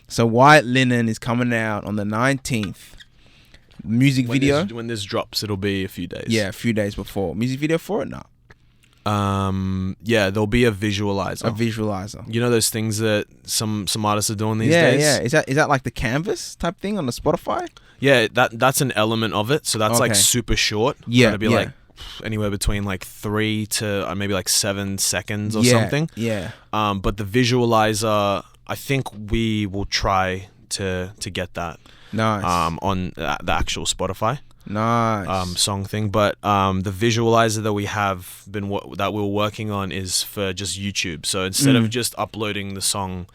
So White Linen is coming out on the 19th. Music video.
When this drops, it'll be a few days.
Yeah, a few days before. Music video for it now.
Yeah, there'll be a visualizer.
A visualizer.
You know those things that some artists are doing these
Yeah,
days?
yeah. Is that like the canvas type thing on the Spotify?
Yeah, that's an element of it. So that's like
Okay.
super short.
Yeah,
It'll be
yeah.
like anywhere between like 3 to maybe like 7 seconds or
Yeah,
something.
Yeah.
But the visualizer, I think we will try to get that
Nice.
on the actual Spotify
Nice.
song thing. But the visualizer that we have that we were working on is for just YouTube. So instead of just uploading the song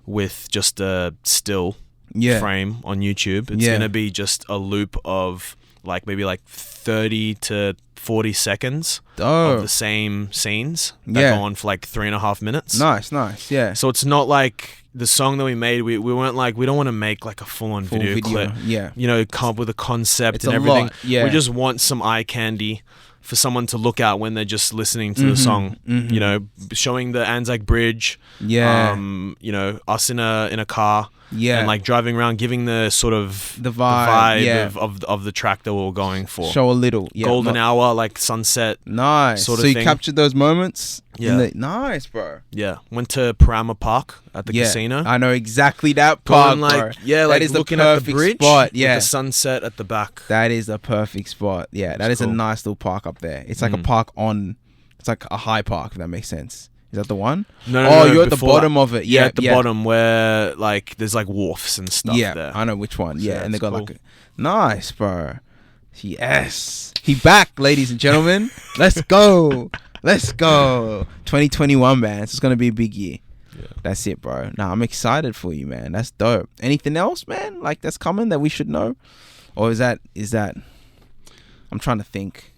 with just a still frame on YouTube, it's gonna be just a loop of like maybe like 30 to 40 seconds of the same scenes that go on for like 3.5 minutes.
Nice. Yeah.
So it's not like the song that we made, we weren't like, we don't want to make like a full-on video clip.
Yeah.
You know, come up with a concept
It's
and
a
everything.
lot, yeah.
We just want some eye candy for someone to look at when they're just listening to the song. You know, showing the Anzac Bridge.
Yeah.
You know, us in a car.
Yeah.
And like driving around, giving the sort of
The vibe, yeah.
of the track that we were going for.
Show a little. Yeah.
Golden hour, like sunset.
Nice.
sort of
so you
thing.
captured those moments?
Yeah.
Nice, bro.
Yeah. Went to Parama Park at the casino.
I know exactly that park,
Going,
bro.
yeah,
That
like
is the
looking at the
perfect
bridge
spot.
with
Yeah.
the sunset at the back.
That is a perfect spot. Yeah, that is a
cool.
nice little park up there. It's like a park it's like a high park, if that makes sense. Is that the one?
No,
you're at the
before
bottom
that.
of it.
Yeah,
Yeah,
at the bottom where like there's like wharfs and stuff
Yeah,
there.
I know which one.
So
Yeah, and they
that's
got
cool.
like nice, bro. Yes. He back, ladies and gentlemen. Let's go. 2021, man. It's going to be a big year.
Yeah.
That's it, bro. Nah, I'm excited for you, man. That's dope. Anything else, man? Like that's coming that we should know? Or is that I'm trying to think.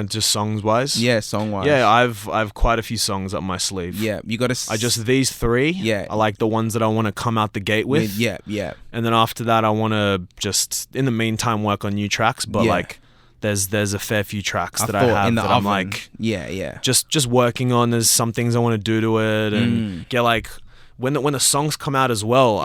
Just songs wise.
Yeah, song wise.
Yeah, I've quite a few songs up my sleeve.
Yeah, you got to
I just these 3.
Yeah.
I like the ones that I want to come out the gate with.
Yeah.
And then after that, I want to just in the meantime work on new tracks. But
Yeah.
like, there's a fair few tracks that I
thought
have
in the
that
oven.
I'm like
yeah.
just working on. There's some things I want to do to it and get like when the songs come out as well.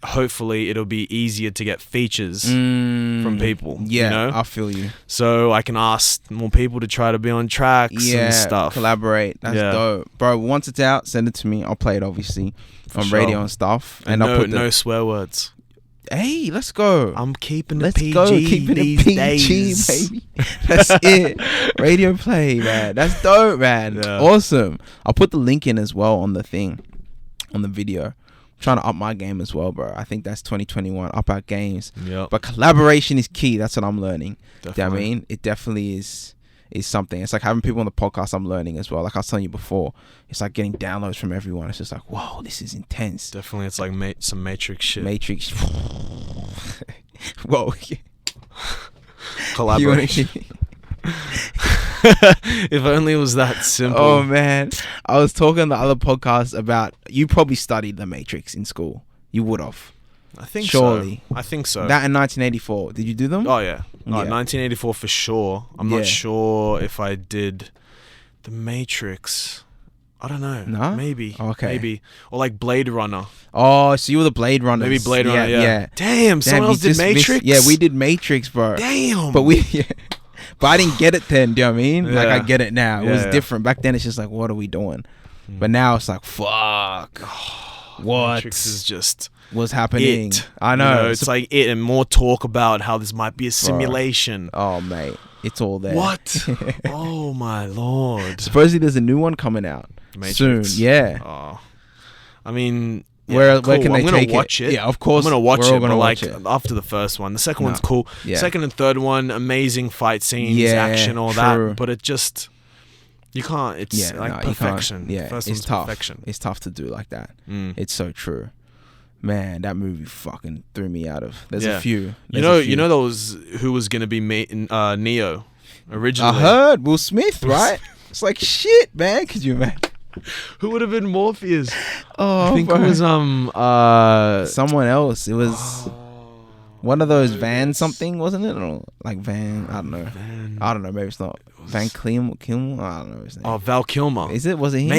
Hopefully it'll be easier to get features from people.
Yeah,
you know?
I feel you.
So I can ask more people to try to be on tracks and stuff.
Collaborate. That's dope, bro. Once it's out, send it to me. I'll play it obviously on
sure.
radio and stuff.
And
I'll put
no swear words.
Hey, let's go.
I'm keeping the
Let's
PG
go. Keeping
these
the PG,
days.
baby. That's it. Radio play, man. That's dope, man.
Yeah.
Awesome. I'll put the link in as well on the thing, on the video. I'm trying to up my game as well, bro. I think that's 2021. Up our games.
Yep.
But collaboration is key. That's what I'm learning.
Definitely.
Do you know what I mean? It definitely is something. It's like having people on the podcast. I'm learning as well. Like I was telling you before, it's like getting downloads from everyone. It's just like, whoa, this is intense.
Definitely, it's like some Matrix shit.
Matrix. Whoa.
Collaboration. If only it was that simple.
Oh man, I was talking on the other podcast about you probably studied the Matrix in school. You would have.
I think
surely.
so. I think so.
That in 1984. Did you do them?
Oh yeah.
Yeah.
1984 for sure. I'm
Yeah.
not sure if I did the Matrix. I don't know.
No?
Maybe.
Okay.
Maybe. Or like Blade Runner.
Oh, so you were the Blade Runner.
Maybe Blade Runner, yeah. Damn, someone else
you
did
just
Matrix?
Yeah, we did Matrix, bro.
Damn.
But but I didn't get it then, do you know what I mean? Like, I get it now. It was different. Back then, it's just like, what are we doing? But now it's like, fuck. What?
Matrix is just...
What's happening?
It.
I know.
It's like it, and more talk about how this might be a simulation.
Oh, mate. It's all there.
What? Oh, my Lord.
Supposedly, there's a new one coming out
Matrix.
soon. Yeah.
Oh. I mean...
Where
cool.
can they
I'm gonna
take
watch it?
Yeah, of course.
I'm gonna watch
we're all
it,
gonna
but
watch
like
it.
after the first one, the second one's cool.
Yeah.
Second and third one, amazing fight scenes, action, all that. But it just you can't. It's like perfection.
Yeah,
first
it's
one's
tough.
perfection.
It's tough to do like that. It's so true. Man, that movie fucking threw me out of. There's a few.
You know those who was gonna be Neo originally.
I heard Will Smith, right? It's like shit, man. Could you imagine?
Who would have been Morpheus?
Oh,
I think it was
someone else. It was one of those Van something, wasn't it? Or like Van, I don't know. I don't know. Maybe it's not Van Kilmer. I don't know his name.
Oh, Val Kilmer.
Is it? Was it him?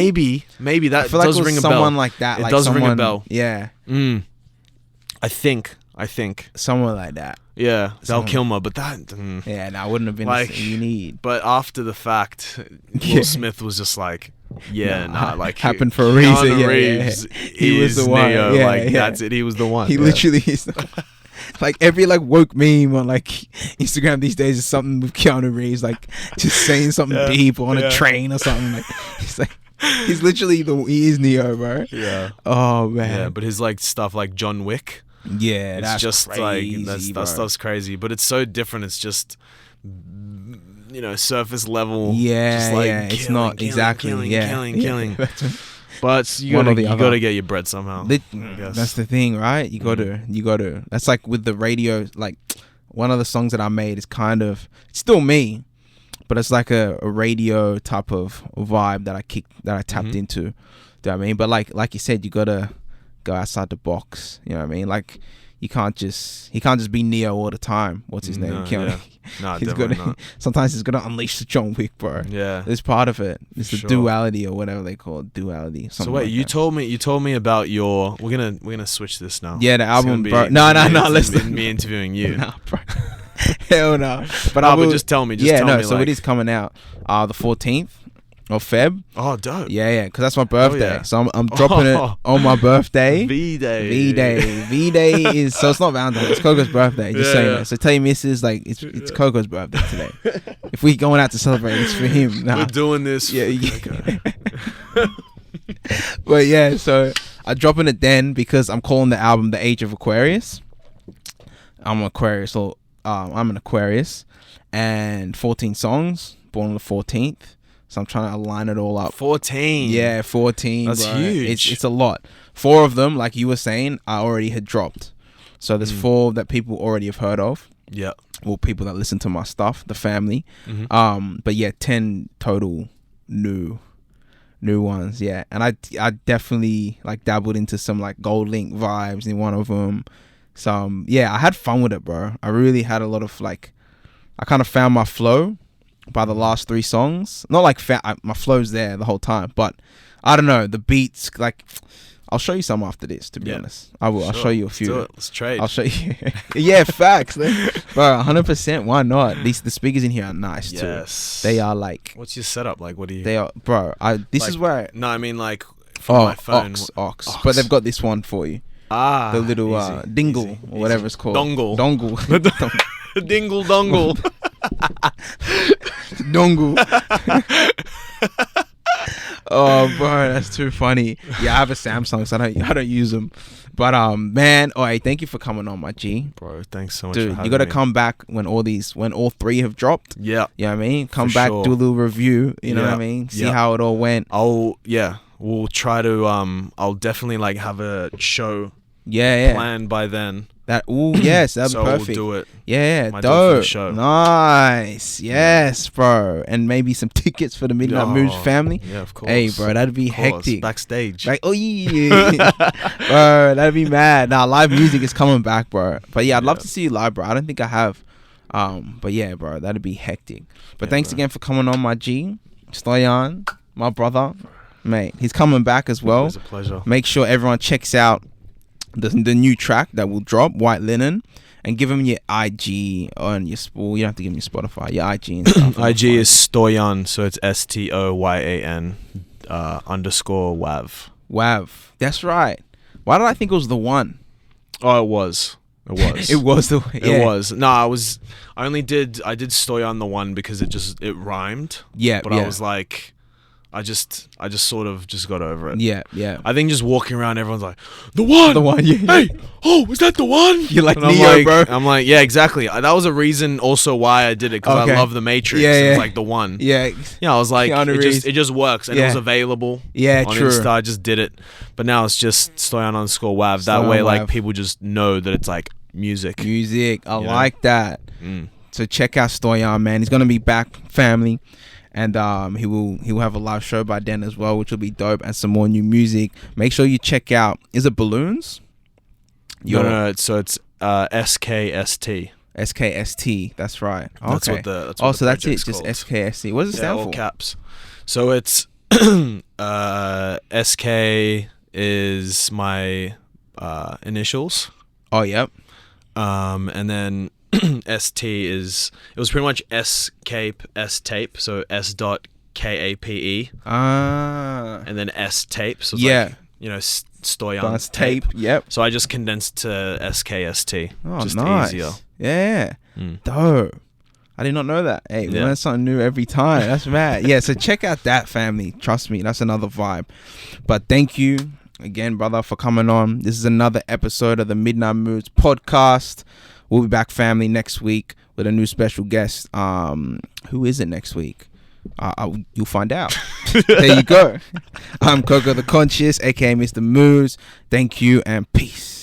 Maybe that
I feel like
does
it was
ring a bell.
someone like that.
It
like
does ring a bell.
Yeah.
I think.
Someone like that.
Yeah, Val Kilmer, but that...
Yeah, that wouldn't have been
like,
the thing you need.
But after the fact, Will Smith was just like, like...
Happened for a reason.
Keanu Reeves
He was the one.
Neo, that's it, he was the one.
He literally is the one. Like every like woke meme on like Instagram these days is something with Keanu Reeves, like just saying something deep or on a train or something. Like he's literally he is Neo, bro.
Yeah.
Oh man.
Yeah, but his like stuff like John Wick...
Yeah,
it's
that's
just
crazy,
like that stuff's crazy, but it's so different. It's just surface level.
Yeah,
just like
it's not exactly
killing. But you gotta get your bread somehow.
That's the thing, right? You gotta. That's like with the radio. Like one of the songs that I made is kind of it's still me, but it's like a radio type of vibe that I tapped into. Do you know what I mean? But like you said, you gotta go outside the box. You know what I mean? Like he can't just be Neo all the time. What's his name?
No, he's
gotta,
not.
Sometimes he's gonna unleash the John Wick, bro.
Yeah,
it's part of it. It's the duality or whatever they call it, duality.
So wait, you told me about your. We're gonna switch this now.
Yeah, the album, bro. No. Listen,
me interviewing you.
Nah, bro. Hell no. But
but just tell me.
So it is coming out the 14th of Feb.
Oh, dope.
Yeah, because that's my birthday.
Yeah.
So I'm dropping it on my birthday.
V-Day.
V-Day is, so it's not Valentine's, it's Coco's birthday. Just saying that. So tell your missus, like, it's Coco's birthday today. If we going out to celebrate, it's for him. Nah.
We're doing this.
Yeah. Okay. But yeah, so I'm dropping it then because I'm calling the album The Age of Aquarius. I'm an Aquarius, and 14 songs, born on the 14th. So I'm trying to align it all up.
14.
Yeah, 14.
That's huge.
It's a lot. 4 of them, like you were saying, I already had dropped. So there's 4 that people already have heard of.
Yeah.
Well, people that listen to my stuff, the family. But yeah, 10 total new ones. Yeah, and I definitely like dabbled into some like Gold Link vibes in one of them. So yeah, I had fun with it, bro. I really had a lot of like, I kind of found my flow by the last 3 songs. Not like my flow's there the whole time, but I don't know, the beats, like I'll show you some after this, to be honest. I will. Sure. I'll show you a few.
Let's do it. Let's trade.
I'll show you. Yeah, facts. Bro, 100%. Why not? The speakers in here are nice too.
Yes.
They are like.
What's your setup like? What do you?
They are, bro. This
like,
is where.
No, I mean like for my phone.
Aux. But they've got this one for you. The little dingle or whatever it's called.
Dongle. Dingle dongle.
Dongle. Oh, bro, that's too funny. Yeah, I have a Samsung, so I don't use them. But man, alright, thank you for coming on, my G.
Bro, thanks so much.
Dude,
for having
you gotta
me.
come back when all 3 have dropped.
Yeah.
You know what I mean? Come back, do a little review, you know what I mean? See how it all went.
We'll try to I'll definitely like have a show planned by then.
Yes, that'd be perfect.
So we'll do it.
Yeah,
Might do it for
dope.
the show.
Nice. Yes, bro. And maybe some tickets for the Midnight Moods family.
Yeah, of course.
Hey, bro, that'd be hectic.
Backstage.
Like, oh yeah. Bro, that'd be mad. Nah, live music is coming back, bro. But yeah, I'd love to see you live, bro. I don't think I have. But yeah, bro, that'd be hectic. But thanks again for coming on, my G. Stoyan, my brother. mate. He's coming back as well.
It was a pleasure.
Make sure everyone checks out the new track that will drop, White Linen, and give him your IG on your you don't have to give him your Spotify, your IG and stuff.
IG is Stoyan, so it's STOYAN _WAV.
WAV. That's right. Why did I think it was the one?
Oh, it was. It was.
It was the yeah.
It was. No, I did Stoyan the one because it rhymed.
Yeah.
But I was like, I just sort of just got over it.
Yeah, yeah.
I think just walking around, everyone's like, the one.
Yeah.
Hey, oh, is that the one?
You're like
and
Neo, bro.
I'm like, yeah, exactly. That was a reason also why I did it, because I love the Matrix.
Yeah,
It's like the one.
Yeah.
Yeah, I was like, it just works, and it was available.
Yeah,
on
true.
Insta. I just did it, but now it's just Stoyan _WAV. That way, like people just know that it's like music.
I like that. So check out Stoyan, man. He's gonna be back, family. And he will have a live show by then as well, which will be dope, and some more new music. Make sure you check out. Is it Balloons?
No. So it's SKST.
SKST. That's right. Okay.
That's what the
so that's it.
called.
Just SKST. What does it stand
all
for?
Caps. So it's SK is my initials.
Oh, yep.
And then ST is, it was pretty much S tape, so S.KAPE. And then S tape, so it's like, Stoyan's tape.
Yep.
So I just condensed to SKST.
Oh,
just
nice.
easier.
Yeah. Dope. I did not know that. Hey, we learn something new every time. That's mad. Yeah, so check out that, family. Trust me, that's another vibe. But thank you again, brother, for coming on. This is another episode of the Midnight Moods podcast. We'll be back, family, next week with a new special guest. Who is it next week? You'll find out. There you go. I'm Coco the Conscious, aka Mr. Moods. Thank you and peace.